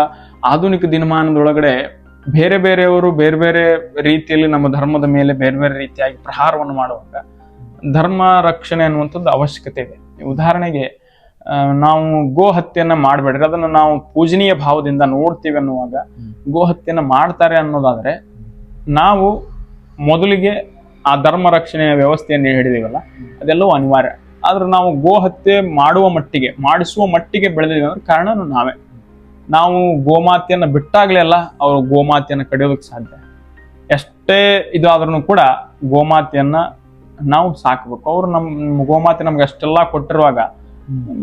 ಆಧುನಿಕ ದಿನಮಾನದೊಳಗಡೆ ಬೇರೆಯವರು ಬೇರೆ ಬೇರೆ ರೀತಿಯಲ್ಲಿ ನಮ್ಮ ಧರ್ಮದ ಮೇಲೆ ಬೇರೆ ಬೇರೆ ರೀತಿಯಾಗಿ ಪ್ರಹಾರವನ್ನು ಮಾಡುವಾಗ ಧರ್ಮ ರಕ್ಷಣೆ ಅನ್ನುವಂಥದ್ದು ಅವಶ್ಯಕತೆ ಇದೆ. ಉದಾಹರಣೆಗೆ ನಾವು ಗೋ ಹತ್ಯೆಯನ್ನ ಮಾಡಬೇಡ್ರಿ, ಅದನ್ನ ನಾವು ಪೂಜನೀಯ ಭಾವದಿಂದ ನೋಡ್ತೀವಿ ಅನ್ನುವಾಗ ಗೋ ಹತ್ಯೆಯನ್ನ ಮಾಡ್ತಾರೆ ಅನ್ನೋದಾದ್ರೆ ನಾವು ಮೊದಲಿಗೆ ಆ ಧರ್ಮ ರಕ್ಷಣೆಯ ವ್ಯವಸ್ಥೆಯನ್ನು ಹಿಡಿದೀವಲ್ಲ, ಅದೆಲ್ಲವೂ ಅನಿವಾರ್ಯ. ಆದ್ರೆ ನಾವು ಗೋ ಹತ್ಯೆ ಮಾಡಿಸುವ ಮಟ್ಟಿಗೆ ಬೆಳೆದಿದ್ದೀವಿ ಅಂದ್ರೆ ಕಾರಣನು ನಾವೇ. ನಾವು ಗೋಮಾತೆಯನ್ನ ಬಿಟ್ಟಾಗ್ಲೇ ಅಲ್ಲ ಅವರು ಗೋಮಾತೆಯನ್ನ ಕಡಿಯೋದಕ್ಕೆ ಸಾಧ್ಯ. ಎಷ್ಟೇ ಇದು ಆದ್ರೂ ಕೂಡ ಗೋಮಾತೆಯನ್ನ ನಾವು ಸಾಕಬೇಕು. ಅವ್ರು ನಮ್ಮ ಗೋಮಾತೆ ನಮ್ಗೆ ಅಷ್ಟೆಲ್ಲ ಕೊಟ್ಟಿರುವಾಗ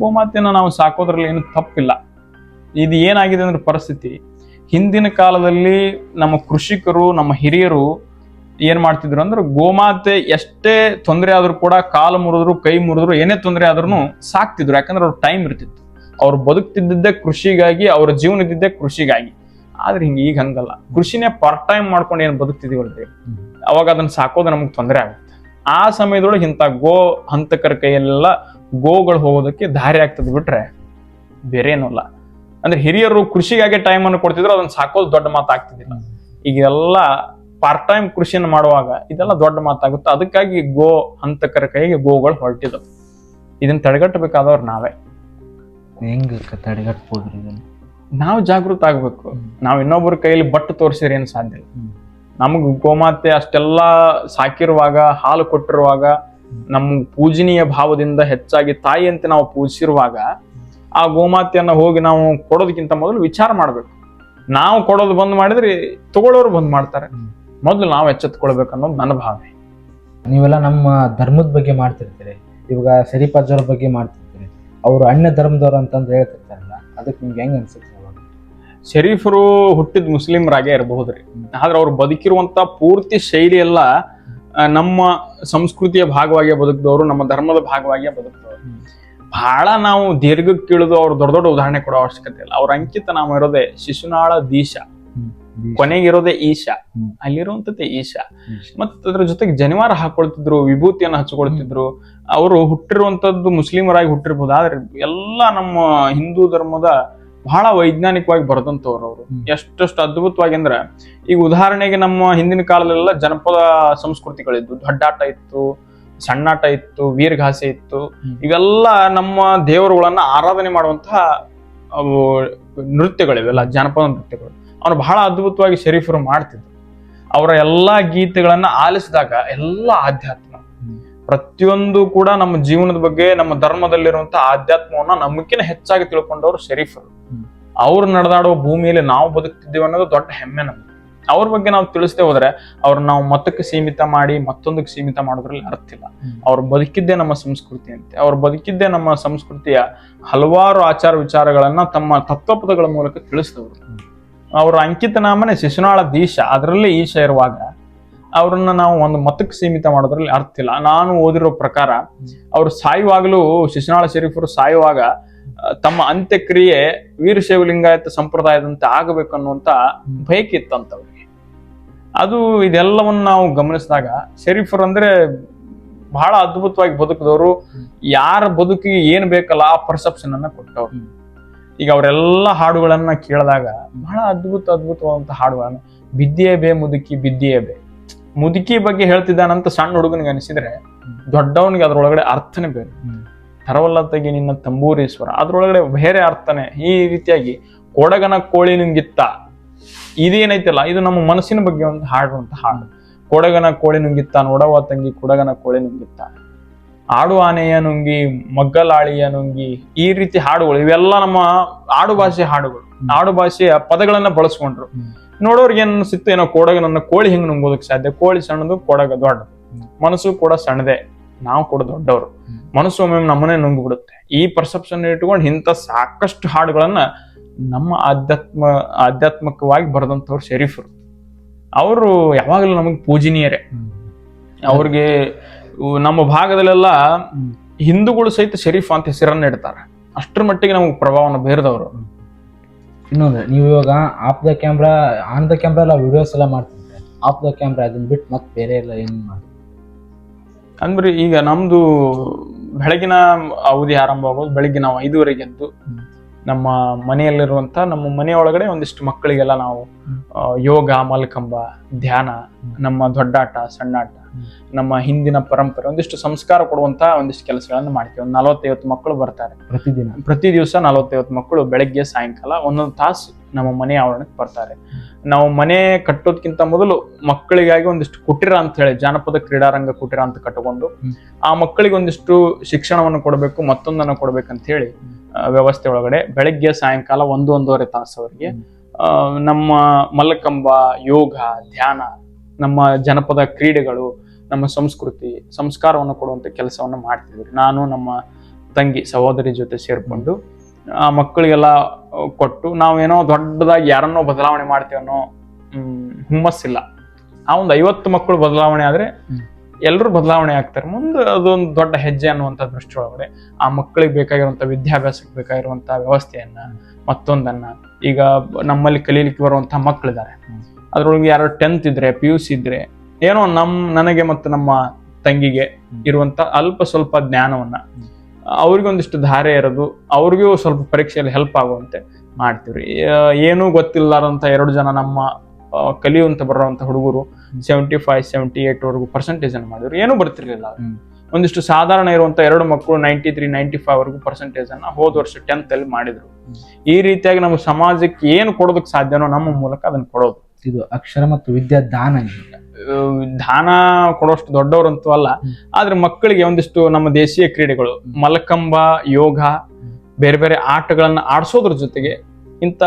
ಗೋಮಾತೆಯನ್ನ ನಾವು ಸಾಕೋದ್ರಲ್ಲಿ ಏನು ತಪ್ಪಿಲ್ಲ. ಇದು ಏನಾಗಿದೆ ಅಂದ್ರೆ ಪರಿಸ್ಥಿತಿ, ಹಿಂದಿನ ಕಾಲದಲ್ಲಿ ನಮ್ಮ ಕೃಷಿಕರು ನಮ್ಮ ಹಿರಿಯರು ಏನ್ ಮಾಡ್ತಿದ್ರು ಅಂದ್ರೆ ಗೋಮಾತೆ ಎಷ್ಟೇ ತೊಂದರೆ ಆದ್ರೂ ಕೂಡ ಕಾಲು ಮುರಿದ್ರು ಕೈ ಮುರಿದ್ರು ಏನೇ ತೊಂದರೆ ಆದ್ರೂ ಸಾಕ್ತಿದ್ರು. ಯಾಕಂದ್ರೆ ಅವ್ರ ಟೈಮ್ ಇರ್ತಿತ್ತು. ಅವ್ರು ಬದುಕ್ತಿದ್ದೇ ಕೃಷಿಗಾಗಿ, ಅವ್ರ ಜೀವನ ಇದ್ದಿದ್ದೇ ಕೃಷಿಗಾಗಿ. ಆದ್ರೆ ಈಗ ಹಂಗಲ್ಲ. ಕೃಷಿನೇ ಪಾರ್ಟ್ ಟೈಮ್ ಮಾಡ್ಕೊಂಡು ಏನ್ ಬದುಕ್ತಿದೀವಲ್ರಿ, ಅವಾಗ ಅದನ್ನ ಸಾಕೋದು ನಮ್ಗೆ ತೊಂದರೆ ಆಗುತ್ತೆ. ಆ ಸಮಯದೊಳಗೆ ಇಂಥ ಗೋ ಹಂತಕರ ಕೈಯಲ್ಲೆಲ್ಲ ಗೋಗಳು ಹೋಗೋದಕ್ಕೆ ದಾರಿ ಆಗ್ತದೆ ಬಿಟ್ರೆ ಬೇರೆ ಏನೂ ಅಲ್ಲ. ಅಂದ್ರೆ ಹಿರಿಯರು ಕೃಷಿಗಾಗಿ ಟೈಮ್ ಅನ್ನು ಕೊಡ್ತಿದ್ರು, ಅದನ್ನ ಸಾಕೋದು ದೊಡ್ಡ ಮಾತಾಗ್ತಿದ್ದಿಲ್ಲ. ಈಗೆಲ್ಲ ಪಾರ್ಟ್ ಟೈಮ್ ಕೃಷಿಯನ್ನು ಮಾಡುವಾಗ ಇದೆಲ್ಲ ದೊಡ್ಡ ಮಾತಾಗುತ್ತೆ. ಅದಕ್ಕಾಗಿ ಗೋ ಹಂತಕರ ಕೈಗೆ ಗೋಗಳು ಹೊರಟಿದ್ದವು. ಇದನ್ನ ತಡೆಗಟ್ಟಬೇಕಾದವ್ರು ನಾವೇ.
ಹೆಂಗ ತಡೆಗಟ್ಬೋದ್ರಿ ಇದನ್ನ?
ನಾವು ಜಾಗೃತ ಆಗ್ಬೇಕು. ನಾವ್ ಇನ್ನೊಬ್ಬರ ಕೈಯಲ್ಲಿ ಬಟ್ಟು ತೋರಿಸಿದ್ರೆ ಏನು ಸಾಧ್ಯ ಇಲ್ಲ. ನಮಗ್ ಗೋಮಾತೆ ಅಷ್ಟೆಲ್ಲ ಸಾಕಿರುವಾಗ, ಹಾಲು ಕೊಟ್ಟಿರುವಾಗ, ನಮ್ಮ ಪೂಜನೀಯ ಭಾವದಿಂದ ಹೆಚ್ಚಾಗಿ ತಾಯಿ ಅಂತ ನಾವು ಪೂಜಿಸಿರುವಾಗ ಆ ಗೋಮಾತೆಯನ್ನ ಹೋಗಿ ನಾವು ಕೊಡೋದಕ್ಕಿಂತ ಮೊದಲು ವಿಚಾರ ಮಾಡ್ಬೇಕು. ನಾವು ಕೊಡೋದು ಬಂದ್ ಮಾಡಿದ್ರೆ ತಗೊಳ್ಳೋರು ಬಂದ್ ಮಾಡ್ತಾರೆ. ಮೊದಲು ನಾವು ಎಚ್ಚೆತ್ಕೊಳ್ಬೇಕು ಅನ್ನೋದು ನನ್ನ ಭಾವನೆ.
ನೀವೆಲ್ಲ ನಮ್ಮ ಧರ್ಮದ ಬಗ್ಗೆ ಮಾಡ್ತಿರ್ತೀರಿ, ಇವಾಗ ಶರೀಫ್ ಅಜ್ಜವ್ರ ಬಗ್ಗೆ ಮಾಡ್ತಿರ್ತೀರಿ, ಅವರು ಅನ್ಯ ಧರ್ಮದವ್ರು ಅಂತಂದು ಹೇಳ್ತಿರ್ತಾರಲ್ಲ, ಅದಕ್ಕೆ ನಿಮ್ಗೆ ಹೆಂಗ್ ಅನ್ಸುತ್ತೆ?
ಶರೀಫರು ಹುಟ್ಟಿದ ಮುಸ್ಲಿಮರಾಗೇ ಇರಬಹುದ್ರಿ, ಆದ್ರೆ ಅವ್ರು ಬದುಕಿರುವಂತ ಪೂರ್ತಿ ಶೈಲಿ ಎಲ್ಲ ನಮ್ಮ ಸಂಸ್ಕೃತಿಯ ಭಾಗವಾಗಿಯೇ ಬದುಕಿದವರು, ನಮ್ಮ ಧರ್ಮದ ಭಾಗವಾಗಿಯೇ ಬದುಕಿದವರು. ಬಹಳ ನಾವು ದೀರ್ಘಕ್ಕೆ ಇಳಿದು ಅವ್ರು ದೊಡ್ಡ ದೊಡ್ಡ ಉದಾಹರಣೆ ಕೊಡೋ ಅವಶ್ಯಕತೆ ಇಲ್ಲ. ಅವ್ರ ಅಂಕಿತ ನಾಮ ಇರೋದೇ ಶಿಶುನಾಳ ದೀಶ, ಕೊನೆಗಿರೋದೇ ಈಶಾ, ಅಲ್ಲಿರುವಂತದ್ದೇ ಈಶಾ. ಮತ್ತ ಅದ್ರ ಜೊತೆಗೆ ಜನಿವಾರ ಹಾಕೊಳ್ತಿದ್ರು, ವಿಭೂತಿಯನ್ನ ಹಚ್ಕೊಳ್ತಿದ್ರು. ಅವರು ಹುಟ್ಟಿರುವಂತದ್ದು ಮುಸ್ಲಿಮರಾಗಿ ಹುಟ್ಟಿರ್ಬೋದು, ಆದ್ರೆ ಎಲ್ಲ ನಮ್ಮ ಹಿಂದೂ ಧರ್ಮದ ಬಹಳ ವೈಜ್ಞಾನಿಕವಾಗಿ ಬರೆದಂತವ್ರು ಅವರು. ಎಷ್ಟೆಷ್ಟು ಅದ್ಭುತವಾಗಿ ಅಂದ್ರೆ, ಈಗ ಉದಾಹರಣೆಗೆ ನಮ್ಮ ಹಿಂದಿನ ಕಾಲದಲ್ಲೆಲ್ಲ ಜನಪದ ಸಂಸ್ಕೃತಿಗಳಿದ್ದು, ದೊಡ್ಡಾಟ ಇತ್ತು, ಸಣ್ಣಾಟ ಇತ್ತು, ವೀರಗಾಸೆ ಇತ್ತು. ಇವೆಲ್ಲ ನಮ್ಮ ದೇವರುಗಳನ್ನ ಆರಾಧನೆ ಮಾಡುವಂತಹ ನೃತ್ಯಗಳಿವೆಲ್ಲ ಜಾನಪದ ನೃತ್ಯಗಳು. ಅವ್ರು ಬಹಳ ಅದ್ಭುತವಾಗಿ ಶರೀಫರು ಮಾಡ್ತಿದ್ರು. ಅವರ ಎಲ್ಲಾ ಗೀತೆಗಳನ್ನ ಆಲಿಸಿದಾಗ ಎಲ್ಲ ಆಧ್ಯಾತ್ಮ, ಪ್ರತಿಯೊಂದು ಕೂಡ ನಮ್ಮ ಜೀವನದ ಬಗ್ಗೆ, ನಮ್ಮ ಧರ್ಮದಲ್ಲಿರುವಂತಹ ಆಧ್ಯಾತ್ಮವನ್ನ ನಮ್ಮಕ್ಕಿಂತ ಹೆಚ್ಚಾಗಿ ತಿಳ್ಕೊಂಡವ್ರು ಶರೀಫರು. ಅವ್ರು ನಡೆದಾಡುವ ಭೂಮಿಯಲ್ಲಿ ನಾವು ಬದುಕ್ತಿದ್ದೇವೆ ಅನ್ನೋದು ದೊಡ್ಡ ಹೆಮ್ಮೆ ನಮ್ಗೆ. ಅವ್ರ ಬಗ್ಗೆ ನಾವು ತಿಳಿಸದೆ ಹೋದ್ರೆ ಅವ್ರು ನಾವು ಮತಕ್ಕೆ ಸೀಮಿತ ಮಾಡಿ ಮತ್ತೊಂದಕ್ಕೆ ಸೀಮಿತ ಮಾಡೋದ್ರಲ್ಲಿ ಅರ್ಥ ಇಲ್ಲ. ಅವ್ರು ಬದುಕಿದ್ದೇ ನಮ್ಮ ಸಂಸ್ಕೃತಿ ಅಂತೆ, ಅವ್ರು ಬದುಕಿದ್ದೇ ನಮ್ಮ ಸಂಸ್ಕೃತಿಯ ಹಲವಾರು ಆಚಾರ ವಿಚಾರಗಳನ್ನ ತಮ್ಮ ತತ್ವಪದಗಳ ಮೂಲಕ ತಿಳಿಸಿದವರು. ಅವ್ರ ಅಂಕಿತ ನಾಮನೆ ಶಿಶುನಾಳ ದೀಶ, ಅದರಲ್ಲಿ ಈಶ ಇರುವಾಗ ಅವ್ರನ್ನ ನಾವು ಒಂದು ಮತಕ್ಕೆ ಸೀಮಿತ ಮಾಡೋದ್ರಲ್ಲಿ ಅರ್ಥ ಇಲ್ಲ. ನಾನು ಓದಿರೋ ಪ್ರಕಾರ ಅವ್ರು ಸಾಯುವಾಗಲೂ, ಶಿಶುನಾಳ ಶರೀಫರು ಸಾಯುವಾಗ ತಮ್ಮ ಅಂತ್ಯಕ್ರಿಯೆ ವೀರಶೈವ ಲಿಂಗಾಯತ ಸಂಪ್ರದಾಯದಂತೆ ಆಗಬೇಕನ್ನುವಂತ ಬಯಕೆ ಇತ್ತಂತವ್ರಿಗೆ. ಅದು ಇದೆಲ್ಲವನ್ನು ನಾವು ಗಮನಿಸಿದಾಗ ಶರೀಫರು ಅಂದ್ರೆ ಬಹಳ ಅದ್ಭುತವಾಗಿ ಬದುಕಿದವರು. ಯಾರ ಬದುಕಿಗೆ ಏನ್ ಬೇಕಲ್ಲ ಆ ಪರ್ಸೆಪ್ಷನ್ ಅನ್ನ ಕೊಟ್ಟವ್ರು. ಈಗ ಅವರೆಲ್ಲ ಹಾಡುಗಳನ್ನ ಕೇಳಿದಾಗ ಬಹಳ ಅದ್ಭುತವಾದಂತ ಹಾಡುಗಳನ್ನ, ಬಿದ್ದಿಯೇ ಬೇ ಮುದುಕಿ ಬಿದ್ದಿಯೇ ಬೇ, ಮುದುಕಿ ಬಗ್ಗೆ ಹೇಳ್ತಿದ್ದಾನಂತ ಸಣ್ಣ ಹುಡುಗನಿಗೆ ಅನಿಸಿದ್ರೆ ದೊಡ್ಡವನಿಗೆ ಅದ್ರೊಳಗಡೆ ಅರ್ಥನೇ ಬೇರೆ. ತರವಲ್ಲತ್ತಾಗಿ ನಿನ್ನ ತಂಬೂರೀಶ್ವರ, ಅದ್ರೊಳಗಡೆ ಬೇರೆ ಅರ್ಥನೇ. ಈ ರೀತಿಯಾಗಿ ಕೊಡಗನ ಕೋಳಿ ನುಂಗಿತ್ತ, ಇದೇನೈತಲ್ಲ ಇದು ನಮ್ಮ ಮನಸ್ಸಿನ ಬಗ್ಗೆ ಒಂದು ಹಾಡುವಂತ ಹಾಡು. ಕೊಡಗನ ಕೋಳಿ ನುಂಗಿತ್ತ, ನೋಡವ ತಂಗಿ ಕೊಡಗನ ಕೋಳಿ ನುಂಗಿತ್ತ, ಆಡು ಆನೆಯ ನುಂಗಿ ಮಗ್ಗಲಾಳಿಯ ನುಂಗಿ, ಈ ರೀತಿ ಹಾಡುಗಳು ಇವೆಲ್ಲ ನಮ್ಮ ಆಡು ಭಾಷೆ ಹಾಡುಗಳು. ಆಡು ಭಾಷೆಯ ಪದಗಳನ್ನ ಬಳಸ್ಕೊಂಡ್ರು. ನೋಡೋರ್ಗೆ ಏನ್ ಅನ್ಸಿತ್ತು, ಏನೋ ಕೊಡಗನನ್ನ ಕೋಳಿ ಹಿಂಗ್ ನುಂಗೋದಕ್ಕೆ ಸಾಧ್ಯ, ಕೋಳಿ ಸಣ್ಣದು ಕೊಡಗ ದೊಡ್ಡ, ಮನಸ್ಸು ಕೂಡ ಸಣ್ಣದೇ, ನಾವು ಕೂಡ ದೊಡ್ಡವರು, ಮನಸ್ಸು ಒಮ್ಮೆ ನಮ್ಮನೆ ನುಂಗ್ಬಿಡುತ್ತೆ. ಈ ಪರ್ಸೆಪ್ಷನ್ ಇಟ್ಕೊಂಡು ಇಂಥ ಸಾಕಷ್ಟು ಹಾಡುಗಳನ್ನ ನಮ್ಮ ಆಧ್ಯಾತ್ಮಿಕವಾಗಿ ಬರೆದಂಥವ್ರು ಶರೀಫರು. ಅವರು ಯಾವಾಗಲೂ ನಮಗೆ ಪೂಜನೀಯರೇ. ಅವ್ರಿಗೆ ನಮ್ಮ ಭಾಗದಲ್ಲೆಲ್ಲ ಹಿಂದೂಗಳು ಸಹಿತ ಶರೀಫ್ ಅಂತ ಹೆಸರನ್ನ ಇಡ್ತಾರೆ, ಅಷ್ಟರ ಮಟ್ಟಿಗೆ ನಮಗೆ ಪ್ರಭಾವವನ್ನು ಬೀರಿದವರು.
ಇನ್ನೊಂದು, ನೀವು ಇವಾಗ of the camera, on the camera ಎಲ್ಲ ವಿಡಿಯೋಸ್ ಎಲ್ಲ ಮಾಡ್ತಿದ್ರೆ, ಆಫ್ ದ ಕ್ಯಾಮ್ರಾ ಅದನ್ನ ಬಿಟ್ಟು ಮತ್ತೆ ಬೇರೆ ಎಲ್ಲ ಏನ್ ಮಾಡಿ
ಅಂದ್ರೆ, ಈಗ ನಮ್ದು ಬೆಳಗಿನ ಅವಧಿ ಆರಂಭ ಆಗೋದು ಬೆಳಿಗ್ಗೆ ನಾವು 5:30 ಎದ್ದು ನಮ್ಮ ಮನೆಯಲ್ಲಿರುವಂತ, ನಮ್ಮ ಮನೆಯೊಳಗಡೆ ಒಂದಿಷ್ಟು ಮಕ್ಕಳಿಗೆಲ್ಲ ನಾವು ಯೋಗ, ಮಲ್ಕಂಬ, ಧ್ಯಾನ, ನಮ್ಮ ದೊಡ್ಡಾಟ, ಸಣ್ಣಾಟ, ನಮ್ಮ ಹಿಂದಿನ ಪರಂಪರೆ, ಒಂದಿಷ್ಟು ಸಂಸ್ಕಾರ ಕೊಡುವಂತ ಒಂದಿಷ್ಟು ಕೆಲಸಗಳನ್ನ ಮಾಡ್ತೀವಿ. ಒಂದು 40-50 ಮಕ್ಕಳು ಬರ್ತಾರೆ ಪ್ರತಿ ದಿವಸ. 40-50 ಮಕ್ಕಳು ಬೆಳಗ್ಗೆ ಸಾಯಂಕಾಲ ಒಂದೊಂದು ತಾಸು ನಮ್ಮ ಮನೆ ಆವರಣಕ್ಕೆ ಬರ್ತಾರೆ. ನಾವು ಮನೆ ಕಟ್ಟೋದಕ್ಕಿಂತ ಮೊದಲು ಮಕ್ಕಳಿಗಾಗಿ ಒಂದಿಷ್ಟು ಕುಟೀರ ಅಂತ ಹೇಳಿ, ಜಾನಪದ ಕ್ರೀಡಾರಂಗ ಕುಟೀರ ಅಂತ ಕಟ್ಟಿಕೊಂಡು ಆ ಮಕ್ಕಳಿಗೆ ಒಂದಿಷ್ಟು ಶಿಕ್ಷಣವನ್ನು ಕೊಡಬೇಕು, ಮತ್ತೊಂದನ್ನು ಕೊಡ್ಬೇಕಂತ ಹೇಳಿ ವ್ಯವಸ್ಥೆ ಒಳಗಡೆ ಬೆಳಗ್ಗೆ ಸಾಯಂಕಾಲ 1-1.5 ತಾಸು ಅವರಿಗೆ ನಮ್ಮ ಮಲ್ಲಕಂಬ, ಯೋಗ, ಧ್ಯಾನ, ನಮ್ಮ ಜನಪದ ಕ್ರೀಡೆಗಳು, ನಮ್ಮ ಸಂಸ್ಕೃತಿ, ಸಂಸ್ಕಾರವನ್ನು ಕೊಡುವಂತ ಕೆಲಸವನ್ನು ಮಾಡ್ತಿದ್ವಿ. ನಾನು ನಮ್ಮ ತಂಗಿ ಸಹೋದರಿ ಜೊತೆ ಸೇರ್ಕೊಂಡು ಆ ಮಕ್ಕಳಿಗೆಲ್ಲ ಕೊಟ್ಟು, ನಾವೇನೋ ದೊಡ್ಡದಾಗಿ ಯಾರನ್ನೋ ಬದಲಾವಣೆ ಮಾಡ್ತೀವಿ ಅನ್ನೋ ಹುಮ್ಮಸ್ಸಿಲ್ಲ. ಆ ಒಂದು 50 ಮಕ್ಕಳು ಬದಲಾವಣೆ ಆದ್ರೆ ಎಲ್ಲರೂ ಬದಲಾವಣೆ ಆಗ್ತಾರೆ ಮುಂದೆ, ಅದೊಂದು ದೊಡ್ಡ ಹೆಜ್ಜೆ ಅನ್ನುವಂಥ ದೃಷ್ಟಿಯೊಳಗಡೆ ಆ ಮಕ್ಕಳಿಗೆ ಬೇಕಾಗಿರುವಂಥ ವಿದ್ಯಾಭ್ಯಾಸಕ್ಕೆ ಬೇಕಾಗಿರುವಂಥ ವ್ಯವಸ್ಥೆಯನ್ನ, ಮತ್ತೊಂದನ್ನ, ಈಗ ನಮ್ಮಲ್ಲಿ ಕಲೀಲಿಕ್ಕೆ ಬರುವಂತಹ ಮಕ್ಕಳಿದ್ದಾರೆ, ಅದ್ರೊಳಗೆ ಯಾರು 10th ಇದ್ರೆ, PUC ಇದ್ರೆ, ಏನೋ ನನಗೆ ಮತ್ತು ನಮ್ಮ ತಂಗಿಗೆ ಇರುವಂತ ಅಲ್ಪ ಸ್ವಲ್ಪ ಜ್ಞಾನವನ್ನ ಅವ್ರಿಗೊಂದಿಷ್ಟು ಧಾರೆ ಇರೋದು, ಅವ್ರಿಗೂ ಸ್ವಲ್ಪ ಪರೀಕ್ಷೆಯಲ್ಲಿ ಹೆಲ್ಪ್ ಆಗುವಂತೆ ಮಾಡ್ತೀವ್ರಿ. ಏನೂ ಗೊತ್ತಿಲ್ಲಾರಂತ 2 ಜನ ನಮ್ಮ ಕಲಿಯುವಂತ ಬರುವಂತ ಹುಡುಗರು 75-78 ವರೆಗೂ ಪರ್ಸೆಂಟೇಜ್ ಅನ್ನು ಮಾಡಿದ್ರು. ಏನೂ ಬರ್ತಿರ್ಲಿಲ್ಲ. ಒಂದಿಷ್ಟು ಸಾಧಾರಣ ಇರುವಂತ 2 ಮಕ್ಕಳು 93-95 ವರೆಗೂ ಪರ್ಸೆಂಟೇಜ್ ಅನ್ನ ಹೋದ ವರ್ಷ 10th ಅಲ್ಲಿ ಮಾಡಿದ್ರು. ಈ ರೀತಿಯಾಗಿ ನಮ್ಮ ಸಮಾಜಕ್ಕೆ ಏನು ಕೊಡೋದಕ್ಕೆ ಸಾಧ್ಯನೋ ನಮ್ಮ ಮೂಲಕ ಅದನ್ನ ಕೊಡೋದು.
ಇದು ಅಕ್ಷರ ಮತ್ತು ವಿದ್ಯಾ ದಾನ.
ದಾನ ಕೊಡೋಷ್ಟು ದೊಡ್ಡವರಂತೂ ಅಲ್ಲ, ಆದ್ರೆ ಮಕ್ಕಳಿಗೆ ಒಂದಿಷ್ಟು ನಮ್ಮ ದೇಶೀಯ ಕ್ರೀಡೆಗಳು, ಮಲಕಂಬ, ಯೋಗ, ಬೇರೆ ಬೇರೆ ಆಟಗಳನ್ನ ಆಡಿಸೋದ್ರ ಜೊತೆಗೆ ಇಂಥ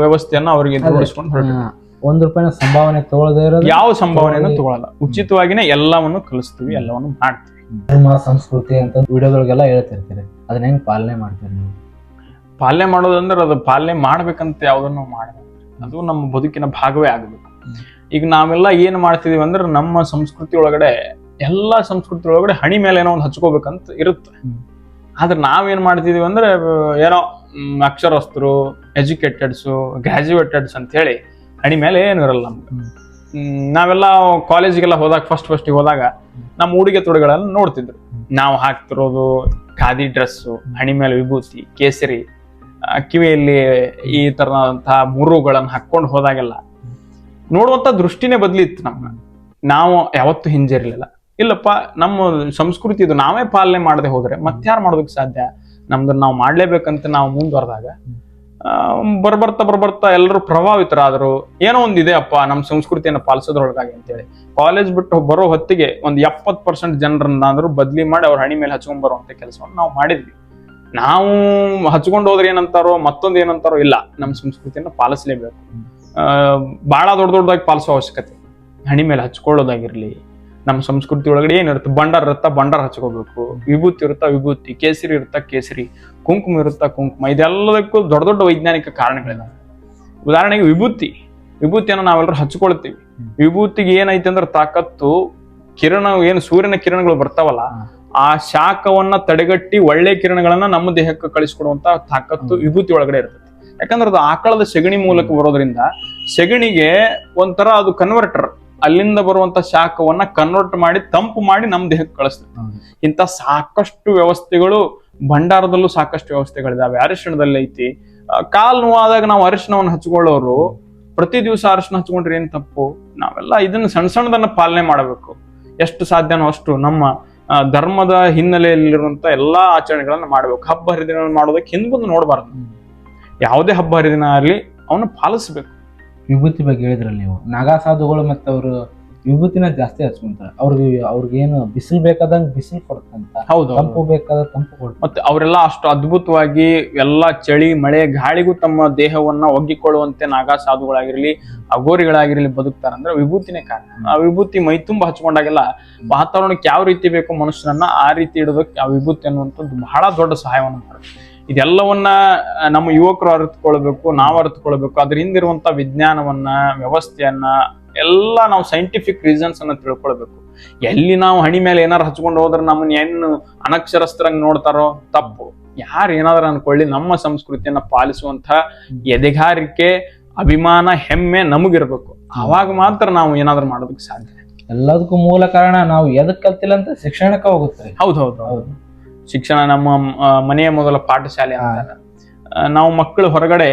ವ್ಯವಸ್ಥೆಯನ್ನ ಅವರಿಗೆ ರೂಢಿಸ್ಕೊಂಡು ಹೊರಟ
₹1 ಸಂಭಾವನೆ ತಗೊಳ್ಳದೇ ಇರೋದು,
ಯಾವ ಸಂಭಾವನೆಯನ್ನು ತಗೊಳ್ಳಲ್ಲ, ಉಚಿತವಾಗಿನೇ ಎಲ್ಲವನ್ನು ಕಲಿಸ್ತೀವಿ, ಎಲ್ಲವನ್ನು ಮಾಡ್ತೀವಿ.
ಧರ್ಮ ಸಂಸ್ಕೃತಿ ಅಂತ ವಿಡಿಯೋದೊಳಗೆಲ್ಲ ಹೇಳ್ತಿರ್ತೀರಿ, ಅದನ್ನ ಹೆಂಗ್ ಪಾಲನೆ ಮಾಡ್ತೀರಿ ನೀವು?
ಪಾಲನೆ ಮಾಡೋದಂದ್ರೆ ಅದು ಪಾಲನೆ ಮಾಡ್ಬೇಕಂತ ಯಾವ್ದನ್ನು ಮಾಡಬೇಕು, ಅದು ನಮ್ಮ ಬದುಕಿನ ಭಾಗವೇ ಆಗಬೇಕು. ಈಗ ನಾವೆಲ್ಲ ಏನ್ ಮಾಡ್ತಿದೀವಿ ಅಂದ್ರೆ ನಮ್ಮ ಸಂಸ್ಕೃತಿ ಒಳಗಡೆ, ಎಲ್ಲಾ ಸಂಸ್ಕೃತಿ ಒಳಗಡೆ ಹಣಿ ಮೇಲೆ ಏನೋ ಒಂದು ಹಚ್ಕೋಬೇಕಂತ ಇರುತ್ತೆ. ಆದ್ರೆ ನಾವೇನ್ ಮಾಡ್ತಿದೀವಿ ಅಂದ್ರೆ ಏನೋ ಅಕ್ಷರಸ್ಥರು, ಎಜುಕೇಟೆಡ್ಸು, ಗ್ರಾಜುಯೇಟೆಡ್ಸ್ ಅಂತ ಹೇಳಿ ಹಣಿ ಮೇಲೆ ಏನು ಇರಲ್ಲ ನಮ್ಗೆ. ನಾವೆಲ್ಲ ಕಾಲೇಜಿಗೆಲ್ಲ ಹೋದಾಗ ಫಸ್ಟ್ ಹೋದಾಗ ನಮ್ಮ ಉಡುಗೆ ತೊಡುಗೆಗಳನ್ನು ನೋಡ್ತಿದ್ರು. ನಾವು ಹಾಕ್ತಿರೋದು ಖಾದಿ ಡ್ರೆಸ್ಸು, ಹಣಿ ಮೇಲೆ ವಿಭೂತಿ, ಕೇಸರಿ, ಕಿವಿಯಲ್ಲಿ ಈ ತರದಂತಹ ಮುರುಗಳನ್ನು ಹಾಕೊಂಡು ಹೋದಾಗೆಲ್ಲ ನೋಡುವಂತ ದೃಷ್ಟಿನೇ ಬದಲಿತ್ತು ನಮ್ಗೆ. ನಾವು ಯಾವತ್ತೂ ಹಿಂಜರಿಲಿಲ್ಲ. ಇಲ್ಲಪ್ಪ, ನಮ್ಮ ಸಂಸ್ಕೃತಿ ಇದು ನಾವೇ ಪಾಲನೆ ಮಾಡದೆ ಹೋದ್ರೆ ಮತ್ತಾರು ಮಾಡೋದಕ್ಕೆ ಸಾಧ್ಯ? ನಮ್ದನ್ನ ನಾವು ಮಾಡ್ಲೇಬೇಕಂತ ನಾವು ಮುಂದುವರೆದಾಗ ಬರ್ಬರ್ತಾ ಎಲ್ಲರೂ ಪ್ರಭಾವಿತರಾದ್ರು. ಏನೋ ಒಂದಿದೆ ಅಪ್ಪ ನಮ್ಮ ಸಂಸ್ಕೃತಿಯನ್ನು ಪಾಲಿಸೋದ್ರೊಳಗಾಗಿ ಅಂತೇಳಿ ಕಾಲೇಜ್ ಬಿಟ್ಟು ಬರೋ ಹೊತ್ತಿಗೆ ಒಂದು 70% ಜನರನ್ನ ಅಂದ್ರೂ ಬದ್ಲಿ ಮಾಡಿ ಅವ್ರ ಹಣಿ ಮೇಲೆ ಹಚ್ಕೊಂಡ್ ಬರುವಂತ ಕೆಲಸವನ್ನು ನಾವು ಮಾಡಿದ್ವಿ. ನಾವು ಹಚ್ಕೊಂಡು ಹೋದ್ರೆ ಏನಂತಾರೋ ಮತ್ತೊಂದು ಏನಂತಾರೋ ಇಲ್ಲ, ನಮ್ಮ ಸಂಸ್ಕೃತಿಯನ್ನು ಪಾಲಿಸಲೇಬೇಕು. ಬಹಳ ದೊಡ್ಡದಾಗಿ ಪಾಲಿಸೋ ಅವಶ್ಯಕತೆ. ಹಣಿ ಮೇಲೆ ಹಚ್ಕೊಳ್ಳೋದಾಗಿರ್ಲಿ, ನಮ್ಮ ಸಂಸ್ಕೃತಿ ಒಳಗಡೆ ಏನಿರುತ್ತೆ, ಬಂಡಾರ ಹಚ್ಕೋಬೇಕು, ವಿಭೂತಿ ಇರುತ್ತಾ ವಿಭೂತಿ, ಕೇಸರಿ ಇರುತ್ತಾ ಕೇಸರಿ, ಕುಂಕುಮ ಇರುತ್ತಾ ಕುಂಕುಮ, ಇದೆಲ್ಲದಕ್ಕೂ ದೊಡ್ಡ ವೈಜ್ಞಾನಿಕ ಕಾರಣಗಳಿದಾವೆ. ಉದಾಹರಣೆಗೆ ವಿಭೂತಿಯನ್ನು ನಾವೆಲ್ಲರೂ ಹಚ್ಕೊಳ್ತೀವಿ. ವಿಭೂತಿಗೆ ಏನೈತೆ ಅಂದ್ರೆ ತಾಕತ್ತು, ಏನು ಸೂರ್ಯನ ಕಿರಣಗಳು ಬರ್ತಾವಲ್ಲ, ಆ ಶಾಖವನ್ನ ತಡೆಗಟ್ಟಿ ಒಳ್ಳೆ ಕಿರಣಗಳನ್ನ ನಮ್ಮ ದೇಹಕ್ಕೆ ಕಳಿಸ್ಕೊಡುವಂತ ತಾಕತ್ತು ವಿಭೂತಿ ಒಳಗಡೆ ಇರ್ತದೆ. ಯಾಕಂದ್ರೆ ಅದು ಆಕಳದ ಸೆಗಣಿ ಮೂಲಕ ಬರೋದ್ರಿಂದ ಸೆಗಣಿಗೆ ಒಂಥರ ಅದು ಕನ್ವರ್ಟರ್, ಅಲ್ಲಿಂದ ಬರುವಂತ ಶಾಖವನ್ನ ಕನ್ವರ್ಟ್ ಮಾಡಿ ತಂಪು ಮಾಡಿ ನಮ್ಮ ದೇಹಕ್ಕೆ ಕಳಿಸ್ತದೆ. ಇಂಥ ಸಾಕಷ್ಟು ವ್ಯವಸ್ಥೆಗಳು, ಭಂಡಾರದಲ್ಲೂ ಸಾಕಷ್ಟು ವ್ಯವಸ್ಥೆಗಳಿದಾವೆ. ಅರಿಶಿಣದಲ್ಲಿ ಐತಿ. ಕಾಲ್ ನೋವಾದಾಗ ನಾವು ಅರಿಶಿಣವನ್ನು ಹಚ್ಕೊಳ್ಳೋರು ಪ್ರತಿ ದಿವಸ ಅರಿಶಿಣ ಹಚ್ಕೊಂಡ್ರೆ ಏನ್ ತಪ್ಪು? ನಾವೆಲ್ಲ ಇದನ್ನ ಸಣ್ಣದನ್ನ ಪಾಲನೆ ಮಾಡಬೇಕು. ಎಷ್ಟು ಸಾಧ್ಯನೋ ಅಷ್ಟು ನಮ್ಮ ಧರ್ಮದ ಹಿನ್ನೆಲೆಯಲ್ಲಿರುವಂತ ಎಲ್ಲಾ ಆಚರಣೆಗಳನ್ನ ಮಾಡ್ಬೇಕು. ಹಬ್ಬ ಹರಿದಿನ ಮಾಡೋದಕ್ಕೆ ಹಿಂದ್ಬಂದು ನೋಡಬಾರ್ದು. ಯಾವುದೇ ಹಬ್ಬ ಹರಿದಿನ ಆಗಲಿ ಅವನ್ನ ಪಾಲಿಸ್ಬೇಕು.
ವಿಭೂತಿ ಬಗ್ಗೆ ಹೇಳಿದ್ರಲ್ಲಿ ನೀವು, ನಾಗಾ ಸಾಧುಗಳು ಮತ್ತೆ ಅವರು ವಿಭೂತಿನ ಜಾಸ್ತಿ ಹಚ್ಕೊಂತಾರೆ. ಅವ್ರಿಗೇನು ಬಿಸಿಲು ಬೇಕಾದಂಗೆ ಬಿಸಿಲು ಕೊಡ್ತಂತ,
ಹೌದು,
ತಂಪು ಬೇಕಾದ ತಂಪು ಕೊಡ್ತಾರೆ.
ಮತ್ತೆ ಅವರೆಲ್ಲ ಅಷ್ಟು ಅದ್ಭುತವಾಗಿ ಎಲ್ಲಾ ಚಳಿ ಮಳೆ ಗಾಳಿಗೂ ತಮ್ಮ ದೇಹವನ್ನ ಒಗ್ಗಿಕೊಳ್ಳುವಂತೆ ನಾಗಾ ಸಾಧುಗಳಾಗಿರ್ಲಿ, ಅಘೋರಿಗಳಾಗಿರ್ಲಿ ಬದುಕ್ತಾರಂದ್ರೆ ವಿಭೂತಿನೇ ಕಾರಣ. ಆ ವಿಭೂತಿ ಮೈ ತುಂಬ ಹಚ್ಕೊಂಡಾಗೆಲ್ಲ ವಾತಾವರಣಕ್ಕೆ ಯಾವ ರೀತಿ ಬೇಕು ಮನುಷ್ಯನನ್ನ ಆ ರೀತಿ ಇಡೋದಕ್ಕೆ ಆ ವಿಭೂತಿ ಅನ್ನುವಂಥದ್ದು ಬಹಳ ದೊಡ್ಡ ಸಹಾಯವನ್ನು ಮಾಡುತ್ತೆ. ಇದೆಲ್ಲವನ್ನ ನಮ್ಮ ಯುವಕರು ಅರಿತುಕೊಳ್ಬೇಕು, ನಾವು ಅರಿತುಕೊಳ್ಬೇಕು. ಅದ್ರ ಹಿಂದಿರುವಂತ ವಿಜ್ಞಾನವನ್ನ, ವ್ಯವಸ್ಥೆಯನ್ನ ಎಲ್ಲ ನಾವು ಸೈಂಟಿಫಿಕ್ ರೀಸನ್ಸ್ ಅನ್ನ ತಿಳ್ಕೊಳ್ಬೇಕು. ಎಲ್ಲಿ ನಾವು ಹಣಿ ಮೇಲೆ ಏನಾರು ಹಚ್ಕೊಂಡು ಹೋದ್ರೆ ನಮ್ಮನ್ನ ಏನು ಅನಕ್ಷರಸ್ಥರಂಗ್ ನೋಡ್ತಾರೋ ತಪ್ಪು. ಯಾರು ಏನಾದ್ರು ಅನ್ಕೊಳ್ಳಿ, ನಮ್ಮ ಸಂಸ್ಕೃತಿಯನ್ನ ಪಾಲಿಸುವಂತ ಎದೆಗಾರಿಕೆ, ಅಭಿಮಾನ, ಹೆಮ್ಮೆ ನಮಗಿರ್ಬೇಕು. ಅವಾಗ ಮಾತ್ರ ನಾವು ಏನಾದ್ರು ಮಾಡೋದಕ್ಕೆ ಸಾಧ್ಯ.
ಎಲ್ಲದಕ್ಕೂ ಮೂಲ ಕಾರಣ ನಾವು ಎದಕ್ ಕಲ್ತಿಲ್ಲ ಅಂತ ಶಿಕ್ಷಣಕ್ಕೆ ಹೋಗುತ್ತೆ.
ಹೌದು. ಶಿಕ್ಷಣ ನಮ್ಮ ಮನೆಯ ಮೊದಲ ಪಾಠಶಾಲೆ ಅಂತ. ನಾವು ಮಕ್ಕಳು ಹೊರಗಡೆ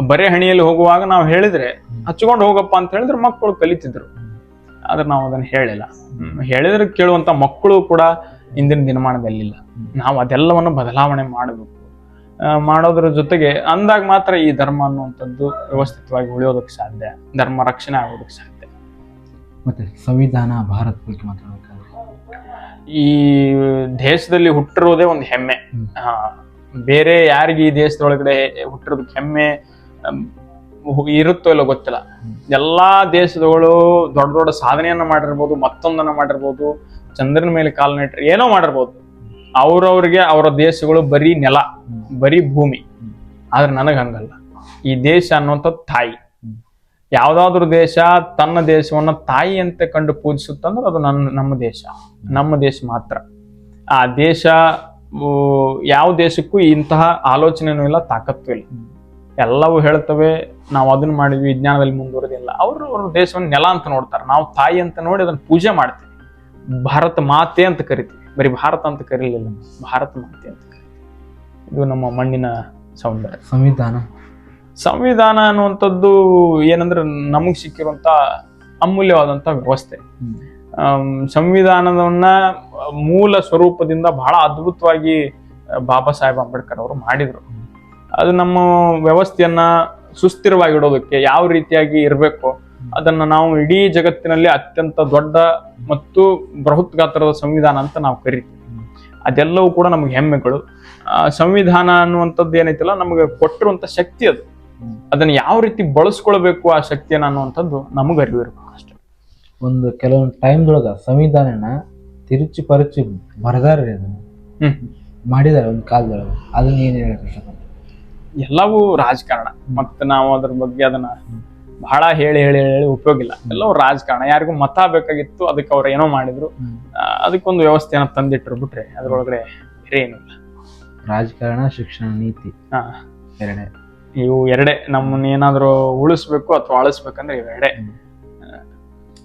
ಬರೇ ಹಣಿಯಲ್ಲಿ ಹೋಗುವಾಗ ನಾವು ಹೇಳಿದ್ರೆ ಹಚ್ಕೊಂಡು ಹೋಗಪ್ಪ ಅಂತ ಹೇಳಿದ್ರೆ ಮಕ್ಕಳು ಕಲಿತಿದ್ರು. ಆದ್ರೆ ನಾವು ಅದನ್ನ ಹೇಳಿದ್ರೆ ಕೇಳುವಂತ ಮಕ್ಕಳು ಕೂಡ ಇಂದಿನ ದಿನಮಾನದಲ್ಲಿಲ್ಲ. ನಾವು ಅದೆಲ್ಲವನ್ನು ಬದಲಾವಣೆ ಮಾಡಬೇಕು. ಮಾಡೋದ್ರ ಜೊತೆಗೆ ಅಂದಾಗ ಮಾತ್ರ ಈ ಧರ್ಮ ಅನ್ನುವಂಥದ್ದು ವ್ಯವಸ್ಥಿತವಾಗಿ ಉಳಿಯೋದಕ್ಕೆ ಸಾಧ್ಯ, ಧರ್ಮ ರಕ್ಷಣೆ ಆಗೋದಕ್ಕೆ ಸಾಧ್ಯ.
ಮತ್ತೆ ಸಂವಿಧಾನ, ಭಾರತ ಬಗ್ಗೆ ಮಾತಾಡಬೇಕಾದ್ರೆ
ಈ ದೇಶದಲ್ಲಿ ಹುಟ್ಟಿರೋದೇ ಒಂದು ಹೆಮ್ಮೆ. ಬೇರೆ ಯಾರಿಗೆ ಈ ದೇಶದೊಳಗಡೆ ಹುಟ್ಟಿರೋದಕ್ಕೆ ಹೆಮ್ಮೆ ಇರುತ್ತೋ ಇಲ್ಲೋ ಗೊತ್ತಿಲ್ಲ. ಎಲ್ಲಾ ದೇಶದಗಳು ದೊಡ್ಡ ಸಾಧನೆಯನ್ನ ಮಾಡಿರ್ಬೋದು, ಮತ್ತೊಂದನ್ನ ಮಾಡಿರ್ಬೋದು, ಚಂದ್ರನ ಮೇಲೆ ಕಾಲು ನೆಟ್ರೆ ಏನೋ ಮಾಡಿರ್ಬೋದು. ಅವ್ರವ್ರಿಗೆ ಅವರ ದೇಶಗಳು ಬರೀ ನೆಲ, ಬರೀ ಭೂಮಿ. ಆದ್ರೆ ನನಗ್ ಹಂಗಲ್ಲ. ಈ ದೇಶ ಅನ್ನುವಂಥ ತಾಯಿ. ಯಾವ್ದಾದ್ರು ದೇಶ ತನ್ನ ದೇಶವನ್ನ ತಾಯಿ ಅಂತ ಕಂಡು ಪೂಜಿಸುತ್ತಂದ್ರೆ ಅದು ನಮ್ಮ ದೇಶ ಮಾತ್ರ. ಆ ದೇಶ ಯಾವ ದೇಶಕ್ಕೂ ಇಂತಹ ಆಲೋಚನೆನೂ ಇಲ್ಲ, ತಾಕತ್ತೂ ಇಲ್ಲ. ಎಲ್ಲವೂ ಹೇಳ್ತವೆ ನಾವು ಅದನ್ನ ಮಾಡಿದ್ವಿ, ವಿಜ್ಞಾನದಲ್ಲಿ ಮುಂದುವರೆದಿಲ್ಲ. ಅವ್ರ ದೇಶವನ್ನು ನೆಲ ಅಂತ ನೋಡ್ತಾರೆ, ನಾವು ತಾಯಿ ಅಂತ ನೋಡಿ ಅದನ್ನ ಪೂಜೆ ಮಾಡ್ತೀವಿ. ಭಾರತ ಮಾತೆ ಅಂತ ಕರಿತೀವಿ. ಬರೀ ಭಾರತ ಅಂತ ಕರೀಲಿಲ್ಲ, ಭಾರತ ಮಾತೆ ಅಂತ ಕರಿತೀವಿ. ಇದು ನಮ್ಮ ಮಣ್ಣಿನ ಸೌಂದರ್ಯ. ಸಂವಿಧಾನ ಅನ್ನುವಂಥದ್ದು ಏನಂದ್ರೆ ನಮಗ್ ಸಿಕ್ಕಿರುವಂತ ಅಮೂಲ್ಯವಾದಂತ ವ್ಯವಸ್ಥೆ. ಸಂವಿಧಾನವನ್ನ ಮೂಲ ಸ್ವರೂಪದಿಂದ ಬಹಳ ಅದ್ಭುತವಾಗಿ ಬಾಬಾ ಸಾಹೇಬ್ ಅಂಬೇಡ್ಕರ್ ಅವರು ಮಾಡಿದ್ರು. ಅದು ನಮ್ಮ ವ್ಯವಸ್ಥೆಯನ್ನ ಸುಸ್ಥಿರವಾಗಿಡೋದಕ್ಕೆ ಯಾವ ರೀತಿಯಾಗಿ ಇರಬೇಕು ಅದನ್ನ ನಾವು ಇಡೀ ಜಗತ್ತಿನಲ್ಲಿ ಅತ್ಯಂತ ದೊಡ್ಡ ಮತ್ತು ಬೃಹತ್ ಗಾತ್ರದ ಸಂವಿಧಾನ ಅಂತ ನಾವು ಕರಿತೀವಿ. ಅದೆಲ್ಲವೂ ಕೂಡ ನಮ್ಗೆ ಹೆಮ್ಮೆಗಳು. ಸಂವಿಧಾನ ಅನ್ನುವಂಥದ್ದು ಏನೈತಿಲ್ಲ, ನಮಗೆ ಕೊಟ್ಟಿರುವಂತ ಶಕ್ತಿ ಅದು. ಅದನ್ನ ಯಾವ ರೀತಿ ಬಳಸ್ಕೊಳ್ಬೇಕು ಆ ಶಕ್ತಿಯನ್ನ ಅನ್ನುವಂಥದ್ದು ನಮಗ್ ಅರಿವಿರ್ಬೇಕು ಅಷ್ಟೇ.
ಒಂದು ಕೆಲವೊಂದು ಟೈಮ್ದೊಳಗ ಸಂವಿಧಾನನ ತಿರುಚಿ ಪರಚಿ ಬರದಾರ್ರಿ ಅದನ್ನ ಮಾಡಿದಾರೆ ಒಂದು ಕಾಲದೊಳಗ, ಅದನ್ನ ಏನ್ ಹೇಳಕ್ ಇಷ್ಟಪಡ್ತಾರೆ?
ಎಲ್ಲವೂ ರಾಜಕಾರಣ, ಮತ್ತೆ ನಾವು ಅದ್ರ ಬಗ್ಗೆ ಅದನ್ನ ಬಹಳ ಹೇಳಿ ಹೇಳಿ ಹೇಳಿ ಉಪಯೋಗ ಇಲ್ಲ. ಎಲ್ಲವೂ ರಾಜಕಾರಣ. ಯಾರಿಗೂ ಮತ ಬೇಕಾಗಿತ್ತು, ಅದಕ್ಕೆ ಅವ್ರು ಏನೋ ಮಾಡಿದ್ರು, ಅದಕ್ಕೊಂದು ವ್ಯವಸ್ಥೆಯನ್ನ ತಂದಿಟ್ರು ಬಿಟ್ರೆ ಅದ್ರೊಳಗಡೆ ಬೇರೆ ಏನಿಲ್ಲ.
ರಾಜಕಾರಣ, ಶಿಕ್ಷಣ, ನೀತಿ
ಇವು ಎರಡೇ ನಮ್ಮನ್ನ ಏನಾದ್ರು ಉಳಿಸ್ಬೇಕು ಅಥವಾ ಅಳಿಸ್ಬೇಕಂದ್ರೆ ಇವೆರಡೇ.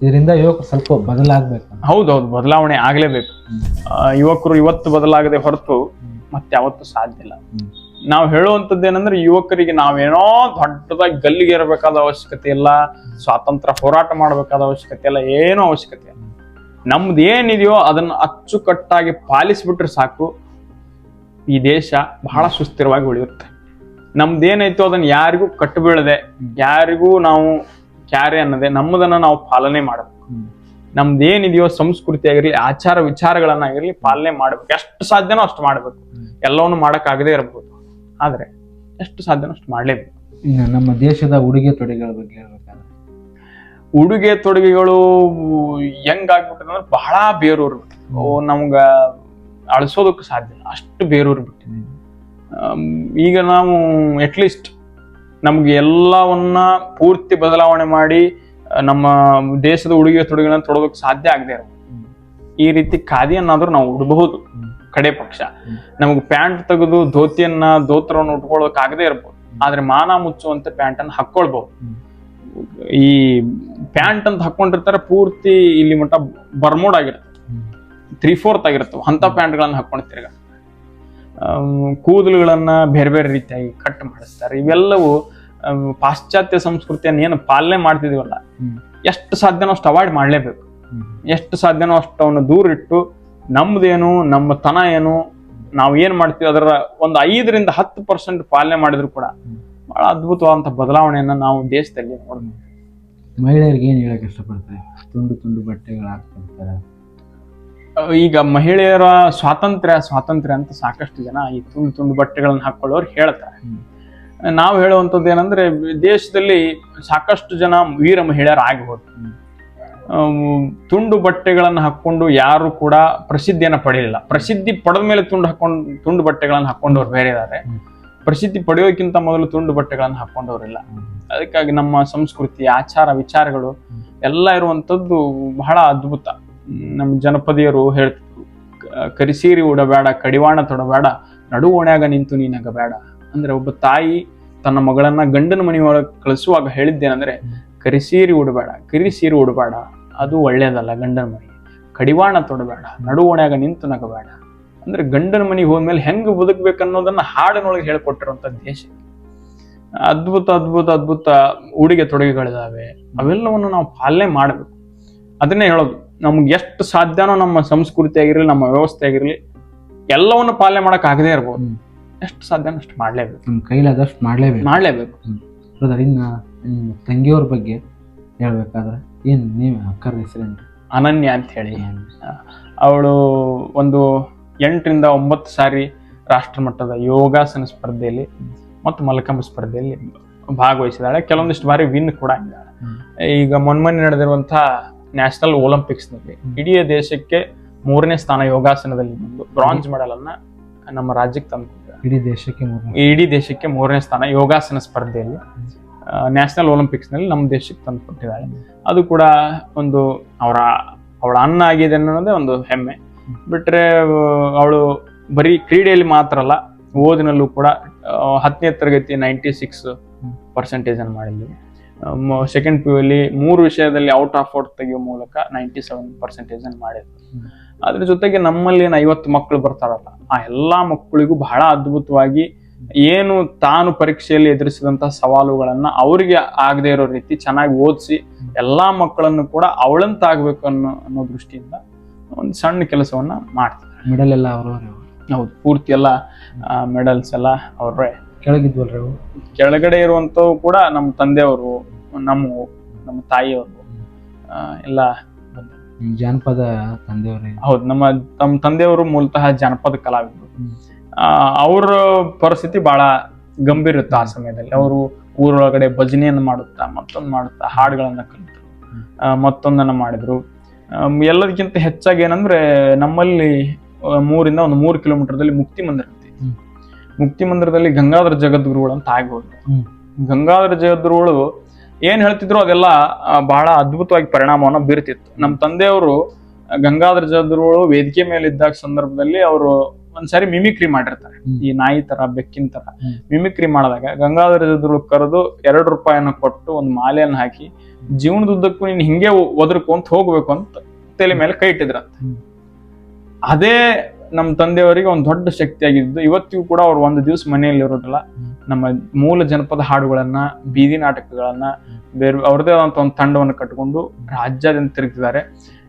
ಇದರಿಂದ ಯುವಕರು ಸ್ವಲ್ಪ ಬದಲಾಗ್ಬೇಕು.
ಹೌದೌದು, ಬದಲಾವಣೆ ಆಗ್ಲೇಬೇಕು. ಯುವಕರು ಇವತ್ತು ಬದಲಾಗದೆ ಹೊರತು ಮತ್ತೆ ಯಾವತ್ತೂ ಸಾಧ್ಯ ಇಲ್ಲ. ನಾವು ಹೇಳುವಂಥದ್ದು ಏನಂದ್ರೆ, ಯುವಕರಿಗೆ ನಾವೇನೋ ದೊಡ್ಡದಾಗಿ ಗಲ್ಲಿಗೆ ಇರಬೇಕಾದ ಅವಶ್ಯಕತೆ ಇಲ್ಲ, ಸ್ವಾತಂತ್ರ್ಯ ಹೋರಾಟ ಮಾಡಬೇಕಾದ ಅವಶ್ಯಕತೆ ಇಲ್ಲ, ಏನೋ ಅವಶ್ಯಕತೆ ಇಲ್ಲ. ನಮ್ದು ಏನಿದೆಯೋ ಅದನ್ನ ಅಚ್ಚುಕಟ್ಟಾಗಿ ಪಾಲಿಸ್ಬಿಟ್ರೆ ಸಾಕು, ಈ ದೇಶ ಬಹಳ ಸುಸ್ಥಿರವಾಗಿ ಉಳಿಯುತ್ತೆ. ನಮ್ದೇನಾಯ್ತು ಅದನ್ನ ಯಾರಿಗೂ ಕಟ್ಟು ಬೀಳದೆ, ಯಾರಿಗೂ ನಾವು ಕ್ಯಾರೆ ಅನ್ನದೆ ನಮ್ಮದನ್ನ ನಾವು ಪಾಲನೆ ಮಾಡಬೇಕು. ನಮ್ದೇನಿದೆಯೋ ಸಂಸ್ಕೃತಿ ಆಗಿರ್ಲಿ, ಆಚಾರ ವಿಚಾರಗಳನ್ನಾಗಿರ್ಲಿ ಪಾಲನೆ ಮಾಡ್ಬೇಕು. ಎಷ್ಟು ಸಾಧ್ಯನೋ ಅಷ್ಟು ಮಾಡ್ಬೇಕು. ಎಲ್ಲವನ್ನು ಮಾಡಕ್ಕಾಗದೇ ಇರಬಹುದು, ಆದ್ರೆ ಎಷ್ಟು ಸಾಧ್ಯನೋ ಅಷ್ಟು ಮಾಡ್ಲೇಬೇಕು.
ಇನ್ನು ನಮ್ಮ ದೇಶದ ಉಡುಗೆ ತೊಡುಗೆಗಳ ಬಗ್ಗೆ ಹೇಳ್ಬೇಕಾದ್ರೆ,
ಉಡುಗೆ ತೊಡುಗೆಗಳು ಹೆಂಗಾಗ್ಬಿಟ್ಟಿದೆ ಅಂದ್ರೆ ಬಹಳ ಬೇರೂರು ಬಿಟ್ಟು ನಮ್ಗ ಅಳಿಸೋದಕ್ಕೆ ಸಾಧ್ಯ ಇಲ್ಲ, ಅಷ್ಟು ಬೇರೂರು ಬಿಟ್ಟಿದೆ. ಈಗ ನಾವು ಅಟ್ಲೀಸ್ಟ್ ನಮ್ಗೆ ಎಲ್ಲವನ್ನ ಪೂರ್ತಿ ಬದಲಾವಣೆ ಮಾಡಿ ನಮ್ಮ ದೇಶದ ಉಡುಗೆ ತೊಡುಗೆಗಳನ್ನ ತೊಡೋದಕ್ಕೆ ಸಾಧ್ಯ ಆಗದೆ ಇರಬಹುದು. ಈ ರೀತಿ ಖಾದಿಯನ್ನಾದ್ರೂ ನಾವು ಉಡಬಹುದು ಕಡೆ ಪಕ್ಷ. ನಮಗೆ ಪ್ಯಾಂಟ್ ತೆಗೆದು ದೋತ್ರವನ್ನು ಉಟ್ಕೊಳ್ಳೋಕೆ ಆಗದೆ ಇರ್ಬೋದು, ಆದ್ರೆ ಮಾನ ಮುಚ್ಚುವಂತೆ ಪ್ಯಾಂಟ್ ಅನ್ನು ಹಾಕೊಳ್ಬಹುದು. ಈ ಪ್ಯಾಂಟ್ ಅಂತ ಹಾಕೊಂಡಿರ್ತಾರೆ, ಪೂರ್ತಿ ಇಲ್ಲಿ ಮಟ್ಟ ಬರ್ಮೋಡ್ ಆಗಿರ್ತವೆ, 3/4 ಆಗಿರ್ತವೆ. ಅಂತ ಪ್ಯಾಂಟ್ಗಳನ್ನ ಹಾಕೊಂಡು ತಿರ್ಗ ಕೂದಲುಗಳನ್ನ ಬೇರೆ ಬೇರೆ ರೀತಿಯಾಗಿ ಕಟ್ ಮಾಡಿಸ್ತಾರೆ. ಇವೆಲ್ಲವೂ ಪಾಶ್ಚಾತ್ಯ ಸಂಸ್ಕೃತಿಯನ್ನು ಏನು ಪಾಲನೆ ಮಾಡ್ತಿದೀವಲ್ಲ, ಎಷ್ಟು ಸಾಧ್ಯನೋ ಅಷ್ಟು ಅವಾಯ್ಡ್ ಮಾಡ್ಲೇಬೇಕು. ಎಷ್ಟು ಸಾಧ್ಯನೋ ಅಷ್ಟು ಅವನ್ನ ದೂರ ಇಟ್ಟು ನಮ್ದೇನು, ನಮ್ಮ ತನ ಏನು, ನಾವು ಏನ್ ಮಾಡ್ತೀವಿ ಅದರ ಒಂದು 5-10% ಪಾಲನೆ ಮಾಡಿದ್ರು ಕೂಡ ಬಹಳ ಅದ್ಭುತವಾದಂತ ಬದಲಾವಣೆಯನ್ನ ನಾವು ದೇಶದಲ್ಲಿ ನೋಡ್ಬೋದು.
ಮಹಿಳೆಯರಿಗೆ ಏನ್ ಹೇಳಕ್ ಇಷ್ಟಪಡ್ತಾರೆ? ತುಂಡು ತುಂಡು ಬಟ್ಟೆಗಳು ಹಾಕ್ತಿರ್ತಾರೆ.
ಈಗ ಮಹಿಳೆಯರ ಸ್ವಾತಂತ್ರ್ಯ ಅಂತ ಸಾಕಷ್ಟು ಜನ ಈ ತುಂಡು ತುಂಡು ಬಟ್ಟೆಗಳನ್ನ ಹಾಕೊಳ್ಳೋರು ಹೇಳ್ತಾರೆ. ನಾವು ಹೇಳುವಂಥದ್ದು ಏನಂದ್ರೆ, ದೇಶದಲ್ಲಿ ಸಾಕಷ್ಟು ಜನ ವೀರ ಮಹಿಳೆಯರು ಆಗಬಹುದು. ತುಂಡು ಬಟ್ಟೆಗಳನ್ನು ಹಾಕೊಂಡು ಯಾರು ಕೂಡ ಪ್ರಸಿದ್ಧಿಯನ್ನ ಪಡೆಯಲಿಲ್ಲ. ಪ್ರಸಿದ್ಧಿ ಪಡೆದ ಮೇಲೆ ತುಂಡು ಬಟ್ಟೆಗಳನ್ನು ಹಾಕೊಂಡವ್ರು ಬೇರೆ ಇದ್ದಾರೆ. ಪ್ರಸಿದ್ಧಿ ಪಡೆಯೋಕ್ಕಿಂತ ಮೊದಲು ತುಂಡು ಬಟ್ಟೆಗಳನ್ನು ಹಾಕೊಂಡವ್ರಿಲ್ಲ. ಅದಕ್ಕಾಗಿ ನಮ್ಮ ಸಂಸ್ಕೃತಿ, ಆಚಾರ ವಿಚಾರಗಳು ಎಲ್ಲ ಇರುವಂಥದ್ದು ಬಹಳ ಅದ್ಭುತ. ನಮ್ಮ ಜನಪದಿಯರು ಹೇಳ್ತಿದ್ರು, ಕರಿಸೀರಿ ಉಡಬೇಡ, ಕಡಿವಾಣ ತೊಡಬೇಡ, ನಡು ಓಣ್ಯಾಗ ನಿಂತು ನೀನಾಗಬೇಡ. ಅಂದ್ರೆ ಒಬ್ಬ ತಾಯಿ ತನ್ನ ಮಗಳನ್ನ ಗಂಡನ ಮನೆಯೊಳಗೆ ಕಳಿಸುವಾಗ ಹೇಳಿದ್ದೇನೆಂದ್ರೆ, ಕರಿಸೀರಿ ಉಡಬೇಡ, ಕಿರಿಸೀರಿ ಉಡಬೇಡ, ಅದು ಒಳ್ಳೇದಲ್ಲ ಗಂಡನ ಮನೆಗೆ. ಕಡಿವಾಣ ತೊಡಬೇಡ, ನಡು ಓಣ್ಯಾಗ ನಿಂತು ನಗಬೇಡ. ಅಂದ್ರೆ ಗಂಡನ ಮನೆಗೆ ಹೋದ್ಮೇಲೆ ಹೆಂಗ್ ಬದುಕ್ಬೇಕನ್ನೋದನ್ನ ಹಾಡಿನೊಳಗೆ ಹೇಳ್ಕೊಟ್ಟಿರುವಂತ ದೇಶ. ಅದ್ಭುತ ಅದ್ಭುತ ಅದ್ಭುತ ಉಡುಗೆ ತೊಡುಗೆಗಳಿದಾವೆ. ಅವೆಲ್ಲವನ್ನು ನಾವು ಪಾಲನೆ ಮಾಡ್ಬೇಕು. ಅದನ್ನೇ ಹೇಳೋದು, ನಮ್ಗೆ ಎಷ್ಟು ಸಾಧ್ಯನೋ ನಮ್ಮ ಸಂಸ್ಕೃತಿ ಆಗಿರ್ಲಿ, ನಮ್ಮ ವ್ಯವಸ್ಥೆ ಆಗಿರ್ಲಿ, ಎಲ್ಲವನ್ನು ಪಾಲನೆ ಮಾಡಕ್ ಆಗದೇ ಇರ್ಬೋದು. ಎಷ್ಟು ಸಾಧ್ಯನೋ ಅಷ್ಟು ಮಾಡ್ಲೇಬೇಕು.
ನಮ್ಮ ಕೈಲಾದಷ್ಟು ಮಾಡ್ಲೇಬೇಕು. ಇನ್ನ ತಂಗಿಯವ್ರ ಬಗ್ಗೆ ಹೇಳ್ಬೇಕಾದ್ರೆ ಏನ್ ನೀವ್ ಅಕ್ಕರ ಹೆಸರೇನು?
ಅನನ್ಯ ಅಂತ ಹೇಳಿ. ಅವಳು ಒಂದು 8-9 ಸಾರಿ ರಾಷ್ಟ್ರ ಮಟ್ಟದ ಯೋಗಾಸನ ಸ್ಪರ್ಧೆಯಲ್ಲಿ ಮತ್ತು ಮಲ್ಲಕಂಬ ಸ್ಪರ್ಧೆಯಲ್ಲಿ ಭಾಗವಹಿಸಿದಾಳೆ. ಕೆಲವೊಂದಿಷ್ಟು ಬಾರಿ ವಿನ್ ಕೂಡ ಆಗಿದ್ದಾಳೆ. ಈಗ ಮೊನ್ನೆ ನಡೆದಿರುವಂತಹ ನ್ಯಾಷನಲ್ ಒಲಿಂಪಿಕ್ಸ್ ನಲ್ಲಿ ಇಡೀ ದೇಶಕ್ಕೆ 3ನೇ ಸ್ಥಾನ ಯೋಗಾಸನದಲ್ಲಿ ಬಂದು ಬ್ರಾಂಜ್ ಮೆಡಲ್ ಅನ್ನ ನಮ್ಮ ರಾಜ್ಯಕ್ಕೆ ತಂದುಕೊಟ್ಟಿದ್ದಾರೆ. ಇಡೀ ದೇಶಕ್ಕೆ 3ನೇ ಸ್ಥಾನ ಯೋಗಾಸನ ಸ್ಪರ್ಧೆಯಲ್ಲಿ ನ್ಯಾಷನಲ್ ಒಲಿಂಪಿಕ್ಸ್ ನಲ್ಲಿ ನಮ್ಮ ದೇಶಕ್ಕೆ ತಂದುಕೊಟ್ಟಿದ್ದಾಳೆ. ಅದು ಕೂಡ ಒಂದು ಅವಳ ಅನ್ನ ಆಗಿದೆ ಅನ್ನೋದೇ ಒಂದು ಹೆಮ್ಮೆ. ಬಿಟ್ರೆ ಅವಳು ಬರೀ ಕ್ರೀಡೆಯಲ್ಲಿ ಮಾತ್ರ ಅಲ್ಲ, ಓದಿನಲ್ಲೂ ಕೂಡ 10ನೇ ತರಗತಿ 96% ಅನ್ನು ಮಾಡಿದ್ವಿ. ಸೆಕೆಂಡ್ PU ಅಲ್ಲಿ 3 ವಿಷಯದಲ್ಲಿ ಔಟ್ ಆಫ್ ತೆಗೆಯುವ ಮೂಲಕ 97% ಅನ್ನು ಮಾಡಿದ್ವಿ. ಅದ್ರ ಜೊತೆಗೆ ನಮ್ಮಲ್ಲಿ 50 ಮಕ್ಕಳು ಬರ್ತಾರಲ್ಲ, ಆ ಎಲ್ಲಾ ಮಕ್ಕಳಿಗೂ ಬಹಳ ಅದ್ಭುತವಾಗಿ ಏನು ತಾನು ಪರೀಕ್ಷೆಯಲ್ಲಿ ಎದುರಿಸಿದಂತಹ ಸವಾಲುಗಳನ್ನ ಅವ್ರಿಗೆ ಆಗದೆ ಇರೋ ರೀತಿ ಚೆನ್ನಾಗಿ ಓದಿಸಿ ಎಲ್ಲಾ ಮಕ್ಕಳನ್ನು ಕೂಡ ಅವಳಂತ ಆಗ್ಬೇಕು ಅನ್ನೋ ದೃಷ್ಟಿಯಿಂದ ಒಂದು ಸಣ್ಣ ಕೆಲಸವನ್ನ ಮಾಡ್ತಾರೆ.
ಮೆಡಲ್ ಎಲ್ಲ ಅವ್ರವ್ರೆ?
ಹೌದು, ಪೂರ್ತಿ ಎಲ್ಲ ಮೆಡಲ್ಸ್ ಎಲ್ಲ ಅವ್ರೇ.
ಕೆಳಗಿದ್ವಲ್ರಿ ಅವು?
ಕೆಳಗಡೆ ಇರುವಂತವು ಕೂಡ ನಮ್ಮ ತಂದೆಯವರು, ನಮ್ಮ ತಾಯಿಯವರು ಎಲ್ಲ
ಜಾನಪದ ತಂದೆಯವ್ರೆ?
ಹೌದು, ನಮ್ಮ ತಂದೆಯವರು ಮೂಲತಃ ಜಾನಪದ ಕಲಾವಿದರು. ಅವ್ರ ಪರಿಸ್ಥಿತಿ ಬಹಳ ಗಂಭೀರ ಇತ್ತು ಆ ಸಮಯದಲ್ಲಿ. ಅವರು ಊರೊಳಗಡೆ ಭಜನೆಯನ್ನು ಮಾಡುತ್ತಾ ಮಾಡುತ್ತಾ ಹಾಡುಗಳನ್ನ ಕಲಿತರು, ಮತ್ತೊಂದನ್ನ ಮಾಡಿದ್ರು. ಎಲ್ಲದಕ್ಕಿಂತ ಹೆಚ್ಚಾಗಿ ಏನಂದ್ರೆ ನಮ್ಮಲ್ಲಿ 3 ಕಿಲೋಮೀಟರ್ದಲ್ಲಿ ಮುಕ್ತಿ ಮಂದಿರ ಐತಿ. ಮುಕ್ತಿ ಮಂದಿರದಲ್ಲಿ ಗಂಗಾಧರ ಜಗದ್ಗುರುಗಳು ಅಂತ ಆಗಿ ಹೋದ್ರು. ಗಂಗಾಧರ ಜಗದ್ಗುರುಗಳು ಏನ್ ಹೇಳ್ತಿದ್ರು ಅದೆಲ್ಲ ಬಹಳ ಅದ್ಭುತವಾಗಿ ಪರಿಣಾಮವನ್ನ ಬೀರ್ತಿತ್ತು. ನಮ್ಮ ತಂದೆಯವರು ಗಂಗಾಧರ ಜಗದ್ಗುರುಗಳು ವೇದಿಕೆ ಮೇಲೆ ಇದ್ದಾಗ ಸಂದರ್ಭದಲ್ಲಿ ಅವರು ಒಂದ್ಸಾರಿ ಮಿಮಿಕ್ರಿ ಮಾಡಿರ್ತಾರೆ. ಈ ನಾಯಿ ತರ ಬೆಕ್ಕಿನ ತರ ಮಿಮಿಕ್ರಿ ಮಾಡಿದಾಗ ಗಂಗಾಧರ ಜಗದ್ಗುರುಗಳು ಕರೆದು ₹2 ಕೊಟ್ಟು ಒಂದು ಮಾಲೆಯನ್ನು ಹಾಕಿ, ಜೀವನದುದ್ದಕ್ಕೂ ನೀನ್ ಹಿಂಗೆ ಒದರ್ಕೊಂತ ಹೋಗ್ಬೇಕು ಅಂತ ತಲೆ ಮೇಲೆ ಕೈ ಇಟ್ಟಿದ್ರಂತೆ. ಅದೇ ನಮ್ಮ ತಂದೆಯವರಿಗೆ ಒಂದು ದೊಡ್ಡ ಶಕ್ತಿ ಆಗಿದ್ದು. ಇವತ್ತಿಗೂ ಕೂಡ ಅವ್ರು ಒಂದು ದಿವಸ ಮನೆಯಲ್ಲಿ ಇರೋದಿಲ್ಲ, ನಮ್ಮ ಮೂಲ ಜನಪದ ಹಾಡುಗಳನ್ನ, ಬೀದಿ ನಾಟಕಗಳನ್ನ, ಬೇರೆ ಅವ್ರದೇ ಆದಂತ ಒಂದು ತಂಡವನ್ನು ಕಟ್ಟಿಕೊಂಡು ರಾಜ್ಯಾದ್ಯಂತ ತಿರುಗ್ತಿದ್ದಾರೆ.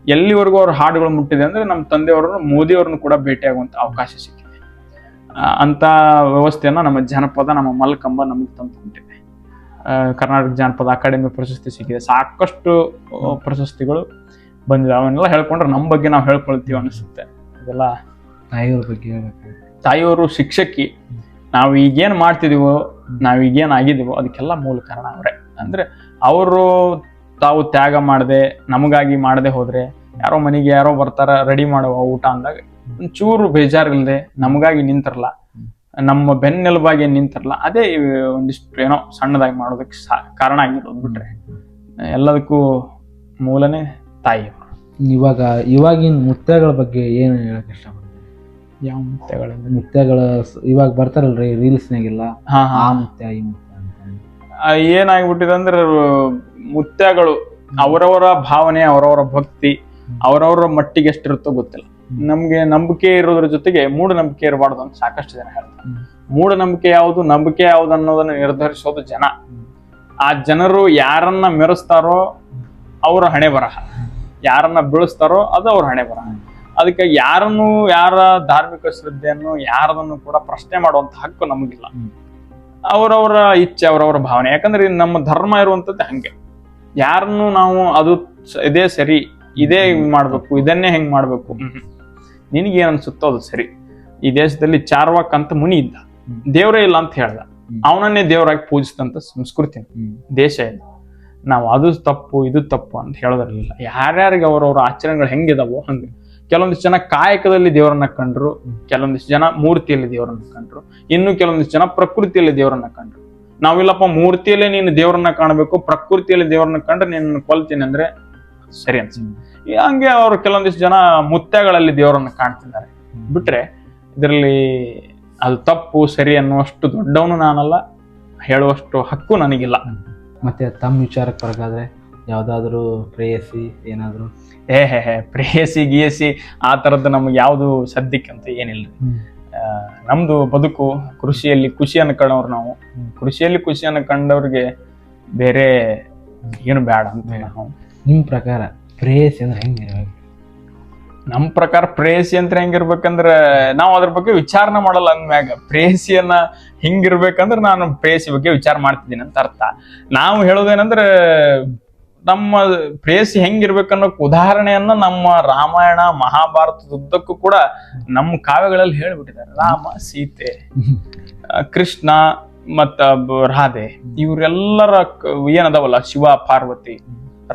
ಎಲ್ಲಿವರೆಗೂ ಅವ್ರ ಹಾಡುಗಳು ಮುಟ್ಟಿದೆ ಅಂದ್ರೆ ನಮ್ಮ ತಂದೆಯವರು ಮೋದಿಯವ್ರನ್ನು ಕೂಡ ಭೇಟಿಯಾಗುವಂತ ಅವಕಾಶ ಸಿಕ್ಕಿದೆ. ಅಂತ ವ್ಯವಸ್ಥೆಯನ್ನ ನಮ್ಮ ಜನಪದ, ನಮ್ಮ ಮಲ್ಕಂಬ ನಮಗೆ ತಂದುಕೊಂಡಿದೆ. ಕರ್ನಾಟಕ ಜನಪದ ಅಕಾಡೆಮಿ ಪ್ರಶಸ್ತಿ ಸಿಕ್ಕಿದೆ. ಸಾಕಷ್ಟು ಪ್ರಶಸ್ತಿಗಳು ಬಂದಿದೆ. ಅವನ್ನೆಲ್ಲ ಹೇಳ್ಕೊಂಡ್ರೆ ನಮ್ಮ ಬಗ್ಗೆ ನಾವು ಹೇಳ್ಕೊಳ್ತೀವಿ ಅನಿಸುತ್ತೆ. ಇದೆಲ್ಲ
ತಾಯಿಯವ್ರ ಬಗ್ಗೆ ಹೇಳ್ಬೇಕು.
ತಾಯಿಯವರು ಶಿಕ್ಷಕಿ. ನಾವು ಈಗೇನ್ ಮಾಡ್ತಿದೀವೋ, ನಾವ್ ಈಗೇನ್ ಆಗಿದೀವೋ ಅದಕ್ಕೆಲ್ಲ ಮೂಲ ಕಾರಣ ಅವರೇ. ಅಂದ್ರೆ ಅವರು ತಾವು ತ್ಯಾಗ ಮಾಡದೆ, ನಮಗಾಗಿ ಮಾಡದೆ ಹೋದ್ರೆ, ಯಾರೋ ಮನೆಗೆ ಯಾರೋ ಬರ್ತಾರ ರೆಡಿ ಮಾಡುವ ಊಟ ಅಂದಾಗ ಒಂಚೂರು ಬೇಜಾರಿಲ್ಲದೆ ನಮಗಾಗಿ ನಿಂತಿರಲ್ಲ, ನಮ್ಮ ಬೆನ್ನೆಲುಬಾಗಿ ನಿಂತಿರಲ್ಲ, ಅದೇ ಒಂದಿಷ್ಟು ಏನೋ ಸಣ್ಣದಾಗಿ ಮಾಡೋದಕ್ಕೆ ಕಾರಣ ಆಗಿರೋದು. ಬಿಟ್ರೆ ಎಲ್ಲದಕ್ಕೂ ಮೂಲನೇ ತಾಯಿಯವರು.
ಇವಾಗಿನ ಮುತ್ಯಗಳ ಬಗ್ಗೆ ಏನು ಹೇಳಕ್ ಇಷ್ಟಪಡ್ತೀನಿ?
ಯಾವ
ಮುತ್ಯಗಳ ಇವಾಗ ಬರ್ತಾರಲ್ರಿ ರೀಲ್ಸ್ನಾಗೆಲ್ಲ, ಆ ಮುತ್ಯ ಈ ಮುತ್ಯ ಅಂತ
ಏನಾಗ್ಬಿಟ್ಟಿದೆ ಅಂದ್ರೆ, ಮುತ್ಯಗಳು ಅವರವರ ಭಾವನೆ, ಅವರವರ ಭಕ್ತಿ, ಅವರವರ ಮಟ್ಟಿಗೆ ಎಷ್ಟಿರುತ್ತೋ ಗೊತ್ತಿಲ್ಲ. ನಮ್ಗೆ ನಂಬಿಕೆ ಇರೋದ್ರ ಜೊತೆಗೆ ಮೂಢನಂಬಿಕೆ ಇರಬಾರ್ದು ಅಂತ ಸಾಕಷ್ಟು ಜನ ಹೇಳ್ತಾರೆ. ಮೂಢನಂಬಿಕೆ ಯಾವುದು, ನಂಬಿಕೆ ಯಾವುದು ಅನ್ನೋದನ್ನ ನಿರ್ಧರಿಸೋದು ಜನ. ಆ ಜನರು ಯಾರನ್ನ ಮೆರೆಸ್ತಾರೋ ಅವರ ಹಣೆ ಬರಹ, ಯಾರನ್ನ ಬೀಳಿಸ್ತಾರೋ ಅದು ಅವ್ರ ಹಣೆ ಬರಹ. ಅದಕ್ಕೆ ಯಾರ ಧಾರ್ಮಿಕ ಶ್ರದ್ಧೆಯನ್ನು ಯಾರದನ್ನು ಕೂಡ ಪ್ರಶ್ನೆ ಮಾಡುವಂತ ಹಕ್ಕು ನಮಗಿಲ್ಲ. ಅವರವರ ಇಚ್ಛೆ, ಅವರವರ ಭಾವನೆ. ಯಾಕಂದ್ರೆ ನಮ್ಮ ಧರ್ಮ ಇರುವಂತದ್ದು ಹಂಗೆ. ಯಾರನ್ನು ನಾವು ಅದು ಇದೇ ಸರಿ, ಇದೇ ಮಾಡ್ಬೇಕು, ಇದನ್ನೇ ಹೆಂಗ್ ಮಾಡ್ಬೇಕು, ನಿನಗೇನ್ ಅನ್ಸುತ್ತೋ ಅದು ಸರಿ. ಈ ದೇಶದಲ್ಲಿ ಚಾರ್ವಾಕ್ ಅಂತ ಮುನಿ ಇದ್ದ, ದೇವರೇ ಇಲ್ಲ ಅಂತ ಹೇಳ್ದ, ಅವನನ್ನೇ ದೇವರಾಗಿ ಪೂಜಿಸಿದಂತ ಸಂಸ್ಕೃತಿ ದೇಶ ಇದೆ. ನಾವು ಅದು ತಪ್ಪು ಇದು ತಪ್ಪು ಅಂತ ಹೇಳೋದಿರಲಿಲ್ಲ. ಯಾರ್ಯಾರಿಗೆ ಅವರವ್ರ ಆಚರಣೆಗಳು ಹೆಂಗಿದಾವೋ ಹಂಗೆ. ಕೆಲವೊಂದಿಷ್ಟು ಜನ ಕಾಯಕದಲ್ಲಿ ದೇವರನ್ನ ಕಂಡ್ರು, ಕೆಲವೊಂದಿಷ್ಟು ಜನ ಮೂರ್ತಿಯಲ್ಲಿ ದೇವರನ್ನ ಕಂಡ್ರು, ಇನ್ನು ಕೆಲವೊಂದಿಷ್ಟು ಜನ ಪ್ರಕೃತಿಯಲ್ಲಿ ದೇವರನ್ನ ಕಂಡ್ರು. ನಾವಿಲ್ಲಪ್ಪ ಮೂರ್ತಿಯಲ್ಲೇ ನೀನು ದೇವರನ್ನ ಕಾಣಬೇಕು, ಪ್ರಕೃತಿಯಲ್ಲಿ ದೇವರನ್ನ ಕಂಡ್ರೆ ನೀನು ಕೊಲ್ತೀನಿ ಅಂದ್ರೆ ಸರಿ ಅನ್ಸುತ್ತೆ. ಹಂಗೆ ಅವ್ರು ಕೆಲವೊಂದಿಷ್ಟು ಜನ ಮುತ್ಯಗಳಲ್ಲಿ ದೇವರನ್ನ ಕಾಣ್ತಿದ್ದಾರೆ. ಬಿಟ್ರೆ ಇದರಲ್ಲಿ ಅದು ತಪ್ಪು ಸರಿ ಅನ್ನುವಷ್ಟು ದೊಡ್ಡವನು ನಾನಲ್ಲ, ಹೇಳುವಷ್ಟು ಹಕ್ಕು ನನಗಿಲ್ಲ.
ಮತ್ತೆ ತಮ್ಮ ವಿಚಾರಕ್ಕೆ ಬರಕಾದ್ರೆ ಯಾವ್ದಾದ್ರು ಪ್ರೇಯಸಿ ಏನಾದ್ರು?
ಪ್ರೇಯಸಿ ಗೀಯಸಿ ಆ ತರದ್ದು ನಮ್ಗೆ ಯಾವ್ದು ಸದ್ಯಕ್ಕಂತ ಏನಿಲ್ಲ. ನಮ್ದು ಬದುಕು ಕೃಷಿಯಲ್ಲಿ ಖುಷಿಯನ್ನು ಕಂಡವ್ರು ನಾವು. ಕೃಷಿಯಲ್ಲಿ ಖುಷಿಯನ್ನು ಕಂಡವ್ರಿಗೆ ಬೇರೆ ಏನು ಬೇಡ ಅಂತ. ನಾವು
ನಿಮ್ ಪ್ರಕಾರ ಪ್ರೇಯಸಿ ಅಂದ್ರೆ ಹೆಂಗಿರ್ಬೇಕು?
ನಮ್ ಪ್ರಕಾರ ಪ್ರೇಯಸಿ ಅಂತ ಹೆಂಗಿರ್ಬೇಕಂದ್ರೆ, ನಾವು ಅದ್ರ ಬಗ್ಗೆ ವಿಚಾರಣೆ ಮಾಡಲ್ಲ. ಅಂದ್ಮ್ಯಾಗ ಪ್ರೇಯಸಿಯನ್ನ ಹಿಂಗಿರ್ಬೇಕಂದ್ರೆ ನಾನು ಪ್ರೇಯಸಿ ಬಗ್ಗೆ ವಿಚಾರ ಮಾಡ್ತಿದ್ದೀನಿ ಅಂತ ಅರ್ಥ. ನಾವು ಹೇಳೋದೇನಂದ್ರೆ, ನಮ್ಮ ಪ್ರೇಯಸಿ ಹೆಂಗಿರ್ಬೇಕನ್ನೋ ಉದಾಹರಣೆಯನ್ನ ನಮ್ಮ ರಾಮಾಯಣ ಮಹಾಭಾರತದುದ್ದಕ್ಕೂ ಕೂಡ ನಮ್ಮ ಕಾವ್ಯಗಳಲ್ಲಿ ಹೇಳ್ಬಿಟ್ಟಿದ್ದಾರೆ. ರಾಮ, ಸೀತೆ, ಕೃಷ್ಣ ಮತ್ತ ರಾಧೆ, ಇವರೆಲ್ಲರ ಏನದವಲ್ಲ, ಶಿವ ಪಾರ್ವತಿ,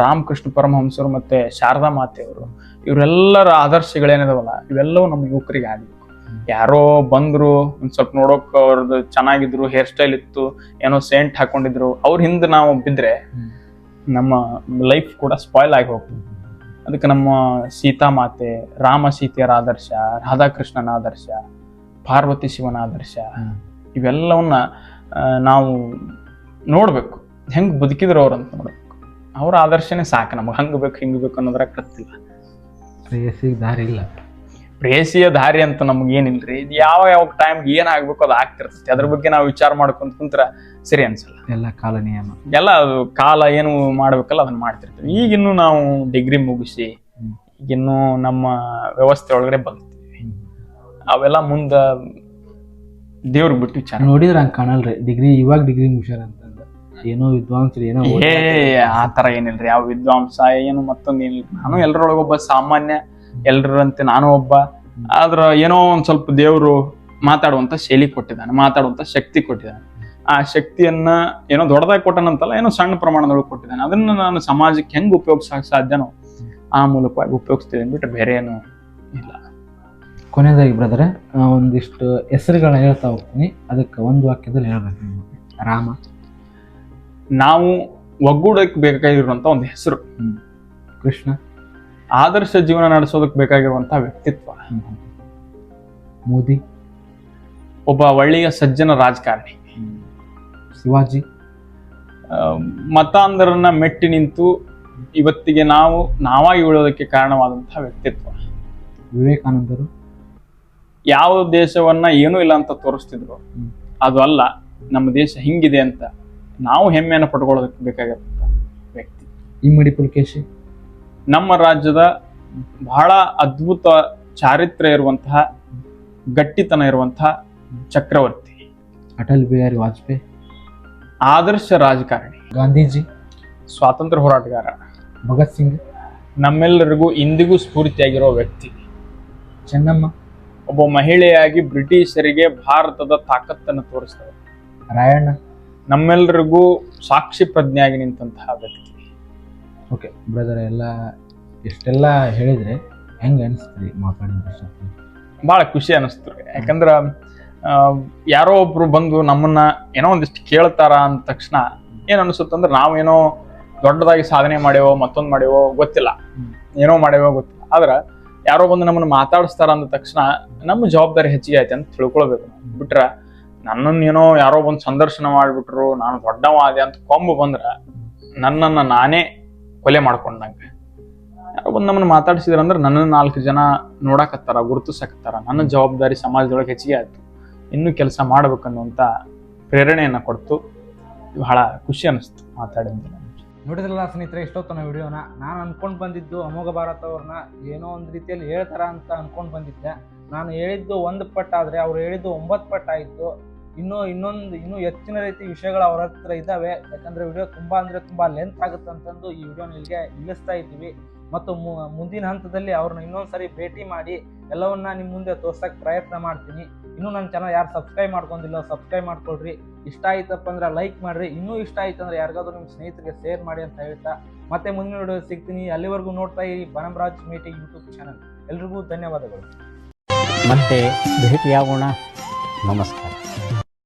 ರಾಮಕೃಷ್ಣ ಪರಮಹಂಸರು ಮತ್ತೆ ಶಾರದಾ ಮಾತೆಯವರು, ಇವರೆಲ್ಲರ ಆದರ್ಶಗಳೇನಿದಾವಲ್ಲ ಇವೆಲ್ಲವೂ ನಮ್ಮ ಯುವಕರಿಗೆ ಆಗಬೇಕು. ಯಾರೋ ಬಂದ್ರು, ಒಂದ್ ಸ್ವಲ್ಪ ನೋಡೋಕ್ ಅವ್ರದ್ದು ಚೆನ್ನಾಗಿದ್ರು, ಹೇರ್ ಸ್ಟೈಲ್ ಇತ್ತು, ಏನೋ ಸೆಂಟ್ ಹಾಕೊಂಡಿದ್ರು, ಅವ್ರ ಹಿಂದೆ ನಾವು ಬಿದ್ರೆ ನಮ್ಮ ಲೈಫ್ ಕೂಡ ಸ್ಪಾಯ್ಲ್ ಆಗಿ ಹೋಗ್ತದೆ. ಅದಕ್ಕೆ ನಮ್ಮ ಸೀತಾಮಾತೆ, ರಾಮ ಸೀತೆಯರ ಆದರ್ಶ, ರಾಧಾಕೃಷ್ಣನ ಆದರ್ಶ, ಪಾರ್ವತಿ ಶಿವನ ಆದರ್ಶ, ಇವೆಲ್ಲವನ್ನ ನಾವು ನೋಡ್ಬೇಕು. ಹೆಂಗ್ ಬದುಕಿದ್ರು ಅವ್ರಂತ ನೋಡ್ಬೇಕು. ಅವ್ರ ಆದರ್ಶನೇ ಸಾಕು ನಮ್ಗೆ. ಹಂಗ್ ಬೇಕು ಹಿಂಗ್ ಬೇಕು ಅನ್ನೋದ್ರಾಗ ಕತ್ತಿಲ್ಲ.
ಪ್ರೇಯಸಿಗೆ ದಾರಿ ಇಲ್ಲ.
ಪ್ರೇಯಸಿಯ ದಾರಿ ಅಂತ ನಮ್ಗೇನಿಲ್ರಿ. ಇದು ಯಾವ ಟೈಮ್ಗೆ ಏನಾಗ್ಬೇಕು ಅದು ಆಗ್ತಿರ್ತೈತಿ. ಅದ್ರ ಬಗ್ಗೆ ನಾವು ವಿಚಾರ ಮಾಡ್ಕೊಂತ ಕುಂತ್ರ ಸರಿ ಅನ್ಸಲ್ಲ.
ಎಲ್ಲ ಕಾಲ ನಿಯಮ,
ಎಲ್ಲ ಅದು ಕಾಲ ಏನು ಮಾಡ್ಬೇಕಲ್ಲ ಅದನ್ನ ಮಾಡ್ತಿರ್ತೀವಿ. ಈಗಿನ್ನು ನಾವು ಡಿಗ್ರಿ ಮುಗಿಸಿ ಈಗಿನ್ನು ನಮ್ಮ ವ್ಯವಸ್ಥೆ ಒಳಗಡೆ ಬದುಕ್ತೀವಿ. ಅವೆಲ್ಲ ಮುಂದ ದೇವ್ರಿಗೆ ಬಿಟ್ಟು ವಿಚಾರ
ನೋಡಿದ್ರೆ ಹಂಗ ಕಾಣಲ್ರಿ. ಇವಾಗ ಡಿಗ್ರಿ ಮುಗಿಸ್ಯಾರ ಅಂತಂದ ಏನೋ ವಿದ್ವಾಂಸರು ಏನೋ
ಆ ತರ ಏನಿಲ್ರಿ. ಯಾವ ವಿದ್ವಾಂಸ ಏನು ಮತ್ತೊಂದು ಏನಿಲ್ಲ. ನಾನು ಎಲ್ಲರೊಳಗೊಬ್ಬ ಸಾಮಾನ್ಯ, ಎಲ್ರಂತೆ ನಾನು ಒಬ್ಬ. ಆದ್ರ ಏನೋ ಒಂದ್ ಸ್ವಲ್ಪ ದೇವ್ರು ಮಾತಾಡುವಂತ ಶೈಲಿ ಕೊಟ್ಟಿದ್ದಾನೆ, ಮಾತಾಡುವಂತ ಶಕ್ತಿ ಕೊಟ್ಟಿದ್ದಾನೆ. ಆ ಶಕ್ತಿಯನ್ನ ಏನೋ ದೊಡ್ಡದಾಗಿ ಕೊಟ್ಟನಂತಲ್ಲ, ಏನೋ ಸಣ್ಣ ಪ್ರಮಾಣದೊಳಗೆ ಕೊಟ್ಟಿದ್ದಾನೆ. ಅದನ್ನ ನಾನು ಸಮಾಜಕ್ಕೆ ಹೆಂಗ್ ಉಪಯೋಗಿಸಕ್ ಸಾಧ್ಯನೋ ಆ ಮೂಲಕವಾಗಿ ಉಪಯೋಗಿಸ್ತೀನಿ ಬಿಟ್ರೆ ಬೇರೆ ಏನು ಇಲ್ಲ.
ಕೊನೆಯದಾಗಿ ಬ್ರದರ್, ಒಂದಿಷ್ಟು ಹೆಸರುಗಳನ್ನ ಹೇಳ್ತಾ ಹೋಗ್ತೀನಿ, ಅದಕ್ಕೆ ಒಂದು ವಾಕ್ಯದಲ್ಲಿ ಹೇಳ್ಬೇಕು ನೀವು. ರಾಮ.
ನಾವು ಒಗ್ಗೂಡಕ್ಕೆ ಬೇಕಾಗಿರುವಂತ ಒಂದು ಹೆಸರು.
ಕೃಷ್ಣ.
ಆದರ್ಶ ಜೀವನ ನಡೆಸೋದಕ್ಕೆ ಬೇಕಾಗಿರುವಂತ ವ್ಯಕ್ತಿತ್ವ.
ಮೋದಿ.
ಒಬ್ಬ ಒಳ್ಳೆಯ ಸಜ್ಜನ ರಾಜಕಾರಣಿ.
ಶಿವಾಜಿ.
ಮತಾಂಧರನ್ನ ಮೆಟ್ಟಿ ನಿಂತು ಇವತ್ತಿಗೆ ನಾವಾಗಿ ಉಳಿಯೋದಕ್ಕೆ ಕಾರಣವಾದಂತಹ ವ್ಯಕ್ತಿತ್ವ.
ವಿವೇಕಾನಂದರು.
ಯಾವ ದೇಶವನ್ನ ಏನೂ ಇಲ್ಲ ಅಂತ ತೋರಿಸ್ತಿದ್ರು, ಅದು ಅಲ್ಲ, ನಮ್ಮ ದೇಶ ಹಿಂಗಿದೆ ಅಂತ ನಾವು ಹೆಮ್ಮೆಯನ್ನು ಪಡ್ಕೊಳ್ಳೋದಕ್ಕೆ ಬೇಕಾಗಿರುವಂತ ವ್ಯಕ್ತಿ.
ಇಮ್ಮಡಿ ಪುಲಕೇಶಿ.
ನಮ್ಮ ರಾಜ್ಯದ ಬಹಳ ಅದ್ಭುತ ಚಾರಿತ್ರ್ಯ ಇರುವಂತಹ, ಗಟ್ಟಿತನ ಇರುವಂತಹ ಚಕ್ರವರ್ತಿ.
ಅಟಲ್ ಬಿಹಾರಿ ವಾಜಪೇಯಿ.
ಆದರ್ಶ ರಾಜಕಾರಣಿ.
ಗಾಂಧೀಜಿ.
ಸ್ವಾತಂತ್ರ್ಯ ಹೋರಾಟಗಾರ.
ಭಗತ್ ಸಿಂಗ್.
ನಮ್ಮೆಲ್ಲರಿಗೂ ಇಂದಿಗೂ ಸ್ಫೂರ್ತಿಯಾಗಿರೋ ವ್ಯಕ್ತಿ.
ಚೆನ್ನಮ್ಮ.
ಒಬ್ಬ ಮಹಿಳೆಯಾಗಿ ಬ್ರಿಟಿಷರಿಗೆ ಭಾರತದ ತಾಕತ್ತನ್ನು ತೋರಿಸಿದವರು.
ರಾಯಣ್ಣ.
ನಮ್ಮೆಲ್ಲರಿಗೂ ಸಾಕ್ಷಿ ಪ್ರಜ್ಞೆಯಾಗಿ ನಿಂತಹ ವ್ಯಕ್ತಿ.
ಓಕೆ ಬ್ರದರ್, ಎಷ್ಟೆಲ್ಲ ಹೇಳಿದ್ರೆ ಹೆಂಗೆ ಅನಿಸ್ತೀರಿ ಮಾತಾಡಿದ?
ಬಹಳ ಖುಷಿ ಅನಿಸ್ತು. ಯಾಕಂದ್ರ ಯಾರೋ ಒಬ್ರು ಬಂದು ನಮ್ಮನ್ನ ಏನೋ ಒಂದಿಷ್ಟು ಕೇಳ್ತಾರ ಅಂದ ತಕ್ಷಣ ಏನ್ ಅನಿಸುತ್ತಂದ್ರೆ ನಾವೇನೋ ದೊಡ್ಡದಾಗಿ ಸಾಧನೆ ಮಾಡ್ಯವೋ, ಮತ್ತೊಂದು ಮಾಡ್ಯವೋ ಗೊತ್ತಿಲ್ಲ, ಏನೋ ಮಾಡ್ಯವೋ ಗೊತ್ತಿಲ್ಲ. ಆದ್ರ ಯಾರೋ ಬಂದು ನಮ್ಮನ್ನ ಮಾತಾಡಿಸ್ತಾರ ಅಂದ ತಕ್ಷಣ ನಮ್ಮ ಜವಾಬ್ದಾರಿ ಹೆಚ್ಚಿಗೆ ಆಯ್ತು ಅಂತ ತಿಳ್ಕೊಳ್ಬೇಕು. ಬಿಟ್ರ ನನ್ನನ್ನೇನೋ ಯಾರೋ ಬಂದು ಸಂದರ್ಶನ ಮಾಡ್ಬಿಟ್ರು, ನಾನು ದೊಡ್ಡವಾದೆ ಅಂತ ಕೊಂಬು ಬಂದ್ರ ನನ್ನನ್ನ ನಾನೇ ಕೊಲೆ ಮಾಡ್ಕೊಂಡಂಗೆ. ಯಾರೋ ಬಂದು ನಮ್ಮನ್ನ ಮಾತಾಡ್ಸಿದ್ರ ಅಂದ್ರೆ ನನ್ನ 4 ಜನ ನೋಡಕತ್ತಾರ, ಗುರುತಿಸಕತ್ತಾರ, ನನ್ನ ಜವಾಬ್ದಾರಿ ಸಮಾಜದೊಳಗೆ ಹೆಚ್ಚಿಗೆ ಆಯ್ತು, ಇನ್ನೂ ಕೆಲಸ ಮಾಡ್ಬೇಕನ್ನುವಂತ ಪ್ರೇರಣೆಯನ್ನ ಕೊಡ್ತು. ಬಹಳ ಖುಷಿ ಅನಿಸ್ತು ಮಾತಾಡಿದ್ದು.
ನೋಡಿದ್ರಲ್ಲ ಸ್ನೇಹಿತರೆ, ಇಷ್ಟೊತ್ತನ ವಿಡಿಯೋನ ನಾನು ಅನ್ಕೊಂಡ್ ಬಂದಿದ್ದು ಅಮೋಘ ಭಾರತ್ ಅವ್ರನ್ನ ಏನೋ ಒಂದು ರೀತಿಯಲ್ಲಿ ಹೇಳ್ತಾರ ಅಂತ ಅನ್ಕೊಂಡ್ ಬಂದಿದ್ದೆ. ನಾನು ಹೇಳಿದ್ದು 1 ಪಟ್ಟು ಆದ್ರೆ ಅವ್ರು ಹೇಳಿದ್ದು 9 ಪಟ್ಟು ಆಯ್ತು. ಇನ್ನೂ ಹೆಚ್ಚಿನ ರೀತಿ ವಿಷಯಗಳು ಅವ್ರ ಹತ್ರ ಇದ್ದಾವೆ. ಯಾಕಂದ್ರೆ ವಿಡಿಯೋ ತುಂಬಾ ಲೆಂತ್ ಆಗುತ್ತೆ ಅಂತಂದು ಈ ವಿಡಿಯೋನ ಇಲ್ಲಿಗೆ ನಿಲ್ಲಿಸ್ತಾ ಇದ್ದೀವಿ. ಮತ್ತು ಮುಂದಿನ ಹಂತದಲ್ಲಿ ಅವ್ರನ್ನ ಇನ್ನೊಂದ್ಸರಿ ಭೇಟಿ ಮಾಡಿ ಎಲ್ಲವನ್ನ ನಿಮ್ಮ ಮುಂದೆ ತೋರ್ಸಕ್ಕೆ ಪ್ರಯತ್ನ ಮಾಡ್ತೀನಿ. ಇನ್ನೂ ನನ್ನ ಚಾನಲ್ ಯಾರು ಸಬ್ಸ್ಕ್ರೈಬ್ ಮಾಡ್ಕೊಂಡಿಲ್ಲ, ಸಬ್ಸ್ಕ್ರೈಬ್ ಮಾಡ್ಕೊಳ್ರಿ. ಇಷ್ಟ ಆಯ್ತಪ್ಪ ಅಂದ್ರೆ ಲೈಕ್ ಮಾಡ್ರಿ. ಇನ್ನೂ ಇಷ್ಟ ಆಯ್ತು ಅಂದ್ರೆ ಯಾರಿಗಾದ್ರೂ ನಿಮ್ಮ ಸ್ನೇಹಿತರಿಗೆ ಶೇರ್ ಮಾಡಿ ಅಂತ ಹೇಳ್ತಾ ಮತ್ತೆ ಮುಂದಿನ ವಿಡಿಯೋ ಸಿಗ್ತೀನಿ. ಅಲ್ಲಿವರೆಗೂ ನೋಡ್ತಾ ಇರಿ ಬನಂರಾಜ್ ಮೀಟಿಂಗ್ ಯೂಟ್ಯೂಬ್ ಚಾನಲ್. ಎಲ್ರಿಗೂ ಧನ್ಯವಾದಗಳು.
ಮತ್ತೆ ಭೇಟಿಯಾಗೋಣ. ನಮಸ್ಕಾರ.